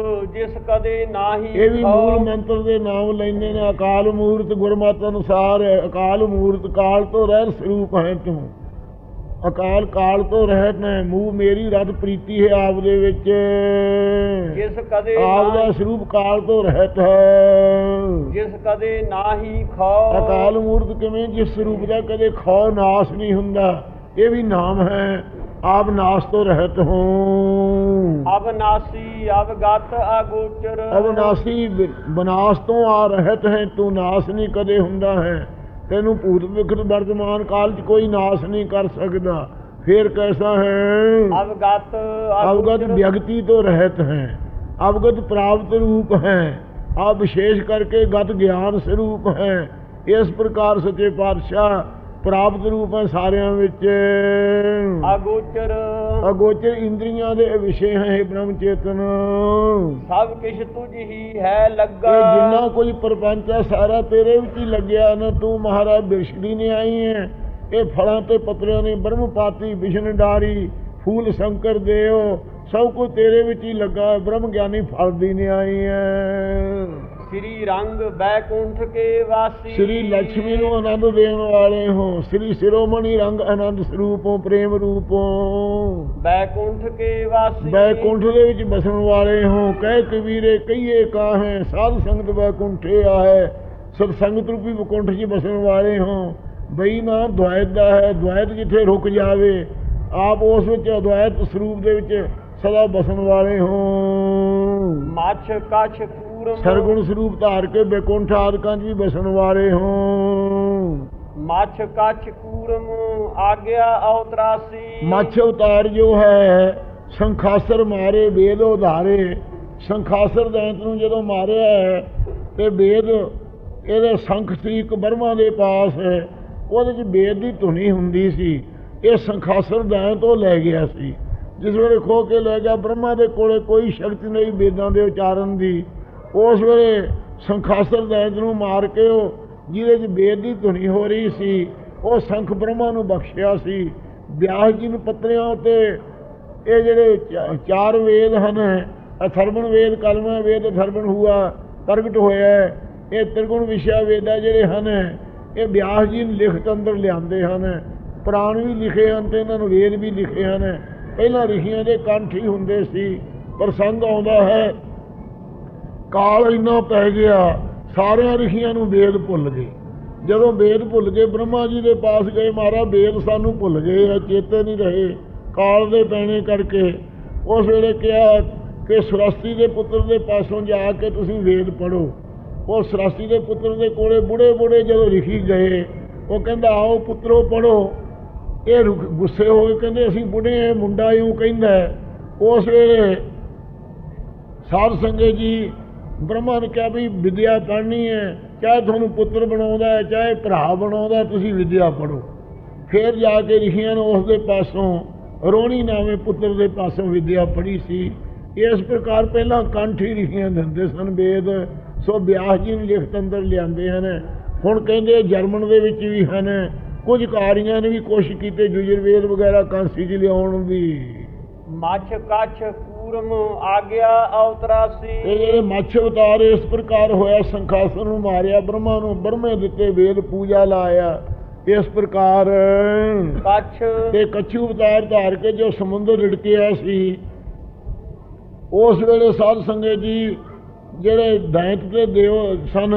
ਜਿਸ ਕਦੇ ਨਾਹੀ, ਇਹ ਵੀ ਮੂਲ ਮੰਤਰ ਦੇ ਨਾਮ ਲੈਂਦੇ ਨੇ। ਅਕਾਲ ਮੂਰਤ ਗੁਰਮਤਿ ਅਨੁਸਾਰ ਹੈ। ਅਕਾਲ ਮੂਰਤ ਕਾਲ ਤੋਂ ਰਹਿਤ ਸਰੂਪ ਹੈ ਤੂੰ। ਅਕਾਲ ਕਾਲ ਤੋਂ ਰਹਿਤ ਹੈ। ਮੂਹ ਮੇਰੀ ਰਤ ਪ੍ਰੀਤੀ ਹੈ ਆਪ ਦੇ ਵਿੱਚ। ਜਿਸ ਕਦੇ ਆਪ ਦਾ ਸਰੂਪ ਕਾਲ ਤੋਂ ਰਹਿਤ ਹੈ। ਜਿਸ ਕਦੇ ਨਾਹੀ ਖਾਓ, ਅਕਾਲ ਮੂਰਤ ਕਿਵੇਂ? ਜਿਸ ਸਰੂਪ ਦਾ ਕਦੇ ਖੌ ਨਾਸ ਨਹੀਂ ਹੁੰਦਾ। ਇਹ ਵੀ ਨਾਮ ਹੈ। ਆਪ ਨਾਸ ਤੋਂ ਰਹਿਤ ਹੋ। ਅਬਨਾਸੀ ਅਵਗਤ ਅਗੋਚਰ, ਅਵਨਾਸੀ ਬਨਾਸ ਤੋਂ ਆ ਰਹਿਤ ਹੈ ਤੂੰ, ਨਾਸ ਨਹੀਂ ਕਦੇ ਹੁੰਦਾ ਹੈ। ਤੈਨੂੰ ਭੂਤ ਵਿਖਤ ਵਰਤਮਾਨ ਕਾਲ 'ਚ ਕੋਈ ਨਾਸ ਨਹੀਂ ਕਰ ਸਕਦਾ। ਫੇਰ ਕੈਸਾ ਹੈ? ਅਵਗਤ ਵਿਅਕਤੀ ਤੋਂ ਰਹਿਤ ਹੈ। ਅਵਗਤ ਪ੍ਰਾਪਤ ਰੂਪ ਹੈ। ਆਪ ਵਿਸ਼ੇਸ਼ ਕਰਕੇ ਗਤ ਗਿਆਨ ਸਰੂਪ ਹੈ। ਇਸ ਪ੍ਰਕਾਰ ਸੱਚੇ ਪਾਤਸ਼ਾਹ ਪ੍ਰਾਪਤ ਰੂਪ ਹੈ ਸਾਰਿਆਂ ਵਿੱਚ। ਅਗੋਚਰ ਅਗੋਚਰ ਇੰਦਰੀਆਂ ਦੇ ਵਿਸ਼ੇ ਹੈ ਬ੍ਰਹਮ ਚੇਤਨ। ਸਭ ਕਿਛ ਤੁਝ ਹੀ ਹੈ ਲੱਗਾ, ਇਹ ਜਿੰਨਾ ਕੁਝ ਪ੍ਰਪੰਚ ਹੈ ਸਾਰਾ ਤੇਰੇ ਵਿੱਚ ਹੀ ਲੱਗਿਆ ਨਾ। ਤੂੰ ਮਹਾਰਾਜ ਬਿਰਸ਼ਦੀ ਨੇ ਆਈ ਹੈ। ਇਹ ਫਲਾਂ ਤੇ ਪੱਤਰਿਆਂ ਨੇ ਬ੍ਰਹਮ ਪਾਤੀ ਵਿਸ਼ਨ ਡਾਰੀ ਫੂਲ ਸ਼ੰਕਰ ਦੇਓ, ਸਭ ਕੁਝ ਤੇਰੇ ਵਿੱਚ ਹੀ ਲੱਗਾ। ਬ੍ਰਹਮ ਗਿਆਨੀ ਫਲ ਦੀ ਨੇ ਆਈ ਹੈ। ਸ੍ਰੀ ਰੰਗ ਬੈਕੁੰਠ ਕੇ ਵਾਸੀ, ਸ੍ਰੀ ਲక్ష్ਮੀ ਨੂੰ ਆਨੰਦ ਦੇਣ ਵਾਲੇ ਹੋ। ਸ੍ਰੀ ਸਿਰੋਮਣੀ ਰੰਗ ਆਨੰਦ ਸਰੂਪੋਂ ਪ੍ਰੇਮ ਰੂਪੋਂ। ਬੈਕੁੰਠ ਕੇ ਵਾਸੀ, ਬੈਕੁੰਠ ਦੇ ਵਿੱਚ ਬਸਣ ਵਾਲੇ ਹੋ। ਕਹਿ ਕਬੀਰੇ ਕਹੀਏ ਕਾਹੇ, ਸਾਧ ਸੰਗਤ ਬੈਕੁੰਠੇ ਆਏ। ਸਤਸੰਗਤ ਰੂਪੀ ਬੈਕੁੰਠ 'ਚ ਬਸਣ ਵਾਲੇ ਹੋ। ਬਈ ਨਾ ਦੁਆਇਤ ਦਾ ਹੈ। ਦੁਆਇਤ ਜਿੱਥੇ ਰੁਕ ਜਾਵੇ ਆਪ ਉਸ ਵਿੱਚ ਅਦੁਆਇਤ ਸਰੂਪ ਦੇ ਵਿੱਚ ਸਦਾ ਬਸਣ ਵਾਲੇ ਹੋ। ਮੱਛ ਕਛ ਕੂਰਮ, ਸਰਗੁਣ ਸਰੂਪ ਧਾਰ ਕੇ ਬੈਕੁੰਠ ਆਦਿਕਾਂ 'ਚ ਵੀ ਬਸਣ ਵਾਲੇ ਹੋ। ਮੱਛ ਕਛ ਕੂਰਮ ਆਗਿਆ ਅਵਤਰਾਸੀ, ਮੱਛ ਅਵਤਾਰ ਜੋ ਹੈ ਸੰਖਾਸਰ ਮਾਰੇ ਵੇਦ ਉਧਾਰੇ। ਸੰਖਾਸਰ ਦੈਂਤ ਨੂੰ ਜਦੋਂ ਮਾਰਿਆ ਹੈ ਤੇ ਵੇਦ ਇਹਦੇ ਸੰਖ ਸੀ ਇੱਕ ਬਰਮਾ ਦੇ ਪਾਸ ਹੈ। ਉਹਦੇ 'ਚ ਵੇਦ ਦੀ ਧੁਨੀ ਹੁੰਦੀ ਸੀ। ਇਹ ਸੰਖਾਸਰ ਦੈਂ ਤੋਂ ਲੈ ਗਿਆ ਸੀ। ਜਿਸ ਵੇਲੇ ਖੋ ਕੇ ਲੈ ਗਿਆ, ਬ੍ਰਹਮਾ ਦੇ ਕੋਲੇ ਕੋਈ ਸ਼ਕਤੀ ਨਹੀਂ ਵੇਦਾਂ ਦੇ ਉਚਾਰਨ ਦੀ। ਉਸ ਵੇਲੇ ਸੰਖਾਸਰ ਦੈਂਤ ਨੂੰ ਮਾਰ ਕੇ ਉਹ ਜਿਹਦੇ 'ਚ ਵੇਦ ਦੀ ਧੁਨੀ ਹੋ ਰਹੀ ਸੀ, ਉਹ ਸੰਖ ਬ੍ਰਹਮਾ ਨੂੰ ਬਖਸ਼ਿਆ ਸੀ। ਵਿਆਸ ਜੀ ਨੂੰ ਪੱਤਰਿਆਂ ਉੱਤੇ ਇਹ ਜਿਹੜੇ ਚਾਰ ਵੇਦ ਹਨ, ਅਥਰਵਣ ਵੇਦ, ਕਲਮਾ ਵੇਦ, ਅਥਰਵਣ ਹੂਆ ਪ੍ਰਗਟ ਹੋਇਆ। ਇਹ ਤ੍ਰਿਗੁਣ ਵਿਸ਼ਾ ਵੇਦਾ ਜਿਹੜੇ ਹਨ, ਇਹ ਵਿਆਸ ਜੀ ਨੇ ਲਿਖਤ ਅੰਦਰ ਲਿਆਂਦੇ ਹਨ। ਪੁਰਾਣ ਵੀ ਲਿਖੇ ਹਨ ਅਤੇ ਇਹਨਾਂ ਨੂੰ ਵੇਦ ਵੀ ਲਿਖੇ ਹਨ। ਪਹਿਲਾਂ ਰਿਸ਼ੀਆਂ ਦੇ ਕੰਠ ਹੀ ਹੁੰਦੇ ਸੀ। ਪ੍ਰਸੰਗ ਆਉਂਦਾ ਹੈ, ਕਾਲ ਇੰਨਾ ਪੈ ਗਿਆ, ਸਾਰਿਆਂ ਰਿਸ਼ੀਆਂ ਨੂੰ ਵੇਦ ਭੁੱਲ ਗਏ। ਜਦੋਂ ਵੇਦ ਭੁੱਲ ਗਏ, ਬ੍ਰਹਮਾ ਜੀ ਦੇ ਪਾਸ ਗਏ, ਮਹਾਰਾਜ ਵੇਦ ਸਾਨੂੰ ਭੁੱਲ ਗਏ ਆ, ਚੇਤੇ ਨਹੀਂ ਰਹੇ ਕਾਲ ਦੇ ਪੈਣੇ ਕਰਕੇ। ਉਸ ਵੇਲੇ ਕਿਹਾ ਕਿ ਸਰਸਤੀ ਦੇ ਪੁੱਤਰ ਦੇ ਪਾਸੋਂ ਜਾ ਕੇ ਤੁਸੀਂ ਵੇਦ ਪੜ੍ਹੋ। ਉਹ ਸਰਸਤੀ ਦੇ ਪੁੱਤਰ ਦੇ ਕੋਲੇ ਬੁੜੇ ਜਦੋਂ ਰਿਸ਼ੀ ਗਏ, ਉਹ ਕਹਿੰਦਾ ਆਓ ਪੁੱਤਰੋ ਪੜ੍ਹੋ। ਇਹ ਗੁੱਸੇ ਹੋ ਕੇ ਕਹਿੰਦੇ ਅਸੀਂ ਬੁੜੇ, ਮੁੰਡਾ ਇਉਂ ਕਹਿੰਦਾ। ਉਸ ਵੇਲੇ ਸਾਧ ਸੰਗਤ ਜੀ ਬ੍ਰਹਮਾ ਨੇ ਕਿਹਾ ਵੀ ਵਿਦਿਆ ਪੜ੍ਹਨੀ ਹੈ, ਚਾਹੇ ਤੁਹਾਨੂੰ ਪੁੱਤਰ ਬਣਾਉਂਦਾ ਹੈ, ਚਾਹੇ ਭਰਾ ਬਣਾਉਂਦਾ, ਤੁਸੀਂ ਵਿਦਿਆ ਪੜ੍ਹੋ। ਫਿਰ ਜਾ ਕੇ ਰਿਸ਼ੀਆਂ ਨੇ ਉਸ ਦੇ ਪਾਸੋਂ, ਰੋਣੀ ਨਾਵੇਂ ਪੁੱਤਰ ਦੇ ਪਾਸੋਂ ਵਿਦਿਆ ਪੜ੍ਹੀ ਸੀ। ਇਸ ਪ੍ਰਕਾਰ ਪਹਿਲਾਂ ਕੰਠ ਹੀ ਰਿਸ਼ੀਆਂ ਦਿੰਦੇ ਸਨ ਵੇਦ। ਸੋ ਵਿਆਸ ਜੀ ਨੂੰ ਲਿਖਤ ਅੰਦਰ ਲਿਆਂਦੇ ਹਨ। ਹੁਣ ਕਹਿੰਦੇ ਜਰਮਨ ਦੇ ਵਿੱਚ ਵੀ ਹਨ, ਕੁਝ ਕਾਰੀਆਂ ਨੇ ਵੀ ਕੋਸ਼ਿਸ਼ ਕੀਤੀ ਯੁਜੁਰਵੇਦ ਵਗੈਰਾ ਕਾਂਸੀ 'ਚ ਲਿਆਉਣ ਦੀ। ਮੱਛ ਕੱਛ ਕੂਰਮ ਆਗਿਆ ਅਵਤਰਾਸੀ। ਇਹ ਜਿਹੜੇ ਮੱਛ ਅਵਤਾਰ ਇਸ ਪ੍ਰਕਾਰ ਹੋਇਆ, ਸੰਖਾਸਰ ਨੂੰ ਮਾਰਿਆ, ਬ੍ਰਹਮਾ ਨੂੰ ਬ੍ਰਹਮੇ ਦਿੱਤੇ ਵੇਦ ਪੂਜਾ ਲਾਇਆ। ਇਸ ਪ੍ਰਕਾਰ ਕੱਛ ਤੇ ਕੱਛੂ ਅਵਤਾਰ ਧਾਰ ਕੇ ਜੋ ਸਮੁੰਦਰ ਰਿੜਕਿਆ ਸੀ, ਉਸ ਵੇਲੇ ਸਾਧ ਸੰਗਤ ਜੀ ਜਿਹੜੇ ਦੈਂਤ ਦੇ ਦੇਵ ਸਨ,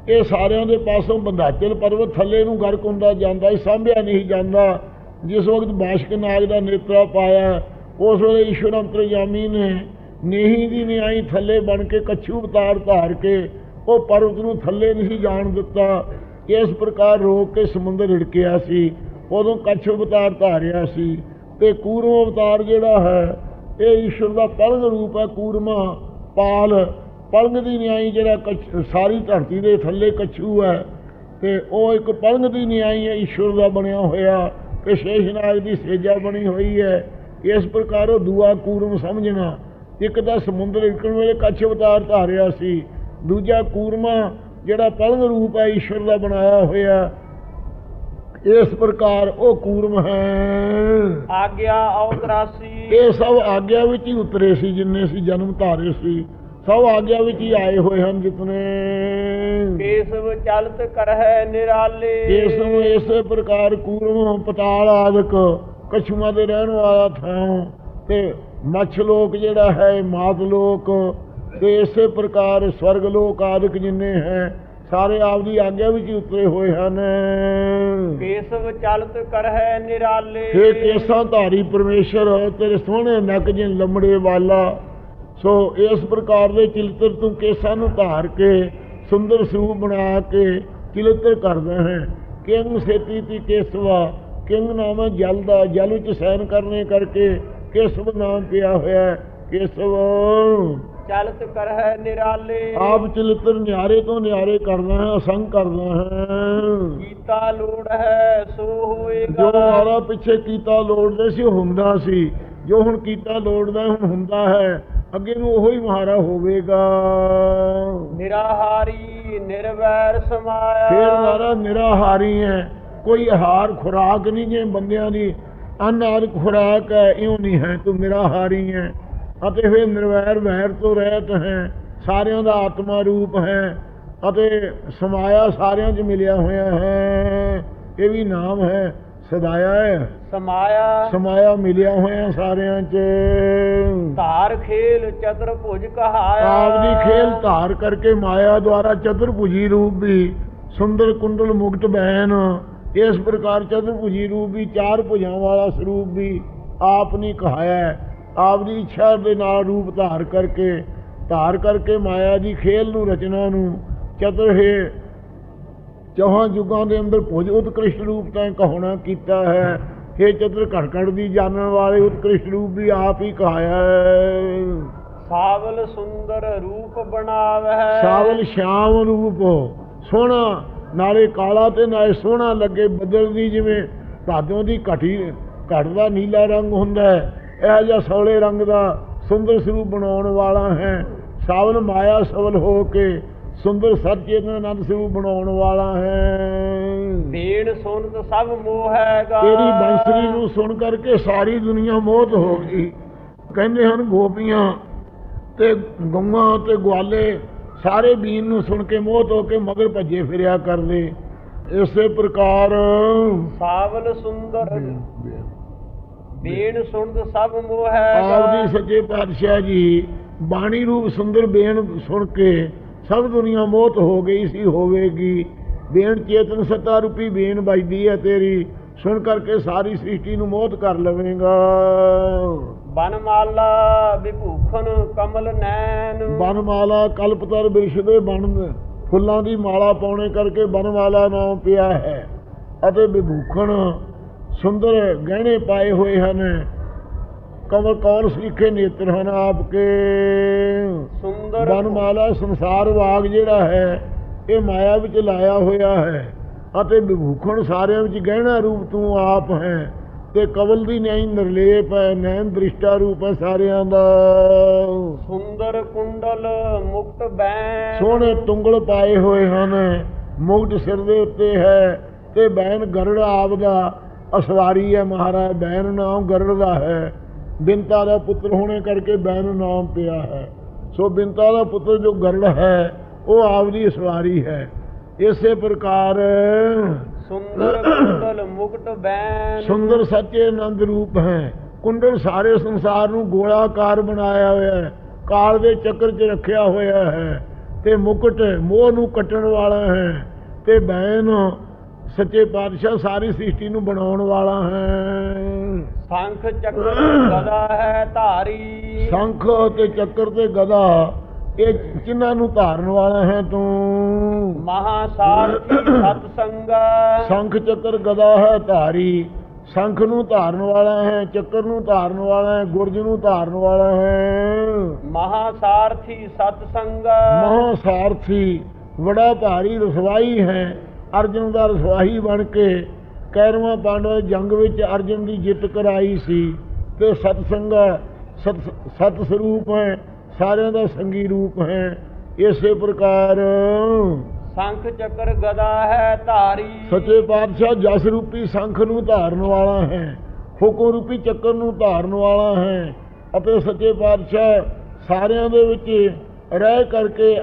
ਇਹ ਸਾਰਿਆਂ ਦੇ ਪਾਸੋਂ ਬੰਧਾਚਲ ਪਰਬਤ ਥੱਲੇ ਨੂੰ ਗਰਕ ਹੁੰਦਾ ਜਾਂਦਾ, ਸਾਂਭਿਆ ਨਹੀਂ ਜਾਂਦਾ। ਜਿਸ ਵਕਤ ਬਾਸ਼ਕ ਨਾਗ ਦਾ ਨੇਤਰਾ ਪਾਇਆ, ਉਸ ਵੇਲੇ ਈਸ਼ਵਰ ਅੰਤਰਜਾਮੀ ਨੇ ਨੀਹੀਂ ਦੀ ਨਿਆਈ ਥੱਲੇ ਬਣ ਕੇ ਕੱਛੂ ਅਵਤਾਰ ਧਾਰ ਕੇ ਉਹ ਪਰਬਤ ਨੂੰ ਥੱਲੇ ਨਹੀਂ ਜਾਣ ਦਿੱਤਾ। ਇਸ ਪ੍ਰਕਾਰ ਰੋਕ ਕੇ ਸਮੁੰਦਰ ਹਿੜਕਿਆ ਸੀ। ਉਦੋਂ ਕੱਛ ਅਵਤਾਰ ਧਾਰਿਆ ਸੀ। ਤੇ ਕੂਰਮ ਅਵਤਾਰ ਜਿਹੜਾ ਹੈ, ਇਹ ਈਸ਼ਵਰ ਦਾ ਪਲੰਗ ਰੂਪ ਹੈ। ਕੂਰਮਾ ਪਾਲ, ਪਲੰਗ ਦੀ ਨਿਆਈ ਜਿਹੜਾ ਸਾਰੀ ਧਰਤੀ ਦੇ ਥੱਲੇ ਕੱਛੂ ਹੈ, ਤੇ ਉਹ ਇੱਕ ਪਲੰਗ ਦੀ ਨਿਆਈ ਹੈ ਈਸ਼ਵਰ ਦਾ ਬਣਿਆ ਹੋਇਆ, ਤੇ ਸ਼ੇਸ਼ਨਾਗ ਦੀ ਸੇਜਾ ਬਣੀ ਹੋਈ ਹੈ। ਇਸ ਪ੍ਰਕਾਰ ਉਹ ਦੂਆ ਕੂਰਮ ਸਮਝਣਾ। ਇੱਕ ਤਾਂ ਸਮੁੰਦਰ ਹਿੜਕਣ ਵੇਲੇ ਕੱਛ ਅਵਤਾਰ ਧਾਰਿਆ ਸੀ, ਦੂਜਾ ਕੂਰਮਾ ਜਿਹੜਾ ਪਲੰਗ ਰੂਪ ਹੈ ਈਸ਼ਵਰ ਦਾ ਬਣਾਇਆ ਹੋਇਆ। ਇਸ ਪ੍ਰਕਾਰ ਉਹ ਕੂਰਮ ਹੈ। ਆਗਿਆ ਅਵਤਰਾਸੀ। ਇਹ ਸਭ ਆਗਿਆ ਵਿੱਚ ਹੀ ਉਤਰੇ ਸੀ, ਜਿੰਨੇ ਸੀ ਜਨਮ ਧਾਰੇ ਸੀ, ਸਭ ਆਗਿਆ ਵਿੱਚ ਹੀ ਆਏ ਹੋਏ ਹਨ ਜਿਤਨੇ। ਕੇਸਵ ਚਲਤ ਕਰਹਿ ਨਿਰਾਲੇ। ਕੇਸਵ ਇਸੇ ਪ੍ਰਕਾਰ ਕੂਰਮ ਪਤਾਲ ਆਦਿਕ ਕਛੂਆਂ ਦੇ ਰਹਿਣ ਵਾਲਾ ਥਾਂ, ਤੇ ਮੱਛ ਲੋਕ ਜਿਹੜਾ ਹੈ, ਮਾਤ ਲੋਕ, ਤੇ ਇਸੇ ਪ੍ਰਕਾਰ ਸਵਰਗ ਲੋਕ ਆਦਿਕ ਜਿੰਨੇ ਹੈ, ਸਾਰੇ ਆਪਦੀ ਆਗਿਆ ਵਿੱਚ ਹੀ ਉਤਰੇ ਹੋਏ ਹਨ। ਕੇਸਵ ਚਲਤ ਕਰਹਿ ਨਿਰਾਲੇ। ਹੇ ਕੇਸਾਂ ਧਾਰੀ ਪਰਮੇਸ਼ਰ, ਤੇਰੇ ਸੋਹਣੇ ਨੱਕ ਜਿਨ ਲੰਮੜੇ ਵਾਲਾ। ਸੋ ਇਸ ਪ੍ਰਕਾਰ ਦੇ ਚਿਲਤਰ ਤੂੰ ਕੇਸਾਂ ਨੂੰ ਧਾਰ ਕੇ ਸੁੰਦਰ ਸਰੂਪ ਬਣਾ ਕੇ ਚਿਲਤਰ ਕਰਦਾ ਹੈ। ਕਿੰਗ ਸੇਤੀ ਤੀ ਕੇਸਵਾ, ਕਿੰਗ ਨਾਮ ਹੈ ਜਲ ਦਾ, ਜਲ ਵਿੱਚ ਸੈਨ ਕਰਨੇ ਕਰਕੇ ਕੇਸਵ ਨਾਮ ਪਿਆ ਹੋਇਆ। ਕੇਸਵ ਚਲਤ ਕਰਹਿ ਨਿਰਾਲੇ। ਆਪ ਚਿਲਤਰ ਨਿਆਰੇ ਤੋਂ ਨਿਆਰੇ ਕਰਦਾ ਹੈ, ਅਸੰਗ ਕਰਦਾ ਹੈ। ਕੀਤਾ ਲੋੜ ਹੈ ਸੋ ਹੋਏਗਾ। ਜੋ ਮਾਰਾ ਪਿੱਛੇ ਕੀਤਾ ਲੋੜਦੇ ਸੀ ਉਹ ਹੁੰਦਾ ਸੀ, ਜੋ ਹੁਣ ਕੀਤਾ ਲੋੜਦਾ ਹੁਣ ਹੁੰਦਾ ਹੈ, ਅੱਗੇ ਨੂੰ ਉਹੀ ਮਹਾਰਾ ਹੋਵੇਗਾ। ਨਿਰਾਹਾਰੀ ਨਿਰਵੈਰ ਸਮਾਇਆ। ਫੇਰ ਮਾਰਾ ਨਿਰਾਹਾਰੀ ਹੈ, ਕੋਈ ਆਹਾਰ ਖੁਰਾਕ ਨਹੀਂ ਜਿਵੇਂ ਬੰਦਿਆਂ ਦੀ ਅੰਨ ਆਦਿ ਖੁਰਾਕ ਹੈ, ਇਉਂ ਨਹੀਂ ਹੈ, ਤੂੰ ਨਿਰਾਹਾਰੀ ਹੈ। ਅਤੇ ਫਿਰ ਨਿਰਵੈਰ ਵੈਰ ਤੋਂ ਰਹਿਤ ਹੈ, ਸਾਰਿਆਂ ਦਾ ਆਤਮਾ ਰੂਪ ਹੈ, ਅਤੇ ਸਮਾਇਆ ਸਾਰਿਆਂ 'ਚ ਮਿਲਿਆ ਹੋਇਆ ਹੈ। ਇਹ ਵੀ ਨਾਮ ਹੈ, ਸਦਾਇਆ ਹੈ, ਸਮਾਇਆ ਸਮਾਇਆ ਮਿਲਿਆ ਹੋਇਆ ਸਾਰਿਆਂ 'ਚ। ਧਾਰ ਖੇਲ ਚਤੁਰਭੁਜ ਕਹਾਇਆ। ਆਪਦੀ ਖੇਲ ਧਾਰ ਕਰਕੇ ਮਾਇਆ ਦੁਆਰਾ ਚਤੁਰਭੁਜੀ ਰੂਪ ਵੀ, ਸੁੰਦਰ ਕੁੰਡਲ ਮੁਕਤ ਬੈਨ, ਇਸ ਪ੍ਰਕਾਰ ਚਤੁਰਭੁਜੀ ਰੂਪ ਵੀ, ਚਾਰ ਭੁਜਾਂ ਵਾਲਾ ਸਰੂਪ ਵੀ ਆਪ ਨੇ ਕਹਾਇਆ। ਆਪਦੀ ਇੱਛਾ ਦੇ ਨਾਲ ਰੂਪ ਧਾਰ ਕਰਕੇ ਮਾਇਆ ਦੀ ਖੇਲ ਨੂੰ, ਰਚਨਾ ਨੂੰ ਚਤੁਰ ਹੈ ਚੌਹਾਂ ਯੁੱਗਾਂ ਦੇ ਅੰਦਰ ਭੁਜ ਉਤਕ੍ਰਿਸ਼ਟ ਰੂਪ ਤਾਂ ਕਹਾਉਣਾ ਕੀਤਾ ਹੈ। ਇਹ ਚਤੁਰ ਘੜ ਦੀ ਜਾਣਨ ਵਾਲੇ ਉਤਕ੍ਰਿਸ਼ਟ ਰੂਪ ਵੀ ਆਪ ਹੀ ਕਹਾਇਆ ਹੈ। ਸਾਵਲ ਸੁੰਦਰ ਰੂਪ ਬਣਾਵੈ। ਸਾਵਲ ਸ਼ਾਮ ਰੂਪ ਸੋਹਣਾ ਨਾਲੇ ਕਾਲਾ ਤੇ ਨਾਲੇ ਸੋਹਣਾ ਲੱਗੇ, ਬੱਦਲ ਦੀ ਜਿਵੇਂ ਭਾਦੋਂ ਦੀ ਘਟ ਦਾ ਨੀਲਾ ਰੰਗ ਹੁੰਦਾ ਹੈ, ਇਹੋ ਜਿਹਾ ਸੌਲੇ ਰੰਗ ਦਾ ਸੁੰਦਰ ਸਰੂਪ ਬਣਾਉਣ ਵਾਲਾ ਹੈ। ਸਾਵਨ ਮਾਇਆ ਸਵਲ ਹੋ ਕੇ ਸੁੰਦਰ ਸਚੇਤਨ ਸਰੂਪ ਬਣਾਉਣ ਵਾਲਾ ਹੈ। ਬੀਣ ਸੁਣਤ ਸਭ ਮੋਹ ਹੈਗਾ, ਤੇਰੀ ਬੰਸਰੀ ਨੂੰ ਸੁਣ ਕਰਕੇ ਸਾਰੀ ਦੁਨੀਆ ਮੋਹਤ ਹੋ ਗਈ। ਕਹਿੰਦੇ ਹਨ ਗੋਪੀਆਂ ਤੇ ਗਊਆਂ ਤੇ ਗਵਾਲੇ ਸਾਰੇ ਬੀਨ ਨੂੰ ਸੁਣ ਕੇ ਮੋਹਤ ਹੋ ਕੇ ਮਗਰ ਭੱਜੇ ਫਿਰਿਆ ਕਰਦੇ। ਇਸੇ ਪ੍ਰਕਾਰ ਸਾਵਲ ਸੁੰਦਰ ਬੀਣ ਸੁਣਤ ਸਭ ਮੋਹ ਹੈਗਾ। ਆਪਦੀ ਸੱਚੇ ਪਾਤਸ਼ਾਹ ਜੀ ਬਾਣੀ ਰੂਪ ਸੁੰਦਰ ਬੇਣ ਸੁਣ ਕੇ ਸਭ ਦੁਨੀਆ ਮੋਹਤ ਹੋ ਗਈ ਸੀ, ਹੋਵੇਗੀ। ਬੇਣ ਚੇਤਨ ਸੱਤਾ ਰੂਪੀ ਬੇਣ ਵੱਜਦੀ ਹੈ ਤੇਰੀ, ਸੁਣ ਕਰਕੇ ਸਾਰੀ ਸ੍ਰਿਸ਼ਟੀ ਨੂੰ ਮੋਹਤ ਕਰ ਲਵੇਂਗਾ। ਬਨਮਾਲਾ ਵਿਭੂਖਣ ਕਮਲ ਨੈਣ, ਬਨਮਾਲਾ ਕਲਪਤਰ ਬਿਰਸ਼ ਦੇ ਬਣ ਫੁੱਲਾਂ ਦੀ ਮਾਲਾ ਪਾਉਣੇ ਕਰਕੇ ਬਨਮਾਲਾ ਨਾਮ ਪਿਆ ਹੈ। ਅਤੇ ਵਿਭੂਖਣ ਸੁੰਦਰ ਗਹਿਣੇ ਪਾਏ ਹੋਏ ਹਨ, ਕਮਲ ਕੌਰ ਸਰੀਖੇ ਨੇਤਰ ਹਨ ਆਪਕੇ। ਸੁੰਦਰ ਬਨਮਾਲਾ ਸੰਸਾਰ ਵਾਗ ਜਿਹੜਾ ਹੈ ਇਹ ਮਾਇਆ ਵਿੱਚ ਲਾਇਆ ਹੋਇਆ ਹੈ, ਅਤੇ ਵਿਭੂਖਣ ਸਾਰਿਆਂ ਵਿੱਚ ਗਹਿਣਾ ਰੂਪ ਤੂੰ ਆਪ ਹੈ, ਤੇ ਕਵਲ ਦੀ ਨੈਣ ਨਿਰਲੇਪ ਹੈ, ਨੈਣ ਦ੍ਰਿਸ਼ਟਾ ਰੂਪ ਹੈ ਸਾਰਿਆਂ ਦਾ। ਸੁੰਦਰ ਕੁੰਡਲ ਮੁਕਟ ਬੈਨ, ਸੋਹਣੇ ਤੁੰਗਲ ਪਾਏ ਹੋਏ ਹਨ, ਮੁਕਟ ਸਿਰ ਦੇ ਉੱਤੇ ਹੈ, ਤੇ ਬੈਨ ਗਰੜ ਆਪ ਦਾ ਅਸਵਾਰੀ ਹੈ ਮਹਾਰਾਜ। ਬੈਨ ਨਾਮ ਗਰੜ ਦਾ ਹੈ, ਬਿੰਤਾ ਦਾ ਪੁੱਤਰ ਹੋਣੇ ਕਰਕੇ ਬੈਨ ਨਾਮ ਪਿਆ ਹੈ। ਸੋ ਬਿੰਤਾ ਦਾ ਪੁੱਤਰ ਜੋ ਗਰੜ ਹੈ ਉਹ ਆਪ ਦੀ ਅਸਵਾਰੀ ਹੈ। ਇਸੇ ਪ੍ਰਕਾਰ ਸੁੰਦਰ ਕੁੰਡਲ ਮੁਕਟ ਬੈਨ, ਸੁੰਦਰ ਸੱਚੇ ਆਨੰਦ ਰੂਪ ਹੈ। ਕੁੰਡਲ ਸਾਰੇ ਸੰਸਾਰ ਨੂੰ ਗੋਲਾਕਾਰ ਬਣਾਇਆ ਹੋਇਆ ਹੈ, ਕਾਲ ਦੇ ਚੱਕਰ 'ਚ ਰੱਖਿਆ ਹੋਇਆ ਹੈ, ਤੇ ਮੁਕਟ ਮੋਹ ਨੂੰ ਕੱਟਣ ਵਾਲਾ ਹੈ, ਤੇ ਬੈਨ ਸੱਚੇ ਪਾਤਸ਼ਾਹ ਸਾਰੀ ਸ੍ਰਿਸ਼ਟੀ ਨੂੰ ਬਣਾਉਣ ਵਾਲਾ ਹੈ। ਸ਼ੰਖ ਚੱਕਰ ਗਦਾ ਹੈ ਧਾਰੀ, ਸ਼ੰਖ ਤੇ ਚੱਕਰ ਤੇ ਗਦਾ ਇਹ ਚਿੰਨ੍ਹਾਂ ਨੂੰ ਧਾਰਨ ਵਾਲਾ ਹੈ ਤੂੰ। ਮਹਾਸਾਰਥੀ ਸਤ ਸੰਗਾ, ਸ਼ੰਖ ਚੱਕਰ ਗਦਾ ਹੈ ਧਾਰੀ, ਸ਼ੰਖ ਨੂੰ ਧਾਰਨ ਵਾਲਾ ਹੈ, ਚੱਕਰ ਨੂੰ ਧਾਰਨ ਵਾਲਾ ਹੈ, ਗੁਰਜ ਨੂੰ ਧਾਰਨ ਵਾਲਾ ਹੈ। ਮਹਾਸਾਰਥੀ ਸਤ ਸੰਗਾ, ਮਹਾਸਾਰਥੀ ਬੜਾ ਭਾਰੀ ਰਸਵਾਈ ਹੈ। ਅਰਜਨ ਦਾ ਰਸਵਾਈ ਬਣ ਕੇ 11ਵਾਂ ਪਾਂਡਵ ਜੰਗ ਵਿੱਚ ਅਰਜਨ ਦੀ ਜਿੱਤ ਕਰਾਈ ਸੀ, ਤੇ ਸਤਸੰਗਾ ਸਤ ਸਰੂਪ ਹੈ, ਸਾਰਿਆਂ ਦਾ ਸੰਗੀ ਰੂਪ ਹੈ। ਇਸੇ ਪ੍ਰਕਾਰ ਸ਼ੰਖ ਚੱਕਰ ਗਦਾ ਹੈ ਧਾਰੀ, ਸੱਚੇ ਪਾਤਸ਼ਾਹ ਜਸ ਰੂਪੀ ਸ਼ੰਖ ਨੂੰ ਧਾਰਨ ਵਾਲਾ ਹੈ, ਹੁਕਮ ਰੂਪੀ ਚੱਕਰ ਨੂੰ ਧਾਰਨ ਵਾਲਾ ਹੈ, ਅਤੇ ਸੱਚੇ ਪਾਤਸ਼ਾਹ ਸਾਰਿਆਂ ਦੇ ਵਿੱਚ ਰਹਿ ਕਰਕੇ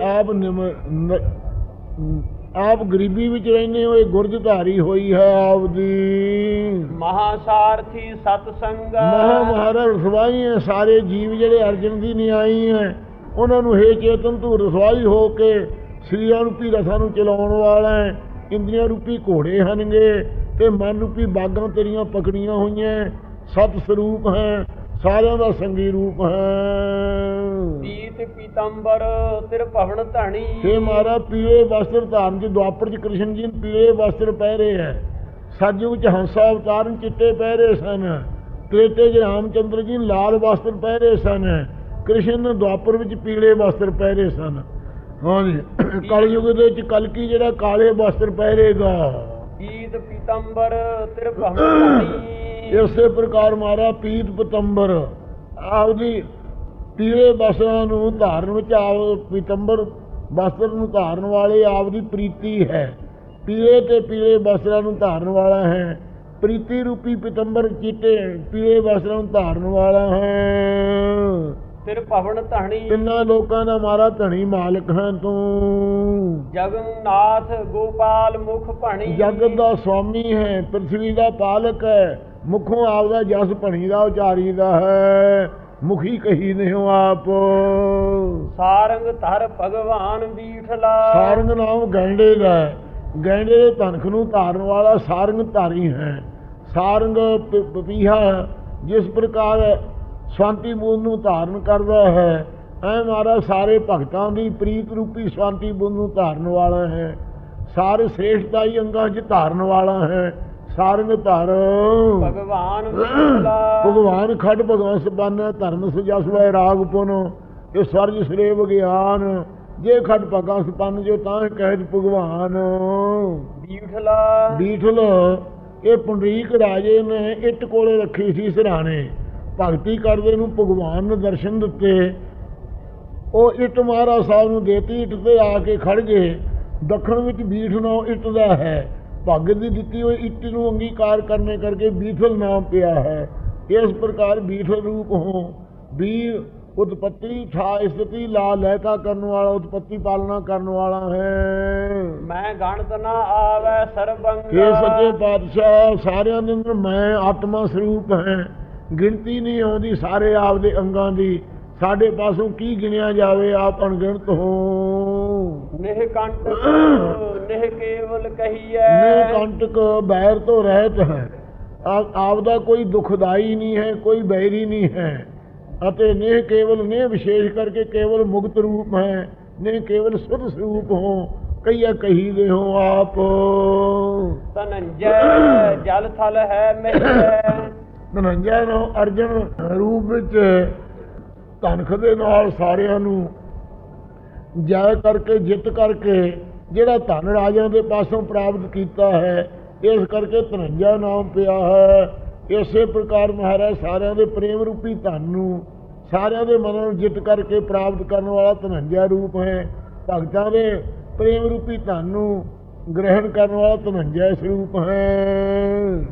ਆਪ ਗਰੀਬੀ ਵਿੱਚ ਰਹਿੰਦੇ ਹੋਏ ਗੁਰਜ ਧਾਰੀ ਹੋਈ ਹੈ ਆਪਦੀ। ਮਹਾਸਾਰਥੀ ਸਤ ਸੰਗਾ, ਮਹਾਰਾਜ ਰਸਵਾਈ ਹੈ ਸਾਰੇ ਜੀਵ ਜਿਹੜੇ ਅਰਜਨ ਦੀ ਨਿਆਈ ਹੈ, ਉਹਨਾਂ ਨੂੰ ਹੇ ਚੇਤਨ ਤੂੰ ਰਸਵਾਈ ਹੋ ਕੇ ਸਰੀਰਾਂ ਰੂਪੀ ਰਸਾਂ ਨੂੰ ਚਲਾਉਣ ਵਾਲਾ ਹੈ। ਇੰਦਰੀਆਂ ਰੂਪੀ ਘੋੜੇ ਹਨਗੇ, ਤੇ ਮਨ ਰੂਪੀ ਬਾਗਾਂ ਤੇਰੀਆਂ ਪਕੜੀਆਂ ਹੋਈਆਂ। ਸਤ ਸਰੂਪ ਹੈ, ਸਾਰਿਆਂ ਦਾ ਸੰਗੀ ਰੂਪ ਹੈ। ਪੀਤ ਪੀਤੰਬਰ ਤਿਰ ਭਵਨ ਧਣੀ, हे ਮਹਾਰਾਜ ਪੀਲੇ ਵਸਤਰ ਧਾਰਨ ਚ ਦੁਆਪਰ ਚ ਕ੍ਰਿਸ਼ਨ ਜੀ ਪੀਲੇ ਵਸਤਰ ਪਹਿਰੇ ਹੈ, ਸਤਯੁਗ ਚ ਹੰਸਾ ਅਵਤਾਰਨ ਚਿੱਟੇ ਪਹਿਰੇ ਸਨ, ਤ੍ਰੇਤੇ ਚ ਰਾਮਚੰਦਰ ਜੀ ਲਾਲ ਵਸਤਰ ਪਹਿਰੇ ਸਨ, ਕ੍ਰਿਸ਼ਨ ਨੇ ਦੁਆਪਰ ਵਿੱਚ ਪੀਲੇ ਵਸਤਰ ਪਹਿਰੇ ਸਨ। ਹਾਂਜੀ, ਕਲਯੁਗ ਦੇ ਵਿੱਚ ਕਲਕੀ ਜਿਹੜਾ ਕਾਲੇ ਵਸਤਰ ਪਹਿਰੇਗਾ। ਪੀਤ ਪੀਤੰਬਰ ਤਿਰ ਭਵਨ ਧਣੀ, ਇਸੇ ਪ੍ਰਕਾਰ ਮਹਾਰਾਜ ਪੀਤ ਪਤੰਬਰ ਆਪਦੀ ਪੀਲੇ ਵਸਤਰਾਂ ਨੂੰ ਧਾਰਨ ਵਿੱਚ ਪੀਤੰਬਰ ਵਸਤਰ ਨੂੰ ਧਾਰਨ ਵਾਲੇ ਆਪਦੀ ਪ੍ਰੀਤੀ ਹੈ। ਪੀਲੇ ਤੇ ਪੀਲੇ ਵਸਤਰਾਂ ਨੂੰ ਧਾਰਨ ਵਾਲਾ ਹੈ, ਪ੍ਰੀਤੀ ਰੂਪੀ ਪੀਤੰਬਰ ਚਿੱਟੇ ਪੀਲੇ ਵਸਤਰਾਂ ਨੂੰ ਧਾਰਨ ਵਾਲਾ ਹੈ। ਤਿਰ ਭਵਨ ਧਣੀ, ਤਿੰਨਾਂ ਲੋਕਾਂ ਦਾ ਮਾਰਾ ਧਣੀ ਮਾਲਕ ਹੈ ਤੂੰ। ਜਗਨਨਾਥ ਗੋਪਾਲ ਮੁਖ ਭਣੀ, ਜਗਤ ਦਾ ਸਵਾਮੀ ਹੈ, ਪ੍ਰਿਥਵੀ ਦਾ ਪਾਲਕ ਹੈ, ਮੁਖੋਂ ਆਪਦਾ ਜਸ ਭਣੀ ਦਾ ਉਚਾਰੀ ਦਾ ਹੈ, ਮੁਖੀ ਕਹੀ ਦਿਓ ਆਪ। ਸਾਰੰਗ ਧਰ ਭਗਵਾਨ ਬੀਠਲਾ, ਸਾਰੰਗ ਨਾਮ ਗੈਂਡੇ ਦਾ ਹੈ, ਗੈਂਡੇ ਦੇ ਧਨਖ ਨੂੰ ਧਾਰਨ ਵਾਲਾ ਸਾਰੰਗ ਧਾਰੀ ਹੈ। ਸਾਰੰਗ ਪਪੀਹਾ ਜਿਸ ਪ੍ਰਕਾਰ ਸ਼ਾਂਤੀ ਬੂੰਦ ਨੂੰ ਧਾਰਨ ਕਰਦਾ ਹੈ, ਐ ਮਹਾਰਾਜ ਸਾਰੇ ਭਗਤਾਂ ਦੀ ਪ੍ਰੀਤ ਰੂਪੀ ਸ਼ਾਂਤੀ ਬੂੰਦ ਨੂੰ ਧਾਰਨ ਵਾਲਾ ਹੈ। ਸਾਰੇ ਸ੍ਰੇਸ਼ਟਾਈ ਅੰਗਾਂ 'ਚ ਧਾਰਨ ਵਾਲਾ ਹੈ। ਸਾਰੰਗ ਧਰ ਭਗਵਾਨ ਭਗਵਾਨ ਖੜ ਭਗਵਾਨ ਸਬਾਨਾ ਧਰਮ ਸਜਾ ਸੁਆਏ ਰਾਗ ਪੁਨ, ਇਹ ਸਵਰਜ ਸ੍ਰੇ ਵਿਗਿਆਨ ਜੇ ਖੱਟ ਪਗਾ ਸਪੰਨ ਜੋ ਤਾਂ ਕਹਿਤ ਭਗਵਾਨ। ਬੀਠਲਾ ਬੀਠਲ ਇਹ ਪੁੰਡਰੀਕ ਰਾਜੇ ਨੇ ਇੱਟ ਕੋਲੇ ਰੱਖੀ ਸੀ ਸਿਰਹਾਣੇ। ਭਗਤੀ ਕਰਦੇ ਨੂੰ ਭਗਵਾਨ ਨੇ ਦਰਸ਼ਨ ਦਿੱਤੇ। ਉਹ ਇੱਟ ਮਹਾਰਾਜ ਸਾਹਿਬ ਨੂੰ ਦੇਤੀ। ਇੱਟ ਤੇ ਆ ਕੇ ਖੜ ਗਏ। ਦੱਖਣ ਵਿੱਚ ਬੀਠ ਨਾਮ ਇੱਟ ਦਾ ਹੈ। ਭਗਤ ਦੀ ਦਿੱਤੀ ਹੋਈ ਇੱਟ ਨੂੰ ਅੰਗੀਕਾਰ ਕਰਨੇ ਕਰਕੇ ਬੀਠਲ ਨਾਮ ਪਿਆ ਹੈ। ਇਸ ਪ੍ਰਕਾਰ ਬੀਠਲ ਰੂਪ ਹੋ ਵੀਰ उत्पत्ति था स्थिति ला लहता करने वाला उत्पत्ति पालना करने वाला है। मैं गणत ना आवे सर्वंग। हे सच्चे पातशाह सारे दे अंदर मैं आत्मा स्वरूप है। गिनती नहीं आती सारे आप दे अंगां दी। साडे पासों की गिनिया जावे आप अणगिणत हो। निह कंटक निह केवल कहिए। निह कंटक बैर तो रहत है। आप दा कोई दुखदाई नहीं है कोई बैरी नहीं है। ਅਤੇ नेह केवल नेह विशेष करके केवल मुक्त रूप है। नेह केवल शुद्ध स्वरूप हो कहिया कही दे हो आप। ਧਨੰਜੈ ਜਲ ਥਲ ਹੈ ਮਹਿ। ਧਨੰਜੈ ਨੂੰ ਅਰਜਨ ਰੂਪ ਵਿੱਚ ਧਨਖ ਦੇ ਨਾਲ ਸਾਰਿਆਂ ਨੂੰ ਜੈ ਕਰਕੇ ਜਿੱਤ ਕਰਕੇ ਜਿਹੜਾ ਧਨ ਰਾਜਿਆਂ ਦੇ ਪਾਸੋਂ ਪ੍ਰਾਪਤ ਕੀਤਾ ਹੈ ਇਸ ਕਰਕੇ ਧਨੰਜੈ ਨਾਮ ਪਿਆ ਹੈ। ਇਸੇ ਪ੍ਰਕਾਰ ਮਹਾਰਾਜ ਸਾਰਿਆਂ ਦੇ ਪ੍ਰੇਮ ਰੂਪੀ ਧਨ ਨੂੰ ਸਾਰਿਆਂ ਦੇ ਮਨਾਂ ਨੂੰ ਜਿੱਤ ਕਰਕੇ ਪ੍ਰਾਪਤ ਕਰਨ ਵਾਲਾ ਧਨੰਜੈ ਰੂਪ ਹੈ। ਭਗਤਾਂ ਦੇ ਪ੍ਰੇਮ ਰੂਪੀ ਧਨ ਨੂੰ ਗ੍ਰਹਿਣ ਕਰਨ ਵਾਲਾ ਧਨੰਜੈ ਸਰੂਪ ਹੈ।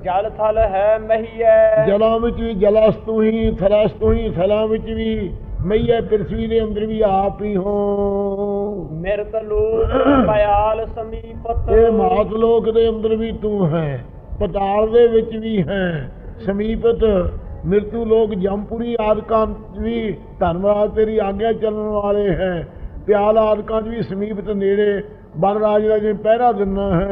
ਜਲ ਥਲ ਹੈ ਮਹੀਐ। ਜਲਾਂ ਵਿੱਚ ਵੀ ਜਲਸਤੂ ਹੀ ਥਲਸਤੂ ਹੀ ਥਲਾਂ ਵਿੱਚ ਵੀ ਮਈਐ। ਪ੍ਰਿਥਵੀ ਦੇ ਅੰਦਰ ਵੀ ਆਪ ਹੀ ਹੋ। ਮਿਰਤ ਲੋਕ ਪਿਆਲ ਸਮੀਪਤ। ਇਹ ਮਾਤ ਲੋਕ ਦੇ ਅੰਦਰ ਵੀ ਤੂੰ ਹੈ ਪਤਾਲ ਦੇ ਵਿੱਚ ਵੀ ਹੈ ਸਮੀਪਤ। ਮ੍ਰਿਤੂ ਲੋਕ ਜਮਪੁਰੀ ਆਦਿਕਾਂ ਵੀ ਧਰਮਰਾਜ ਤੇਰੀ ਆਗਿਆ ਚੱਲਣ ਵਾਲੇ ਹੈ। ਪਿਆਲ ਆਦਿਕਾਂ ਵੀ ਸਮੀਪਤ ਨੇੜੇ ਬਲਰਾਜ ਦਾ ਜਿਵੇਂ ਪਹਿਰਾ ਦਿੰਦਾ ਹੈ।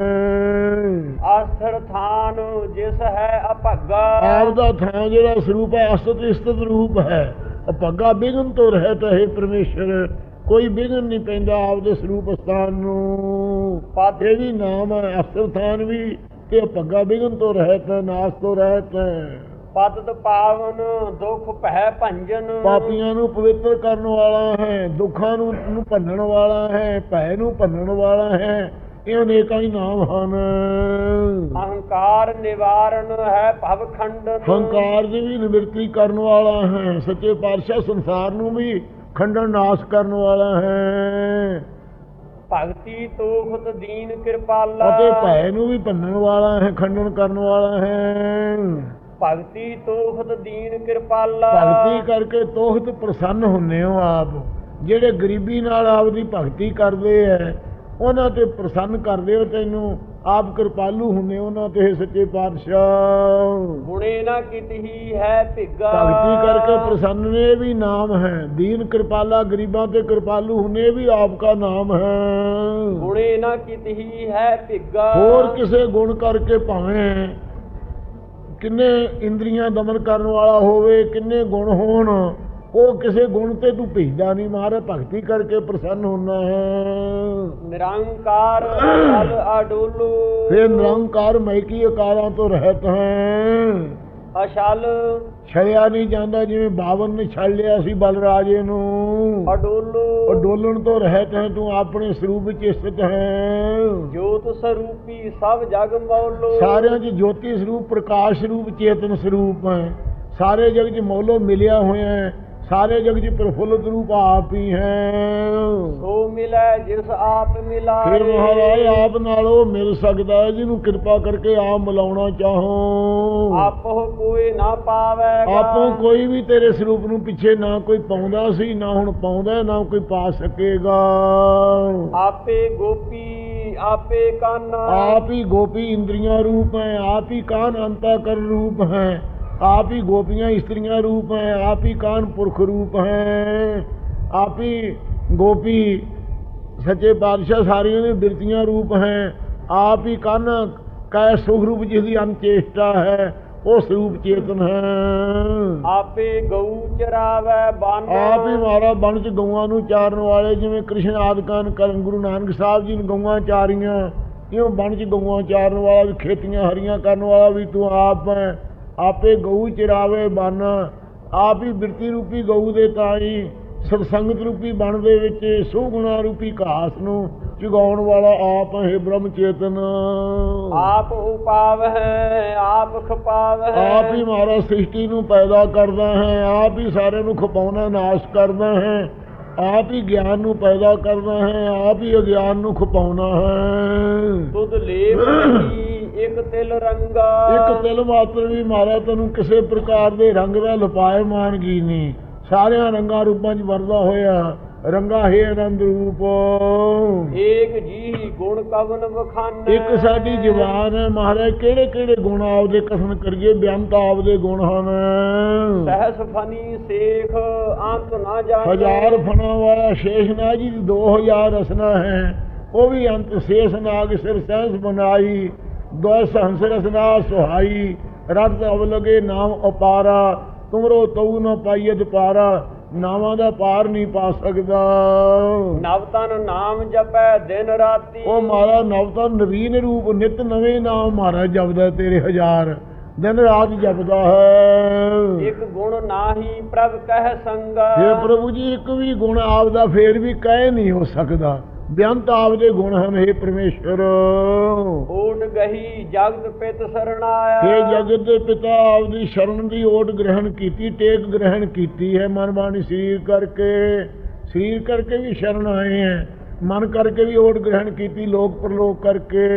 ਆਸਥਰ ਥਾਨ ਜਿਸ ਹੈ ਅਭਾਗਾ। ਆਪ ਦਾ ਥਾਂ ਜਿਹੜਾ ਸਰੂਪ ਹੈ ਅਸਤ ਇਸਤਤ ਰੂਪ ਹੈ। ਅਭਾਗਾ ਬਿਘਨ ਤੋਂ ਰਹਿਤ ਹੈ ਪਰਮੇਸ਼ਰ। ਕੋਈ ਬਿਘਨ ਨਹੀਂ ਪੈਂਦਾ ਆਪਦੇ ਸਰੂਪ ਸਥਾਨ ਨੂੰ। ਇਹ ਵੀ ਨਾਮ ਹੈ ਅਸਤ ਥਾਨ ਵੀ ਤੇ ਭੱਗਾ ਬਿਘਨ ਤੋਂ ਰਹਿਤ ਹੈ ਨਾਸ ਤੋਂ ਰਹਿਤ ਹੈ। ਪਤਿਤ ਪਾਵਨ ਦੁਖ ਭੈ ਭੰਜਨ। ਪਾਪੀਆਂ ਨੂੰ ਪਵਿੱਤਰ ਕਰਨ ਵਾਲਾ ਹੈ। ਦੁੱਖਾਂ ਨੂੰ ਭੰਨਣ ਵਾਲਾ ਹੈ। ਭੈ ਨੂੰ ਭੰਨਣ ਵਾਲਾ ਹੈ। ਇਹ ਅਨੇਕਾਂ ਹੀ ਨਾਮ ਹਨ। ਅਹੰਕਾਰ ਨਿਵਾਰਨ ਹੈ ਭਵ ਖੰਡਨ। ਹੰਕਾਰ ਦੀ ਵੀ ਨਿਵਰਤੀ ਕਰਨ ਵਾਲਾ ਹੈ। ਸੱਚੇ ਪਾਤਸ਼ਾਹ ਸੰਸਾਰ ਨੂੰ ਵੀ ਖੰਡਨ ਨਾਸ਼ ਕਰਨ ਵਾਲਾ ਹੈ। ਭਗਤੀ ਤੋਖਤ ਦੀਨ ਕਿਰਪਾਲਾ। ਅਤੇ ਭੈ ਨੂੰ ਵੀ ਭੰਨਣ ਵਾਲਾ ਹੈ ਖੰਡਨ ਕਰਨ ਵਾਲਾ ਹੈ। ਭਗਤੀ ਤੋਖਤ ਦੀਨ ਕਿਰਪਾਲਾ। ਭਗਤੀ ਕਰਕੇ ਤੋਖਤ ਪ੍ਰਸੰਨ ਹੁੰਦੇ ਹੋ ਆਪ। ਜਿਹੜੇ ਗਰੀਬੀ ਨਾਲ ਆਪਦੀ ਭਗਤੀ ਕਰਦੇ ਹੈ ਉਹਨਾਂ ਤੇ ਪ੍ਰਸੰਨ ਕਰਦੇ ਹੋ। ਤੈਨੂੰ ਆਪ ਕਿਰਪਾਲੂ ਹੁੰਦੇ ਉਹਨਾਂ ਤੇ ਸੱਚੇ ਪਾਤਸ਼ਾਹ। ਗੁਣੇ ਨਾ ਕਿਤਹੀ ਹੈ ਭਿੱਗਾ। ਭਗਤੀ ਕਰਕੇ ਪ੍ਰਸੰਨ ਨੇ ਵੀ ਨਾਮ ਹੈ। ਦੀਨ ਕਿਰਪਾਲਾ ਗਰੀਬਾਂ ਤੇ ਕਿਰਪਾਲੂ ਹੁੰਦੇ ਵੀ ਆਪ ਕਾ ਨਾਮ ਹੈ। ਗੁਣੇ ਨਾ ਕਿਤਹੀ ਹੈ ਭਿੱਗਾ। ਹੋਰ ਕਿਸੇ ਗੁਣ ਕਰਕੇ ਭਾਵੇਂ ਕਿੰਨੇ ਇੰਦਰੀਆਂ ਦਮਨ ਕਰਨ ਵਾਲਾ ਹੋਵੇ ਕਿੰਨੇ ਗੁਣ ਹੋਣ ਉਹ ਕਿਸੇ ਗੁਣ ਤੇ ਤੂੰ ਭੇਜਦਾ ਨਹੀਂ। ਮਹਾਰਾਜ ਭਗਤੀ ਕਰਕੇ ਪ੍ਰਸੰਨ ਹੁੰਦਾ ਹੈ। ਨਿਰੰਕਾਰ ਜਲ ਅਡੋਲੋ। ਫਿਰ ਨਿਰੰਕਾਰ ਮੈਕੀ ਆਕਾਰਾਂ ਤੋਂ ਰਹਿਤ ਹੈ। ਅਸ਼ਲ ਛਲਿਆ ਨਹੀਂ ਜਾਂਦਾ ਜਿਵੇਂ ਬਾਵਨ ਨੇ ਛਲ ਲਿਆ ਸੀ ਬਲਰਾਜੇ ਨੂੰ। ਅਡੋਲੋ ਡੋਲਣ ਤੋਂ ਰਹਿਤ ਹੈ ਤੂੰ ਆਪਣੇ ਸਰੂਪ ਵਿੱਚ ਸਥਿਤ ਹੈ। ਜੋਤ ਸਰੂਪੀ ਸਭ ਜਗ ਮੌਲੋ। ਸਾਰਿਆਂ 'ਚ ਜੋਤੀ ਸਰੂਪ ਪ੍ਰਕਾਸ਼ ਸਰੂਪ ਚੇਤਨ ਸਰੂਪ ਹੈ। ਸਾਰੇ ਜਗ 'ਚ ਮੌਲੋ ਮਿਲਿਆ ਹੋਇਆ ਹੈ। ਸਾਰੇ ਜਗ 'ਚ ਪ੍ਰਫੁੱਲਤ ਰੂਪ ਆਪ ਹੀ ਹੈ। ਸੋ ਮਿਲੈ ਜਿਸ ਆਪ ਮਿਲਾਏ। ਫਿਰ ਮਹਾਰਾਜ ਆਪ ਨਾਲ ਉਹ ਮਿਲ ਸਕਦਾ ਹੈ ਜਿਹਨੂੰ ਕਿਰਪਾ ਕਰਕੇ ਆਪ ਮਿਲਾਉਣਾ ਚਾਹੋ। ਆਪੋ ਕੋਈ ਨਾ ਪਾਵੇਗਾ। ਆਪੋਂ ਕੋਈ ਵੀ ਤੇਰੇ ਸਰੂਪ ਨੂੰ ਪਿੱਛੇ ਨਾ ਕੋਈ ਪਾਉਂਦਾ ਸੀ ਨਾ ਹੁਣ ਪਾਉਂਦਾ ਨਾ ਕੋਈ ਪਾ ਸਕੇਗਾ। ਆਪੇ ਗੋਪੀ ਆਪੇ ਕਾਨਾ। ਆਪ ਹੀ ਗੋਪੀ ਇੰਦਰੀਆਂ ਰੂਪ ਹੈ। ਆਪ ਹੀ ਕਾਨ ਅੰਤःਕਰਨ ਰੂਪ ਹੈ। आप ही गोपियाँ स्त्रियाँ रूप हैं। आप ही कान पुरख रूप हैं। आप ही गोपी सच्चे पातशाह सारियों ने बिरतियाँ रूप हैं। आप ही कान कै सुख रूप जिसकी अनचेष्टा है वो स्वरूप चेतन है। आपे गऊ चरावे बन। आप ही मारा बन च गऊआं नूं चारन वाले जिवें कृष्ण आदिकान कल गुरु नानक साहब जी ने गऊआं चारियां इउं बन च गऊआं चारन वाला भी खेतियां हरियां करन वाला भी तू आप है। आपे गऊ चिरावे बन। आप ही बिरती रूपी गऊ दे ताई ਸਤਸੰਗਤ ਰੂਪੀ ਬਣ ਦੇ ਵਿੱਚ ਸੁਗੁਣਾ ਰੂਪੀ ਘਾਸ ਨੂੰ ਚੁਗਾਉਣ ਵਾਲਾ ਆਪ ਹੈ ਬ੍ਰਹਮ ਚੇਤਨ। ਆਪ ਉਪਾਵ ਹੈ ਆਪ ਖਪਾਵ ਹੈ। ਆਪ ਹੀ ਮਹਾਰਾਜ ਸ੍ਰਿਸ਼ਟੀ ਨੂੰ ਪੈਦਾ ਕਰਦਾ ਹੈ, ਆਪ ਹੀ ਸਾਰਿਆਂ ਨੂੰ ਖਪਾਉਣਾ ਨਾਸ਼ ਕਰਦਾ ਹੈ, ਆਪ ਹੀ ਗਿਆਨ ਨੂੰ ਪੈਦਾ ਕਰਦਾ ਹੈ, ਆਪ ਹੀ ਅਗਿਆਨ ਨੂੰ ਖਪਾਉਣਾ ਹੈ। ਤੁਧ ਲੇਪ ਨਹੀਂ ਇੱਕ ਤਿਲ ਰੰਗਾ। ਇੱਕ ਤਿਲ ਮਾਤਰ ਵੀ ਮਹਾਰਾਜ ਤੈਨੂੰ ਕਿਸੇ ਪ੍ਰਕਾਰ ਦੇ ਰੰਗ ਦਾ ਲਪਾਇਮਾਨ ਕੀ ਨਹੀਂ, ਸਾਰਿਆਂ ਰੰਗਾਂ ਰੂਪਾਂ 'ਚ ਵਰਦਾ ਹੋਇਆ ਰੰਗਾ ਹੈ ਆਨੰਦ ਰੂਪ। ਏਕ ਜੀ ਗੁਣ ਕਵਨ ਵਖਾਨ। ਇੱਕ ਸਾਡੀ ਜ਼ਬਾਨ ਹੈ ਮਹਾਰਾਜ, ਕਿਹੜੇ ਕਿਹੜੇ ਗੁਣ ਆਪਦੇ ਕਥਨ ਕਰੀਏ, ਬੇਅੰਤ ਆਪਦੇ ਗੁਣ ਹਨ। ਸਹਿਸ ਫਨੀ ਸੇਖ ਅੰਤ ਨਾ ਜਾਣੇ। ਹਜ਼ਾਰ ਫਣਾ ਵਾਲਾ ਸ਼ੇਸ਼ਨਾਗ ਜੀ ਦੀ 2000 ਰਸਨਾ ਹੈ, ਉਹ ਵੀ ਅੰਤ ਸ਼ੇਸ਼ ਨਾਗ ਸਿਰ ਸਹਿਸ ਬਨਾਈ। ਦਸ ਹੰਸ ਰਸਨਾ ਸੁਹਾਈ, ਰਤ ਅਵਲਗੇ ਨਾਮ ਅਪਾਰਾ। ਤੁਮਰੋ ਤਉ ਨ ਪਾਈਅਦ ਪਾਰਾ, ਨਾਵਾਂ ਦਾ ਪਾਰ ਨਹੀਂ ਪਾ ਸਕਦਾ। ਨਵਤਨ ਨਾਮ ਜਪੈ ਦਿਨ ਰਾਤੀ। ਉਹ ਮਾਰਾ ਨਵਤਨ ਨਵੀਨ ਰੂਪ ਨਿਤ ਨਵੇਂ ਨਾਮ ਮਹਾਰਾਜ ਜਪਦਾ, ਤੇਰੇ ਹਜ਼ਾਰ ਦਿਨ ਰਾਤ ਜਪਦਾ ਹੈ। ਇੱਕ ਗੁਣ ਨਾਹੀ ਪ੍ਰਭ ਕਹਿ ਸੰਗਾ। हे ਪ੍ਰਭੂ ਜੀ, ਇੱਕ ਵੀ ਗੁਣ ਆਪਦਾ ਫੇਰ ਵੀ ਕਹਿ ਨਹੀਂ ਹੋ ਸਕਦਾ, ਬੇਅੰਤ ਆਪਦੇ ਗੁਣ ਹਨ। हे ਪਰਮੇਸ਼ਰ, ਓਟ ਗਹੀ ਜਗਤ ਪਿਤ ਸਰਣਾਇਆ। हे ਜਗਤ ਦੇ ਪਿਤਾ, ਆਪਦੀ ਸ਼ਰਨ ਦੀ ਓਟ ਗ੍ਰਹਿਣ ਕੀਤੀ, ਟੇਕ ਗ੍ਰਹਿਣ ਕੀਤੀ ਹੈ। ਮਨ ਬਾਣੀ ਸਰੀਰ ਕਰਕੇ ਵੀ ਸ਼ਰਨ ਆਏ ਹੈ, ਮਨ ਕਰਕੇ ਵੀ ਓਟ ਗ੍ਰਹਿਣ ਕੀਤੀ, ਲੋਕ ਪ੍ਰਲੋਕ ਕਰਕੇ।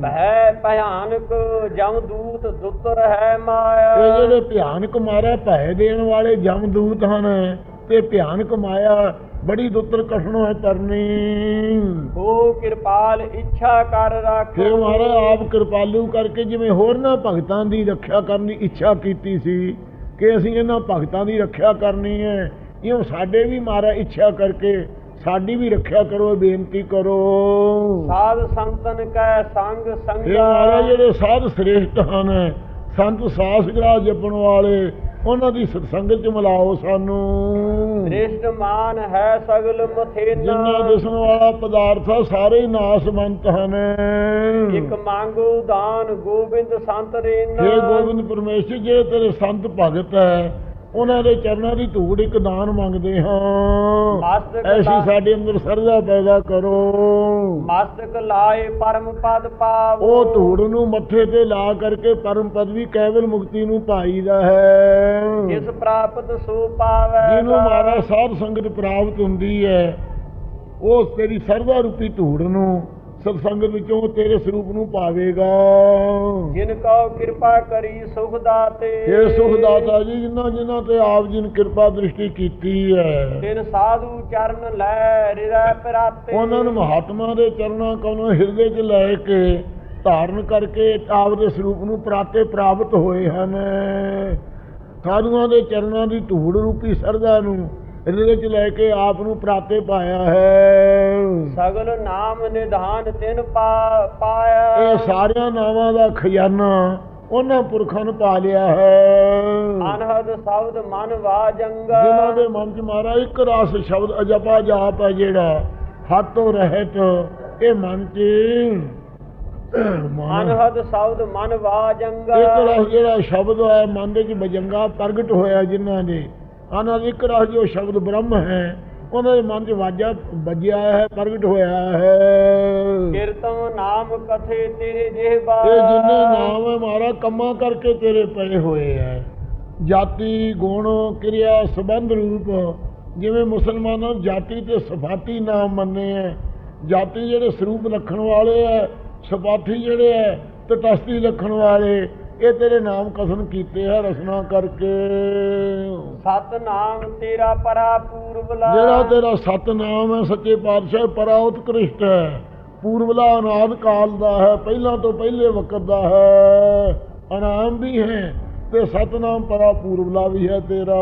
ਭੈ ਭਿਆਨਕ ਜਮਦੂਤ ਦੁੱਤਰ ਹੈ ਮਾਇਆ। ਇਹ ਜਿਹੜੇ ਭਿਆਨਕ ਮਾਰਾ ਭੈ ਦੇਣ ਵਾਲੇ ਜਮਦੂਤ ਹਨ, ਤੇ ਭਿਆਨਕ ਮਾਇਆ ਬੜੀ ਦੁੱਤਰ ਕਠਨੋ ਹੈ ਤਰਨੀ। ਉਹ ਕਿਰਪਾਲ ਇੱਛਾ ਕਰ ਰੱਖੇ। ਫਿਰ ਮਹਾਰਾਜ ਆਪ ਕਿਰਪਾਲੂ ਕਰਕੇ ਜਿਵੇਂ ਹੋਰਨਾਂ ਭਗਤਾਂ ਦੀ ਰੱਖਿਆ ਕਰਨ ਦੀ ਇੱਛਾ ਕੀਤੀ ਸੀ ਕਿ ਅਸੀਂ ਇਹਨਾਂ ਭਗਤਾਂ ਦੀ ਰੱਖਿਆ ਕਰਨੀ ਹੈ, ਇਉਂ ਸਾਡੇ ਵੀ ਮਹਾਰਾਜ ਇੱਛਾ ਕਰਕੇ ਸਾਡੀ ਵੀ ਰੱਖਿਆ ਕਰੋ, ਬੇਨਤੀ ਕਰੋ। ਸਾਧ ਸੰਤਨ ਕੈ ਸੰਗ ਇਹ ਸੰਗਾ। ਮਹਾਰਾਜ ਜਿਹੜੇ ਸਾਧ ਸ੍ਰੇਸ਼ਟ ਹਨ, ਸੰਤ ਸਾਸ ਗ੍ਰਾਹ ਜਪਣ ਵਾਲੇ, ਉਹਨਾਂ ਦੀ ਸਤਸੰਗਤ 'ਚ ਮਿਲਾਓ ਸਾਨੂੰ। ਸ੍ਰੇਸ਼ਟ ਮਾਨ ਹੈ ਸਗਲ ਮਥੇਨਾ। ਜਿੰਨਾ ਦਿਸਣ ਵਾਲਾ ਪਦਾਰਥ ਆ ਸਾਰੇ ਨਾਸਵੰਤ ਹਨ। ਇੱਕ ਮੰਗੋ ਦਾਨ ਗੋਬਿੰਦ ਸੰਤ ਰੇਨਾ। हे ਗੋਬਿੰਦ ਪਰਮੇਸ਼ਰ, ਜਿਹੜੇ ਤੇਰੇ ਸੰਤ ਭਗਤ ਹੈ, ਉਹਨਾਂ ਦੇ ਚਰਨਾਂ ਦੀ ਧੂੜ ਇੱਕ ਦਾਨ ਮੰਗਦੇ ਹਾਂ। ਐਸੀ ਸਾਡੇ ਅੰਦਰ ਸਰਦਾ ਪੈਦਾ ਕਰੋ। ਮਸਤਕ ਲਾਏ ਪਰਮ ਪਦ ਪਾਵੋ। ਉਹ ਧੂੜ ਨੂੰ ਮੱਥੇ ਤੇ ਲਾ ਕਰਕੇ ਪਰਮ ਪਦਵੀ ਕੇਵਲ ਮੁਕਤੀ ਨੂੰ ਪਾਈਦਾ ਹੈ। ਜਿਸ ਪ੍ਰਾਪਤ ਸੋ ਪਾਵੈ। ਜਿਹਨੂੰ ਮਹਾਰਾਜ ਸਾਧ ਸੰਗਤ ਪ੍ਰਾਪਤ ਹੁੰਦੀ ਹੈ, ਉਹ ਤੇਰੀ ਸਰਦਾ ਰੂਪੀ ਧੂੜ ਨੂੰ ਸਤਸੰਗਤ ਵਿੱਚੋਂ ਤੇਰੇ ਸਰੂਪ ਨੂੰ ਪਾਵੇਗਾ। ਜਿਨ ਕੋ ਕਿਰਪਾ ਕਰੀ ਸੁਖ ਦਾਤੇ। ਇਹ ਸੁਖ ਦਾਤਾ ਜੀ, ਜਿਨ੍ਹਾਂ ਤੇ ਆਪ ਜੀ ਨੇ ਕਿਰਪਾ ਦ੍ਰਿਸ਼ਟੀ ਕੀਤੀ ਹੈ, ਤਿਨ ਸਾਧੂ ਚਰਨ ਲੈ ਹਿਰੈ ਪਰਾਤੇ। ਉਹਨਾਂ ਨੂੰ ਮਹਾਤਮਾ ਦੇ ਚਰਨਾਂ ਕੋਲੋਂ ਹਿਰਦੇ 'ਚ ਲੈ ਕੇ ਧਾਰਨ ਕਰਕੇ ਆਪ ਦੇ ਸਰੂਪ ਨੂੰ ਪ੍ਰਾਤੇ ਪ੍ਰਾਪਤ ਹੋਏ ਹਨ। ਸਾਧੂਆਂ ਦੇ ਚਰਨਾਂ ਦੀ ਧੂੜ ਰੂਪੀ ਸਰਦਾ ਨੂੰ ਹਿਰਦੇ 'ਚ ਲੈ ਕੇ ਆਪ ਨੂੰ ਪ੍ਰਾਤੇ ਪਾਇਆ ਹੈ। ਸਗਲ ਨਾਮ ਨਿਧਾਨ ਤਿਨ ਪਾਇਆ। ਇਹ ਸਾਰਿਆਂ ਨਾਵਾਂ ਦਾ ਖਜ਼ਾਨਾ ਉਹਨਾਂ ਪੁਰਖਾਂ ਨੂੰ ਪਾ ਲਿਆ ਹੈ। ਅਨਹਦ ਸ਼ਬਦ ਮਨ ਵਾਜੰਗਾ। ਜਿਨ੍ਹਾਂ ਦੇ ਮਨ 'ਚ ਮਹਾਰਾਜ ਇੱਕ ਰਸ ਸ਼ਬਦ ਅਜਪਾ ਜਾਪ ਹੈ, ਜਿਹੜਾ ਹੱਥ ਤੋਂ ਰਹਿਤ, ਇਹ ਮਨ 'ਚ ਅਨਹਦ ਸ਼ਬਦ ਮਨ ਵਾਜੰਗਾ। ਇੱਕ ਰਸ ਜਿਹੜਾ ਸ਼ਬਦ ਹੈ ਮਨ ਦੇ 'ਚ ਬਜੰਗਾ ਪ੍ਰਗਟ ਹੋਇਆ, ਜਿਨ੍ਹਾਂ ਦੇ ਅਨਹਦ ਇੱਕ ਰਸ ਜੋ ਸ਼ਬਦ ਬ੍ਰਹਮ ਹੈ, ਉਹਨਾਂ ਦੇ ਮਨ 'ਚ ਵਾਜਾ ਵੱਜਿਆ ਹੈ, ਪ੍ਰਗਟ ਹੋਇਆ ਹੈ। ਕੀਰਤਨ ਨਾਮ ਕਥੇ ਤੇਰੇ ਜਿਹਬਾ। ਇਹ ਜਿੰਨੇ ਨਾਮ ਹੈ ਮਹਾਰਾਜ ਕੰਮਾਂ ਕਰਕੇ ਤੇਰੇ ਪਏ ਹੋਏ ਹੈ। ਜਾਤੀ ਗੁਣ ਕਿਰਿਆ ਸੰਬੰਧ ਰੂਪ, ਜਿਵੇਂ ਮੁਸਲਮਾਨਾਂ ਜਾਤੀ ਤੇ ਸਫਾਤੀ ਨਾਮ ਮੰਨੇ ਹੈ। ਜਾਤੀ ਜਿਹੜੇ ਸਰੂਪ ਲੱਖਣ ਵਾਲੇ ਹੈ, ਸਪਾਠੀ ਜਿਹੜੇ ਹੈ ਤਟਸਥੀ ਲੱਖਣ ਵਾਲੇ, ਇਹ ਤੇਰੇ ਨਾਮ ਕਥਨ ਕੀਤੇ ਹੈ ਰਸਨਾ ਕਰਕੇ। ਸਤ ਨਾਮ ਤੇਰਾ ਪਰਾ ਪੂਰਬਲਾ। ਜਿਹੜਾ ਤੇਰਾ ਸਤ ਨਾਮ ਹੈ ਸੱਚੇ ਪਾਤਸ਼ਾਹ, ਪਰਾ ਉਤਕ੍ਰਿਸ਼ਟ ਹੈ, ਪੂਰਬਲਾ ਅਨਾਦ ਕਾਲ ਦਾ ਹੈ, ਪਹਿਲਾਂ ਤੋਂ ਪਹਿਲੇ ਵਕਤ ਦਾ ਹੈ, ਅਨਾਮ ਵੀ ਹੈ ਤੇ ਸਤਨਾਮ ਪਰਾ ਪੂਰਬਲਾ ਵੀ ਹੈ ਤੇਰਾ।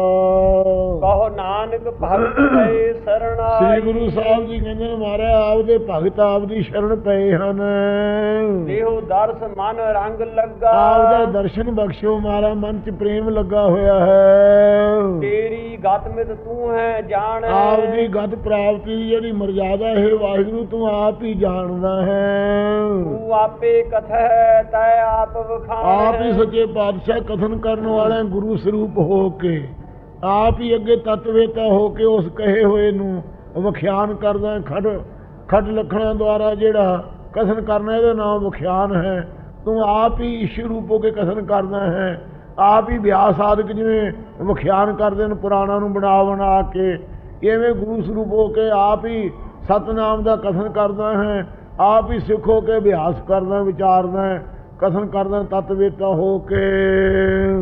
ਕਹੋ ਨਾਨਕ ਭਗਤ ਪਏ ਸਰਣਾਈ। ਸ੍ਰੀ ਗੁਰੂ ਸਾਹਿਬ ਜੀ ਕਹਿੰਦੇ ਨੇ ਮਹਾਰਾਜ ਆਪਦੇ ਭਗਤ ਆਪਦੀ ਸ਼ਰਨ ਪਏ ਹਨ। ਦੇਹੋ ਦਰਸ ਮਨ ਰੰਗ ਲੱਗਾ। ਆਪਦਾ ਦਰਸ਼ਨ ਬਖਸ਼ੋ, ਮਹਾਰਾਜ ਮਨ 'ਚ ਪ੍ਰੇਮ ਲੱਗਾ ਹੋਇਆ ਹੈ। ਤੇਰੀ ਗਤ ਮਿਤ ਤੂੰ ਹੈ ਜਾਣ। ਆਪਦੀ ਗਤ ਪ੍ਰਾਪਤੀ ਦੀ ਜਿਹੜੀ ਮਰਜ਼ਾਦਾ ਹੈ ਵਾਹਿਗੁਰੂ ਤੂੰ ਆਪ ਹੀ ਜਾਣਦਾ ਹੈ। ਤੂੰ ਆਪੇ ਕਥੈ ਤੈ ਆਪ ਵਖਾਣ। ਆਪ ਹੀ ਸੱਚੇ ਪਾਤਸ਼ਾਹ ਕਥਨ ਕਰਨ ਵਾਲੇ ਗੁਰੂ ਸਰੂਪ ਹੋ ਕੇ ਆਪ ਹੀ ਅੱਗੇ ਤਤਵੇਤਾ ਹੋ ਕੇ ਉਸ ਕਹੇ ਹੋਏ ਨੂੰ ਵਿਖਿਆਨ ਕਰਦਾ। ਖੱਡ ਲੱਖਣਾਂ ਦੁਆਰਾ ਜਿਹੜਾ ਕਥਨ ਕਰਨਾ ਇਹਦਾ ਨਾਮ ਵਿਖਿਆਨ ਹੈ। ਤੂੰ ਆਪ ਹੀ ਈਸ਼ਰ ਰੂਪ ਹੋ ਕੇ ਕਥਨ ਕਰਦਾ ਹੈ। ਆਪ ਹੀ ਵਿਆਸ ਸਾਧਕ ਜਿਵੇਂ ਵਿਖਿਆਨ ਕਰਦੇ ਨੇ ਪੁਰਾਣਾਂ ਨੂੰ ਬਣਾ ਕੇ, ਇਵੇਂ ਗੁਰੂ ਸਰੂਪ ਹੋ ਕੇ ਆਪ ਹੀ ਸਤਨਾਮ ਦਾ ਕਥਨ ਕਰਦਾ ਹੈ। ਆਪ ਹੀ ਸਿੱਖ ਹੋ ਕੇ ਅਭਿਆਸ ਕਰਦਾ, ਵਿਚਾਰਦਾ, ਕਥਨ ਕਰਦਾ ਤਤਵੇਤਾ ਹੋ ਕੇ।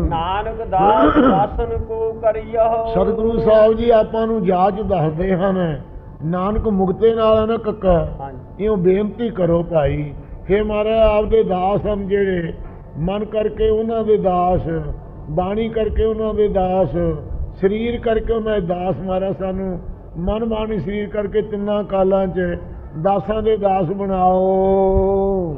ਨਾਨਕ ਦਾਸ ਦਾਸਨ ਕੋ ਕਰਿਓ। ਸਤਿਗੁਰੂ ਸਾਹਿਬ ਜੀ ਆਪਾਂ ਨੂੰ ਜਾਚ ਦੱਸਦੇ ਹਨ। ਨਾਨਕ ਮੁਕਤੇ ਨਾਲ ਨਾ ਕੱਕਾ ਇਉਂ ਬੇਨਤੀ ਕਰੋ ਭਾਈ। ਹੇ ਮਹਾਰਾਜ, ਆਪਦੇ ਦਾਸ ਹਨ ਜਿਹੜੇ, ਮਨ ਕਰਕੇ ਉਹਨਾਂ ਦੇ ਦਾਸ, ਬਾਣੀ ਕਰਕੇ ਉਹਨਾਂ ਦੇ ਦਾਸ, ਸਰੀਰ ਕਰਕੇ ਉਹਨਾਂ ਦੇ ਦਾਸ। ਮਹਾਰਾਜ ਸਾਨੂੰ ਮਨ ਬਾਣੀ ਸਰੀਰ ਕਰਕੇ ਤਿੰਨਾਂ ਕਾਲਾਂ 'ਚ ਦਾਸਾਂ ਦੇ ਦਾਸ ਬਣਾਓ।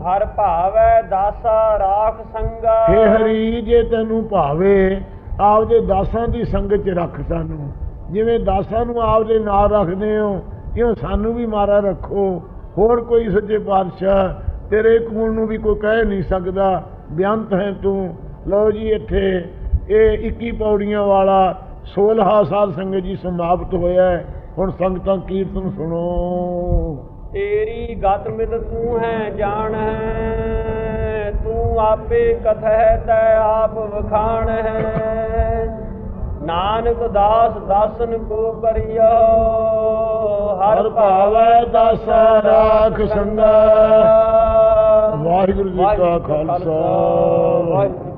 ਹਰ ਭਾਵੈ ਦਾਸਾ ਰਾਖ ਸੰਗਾ। ਹੇ ਹਰੀ, ਜੇ ਤੈਨੂੰ ਭਾਵੇ ਆਪਦੇ ਦਾਸਾਂ ਦੀ ਸੰਗਤ 'ਚ ਰੱਖ ਸਾਨੂੰ। ਜਿਵੇਂ ਦਾਸਾਂ ਨੂੰ ਆਪਦੇ ਨਾਲ ਰੱਖਦੇ ਹੋ, ਇਉਂ ਸਾਨੂੰ ਵੀ ਮਾਰਾ ਰੱਖੋ। ਹੋਰ ਕੋਈ ਸੱਚੇ ਪਾਤਸ਼ਾਹ ਤੇਰੇ ਗੁਣ ਨੂੰ ਵੀ ਕੋਈ ਕਹਿ ਨਹੀਂ ਸਕਦਾ, ਬੇਅੰਤ ਹੈ ਤੂੰ। ਲਓ ਜੀ, ਇੱਥੇ ਇਹ 21 ਪੌੜੀਆਂ ਵਾਲਾ 16 ਸਾਲ ਸੰਗਤ ਜੀ ਸਮਾਪਤ ਹੋਇਆ। ਹੁਣ ਸੰਗਤਾਂ ਕੀਰਤਨ ਸੁਣੋ। ਤੇਰੀ ਗਤ ਮਿਤ ਤੂੰ ਹੈ ਜਾਣ ਹੈ, ਤੂੰ ਆਪੇ ਕਥੈ ਤੈ ਆਪ ਵਖਾਣ ਹੈ। ਨਾਨਕ ਦਾਸ ਦਾਸਨ ਕੋ ਕਰਿਓ, ਹਰ ਭਾਵੈ ਦਾਸਾ ਰਾਖ ਸੰਗਾ। ਵਾਹਿਗੁਰੂ ਜੀ ਕਾ ਖਾਲਸਾ, ਵਾਹਿਗੁਰੂ।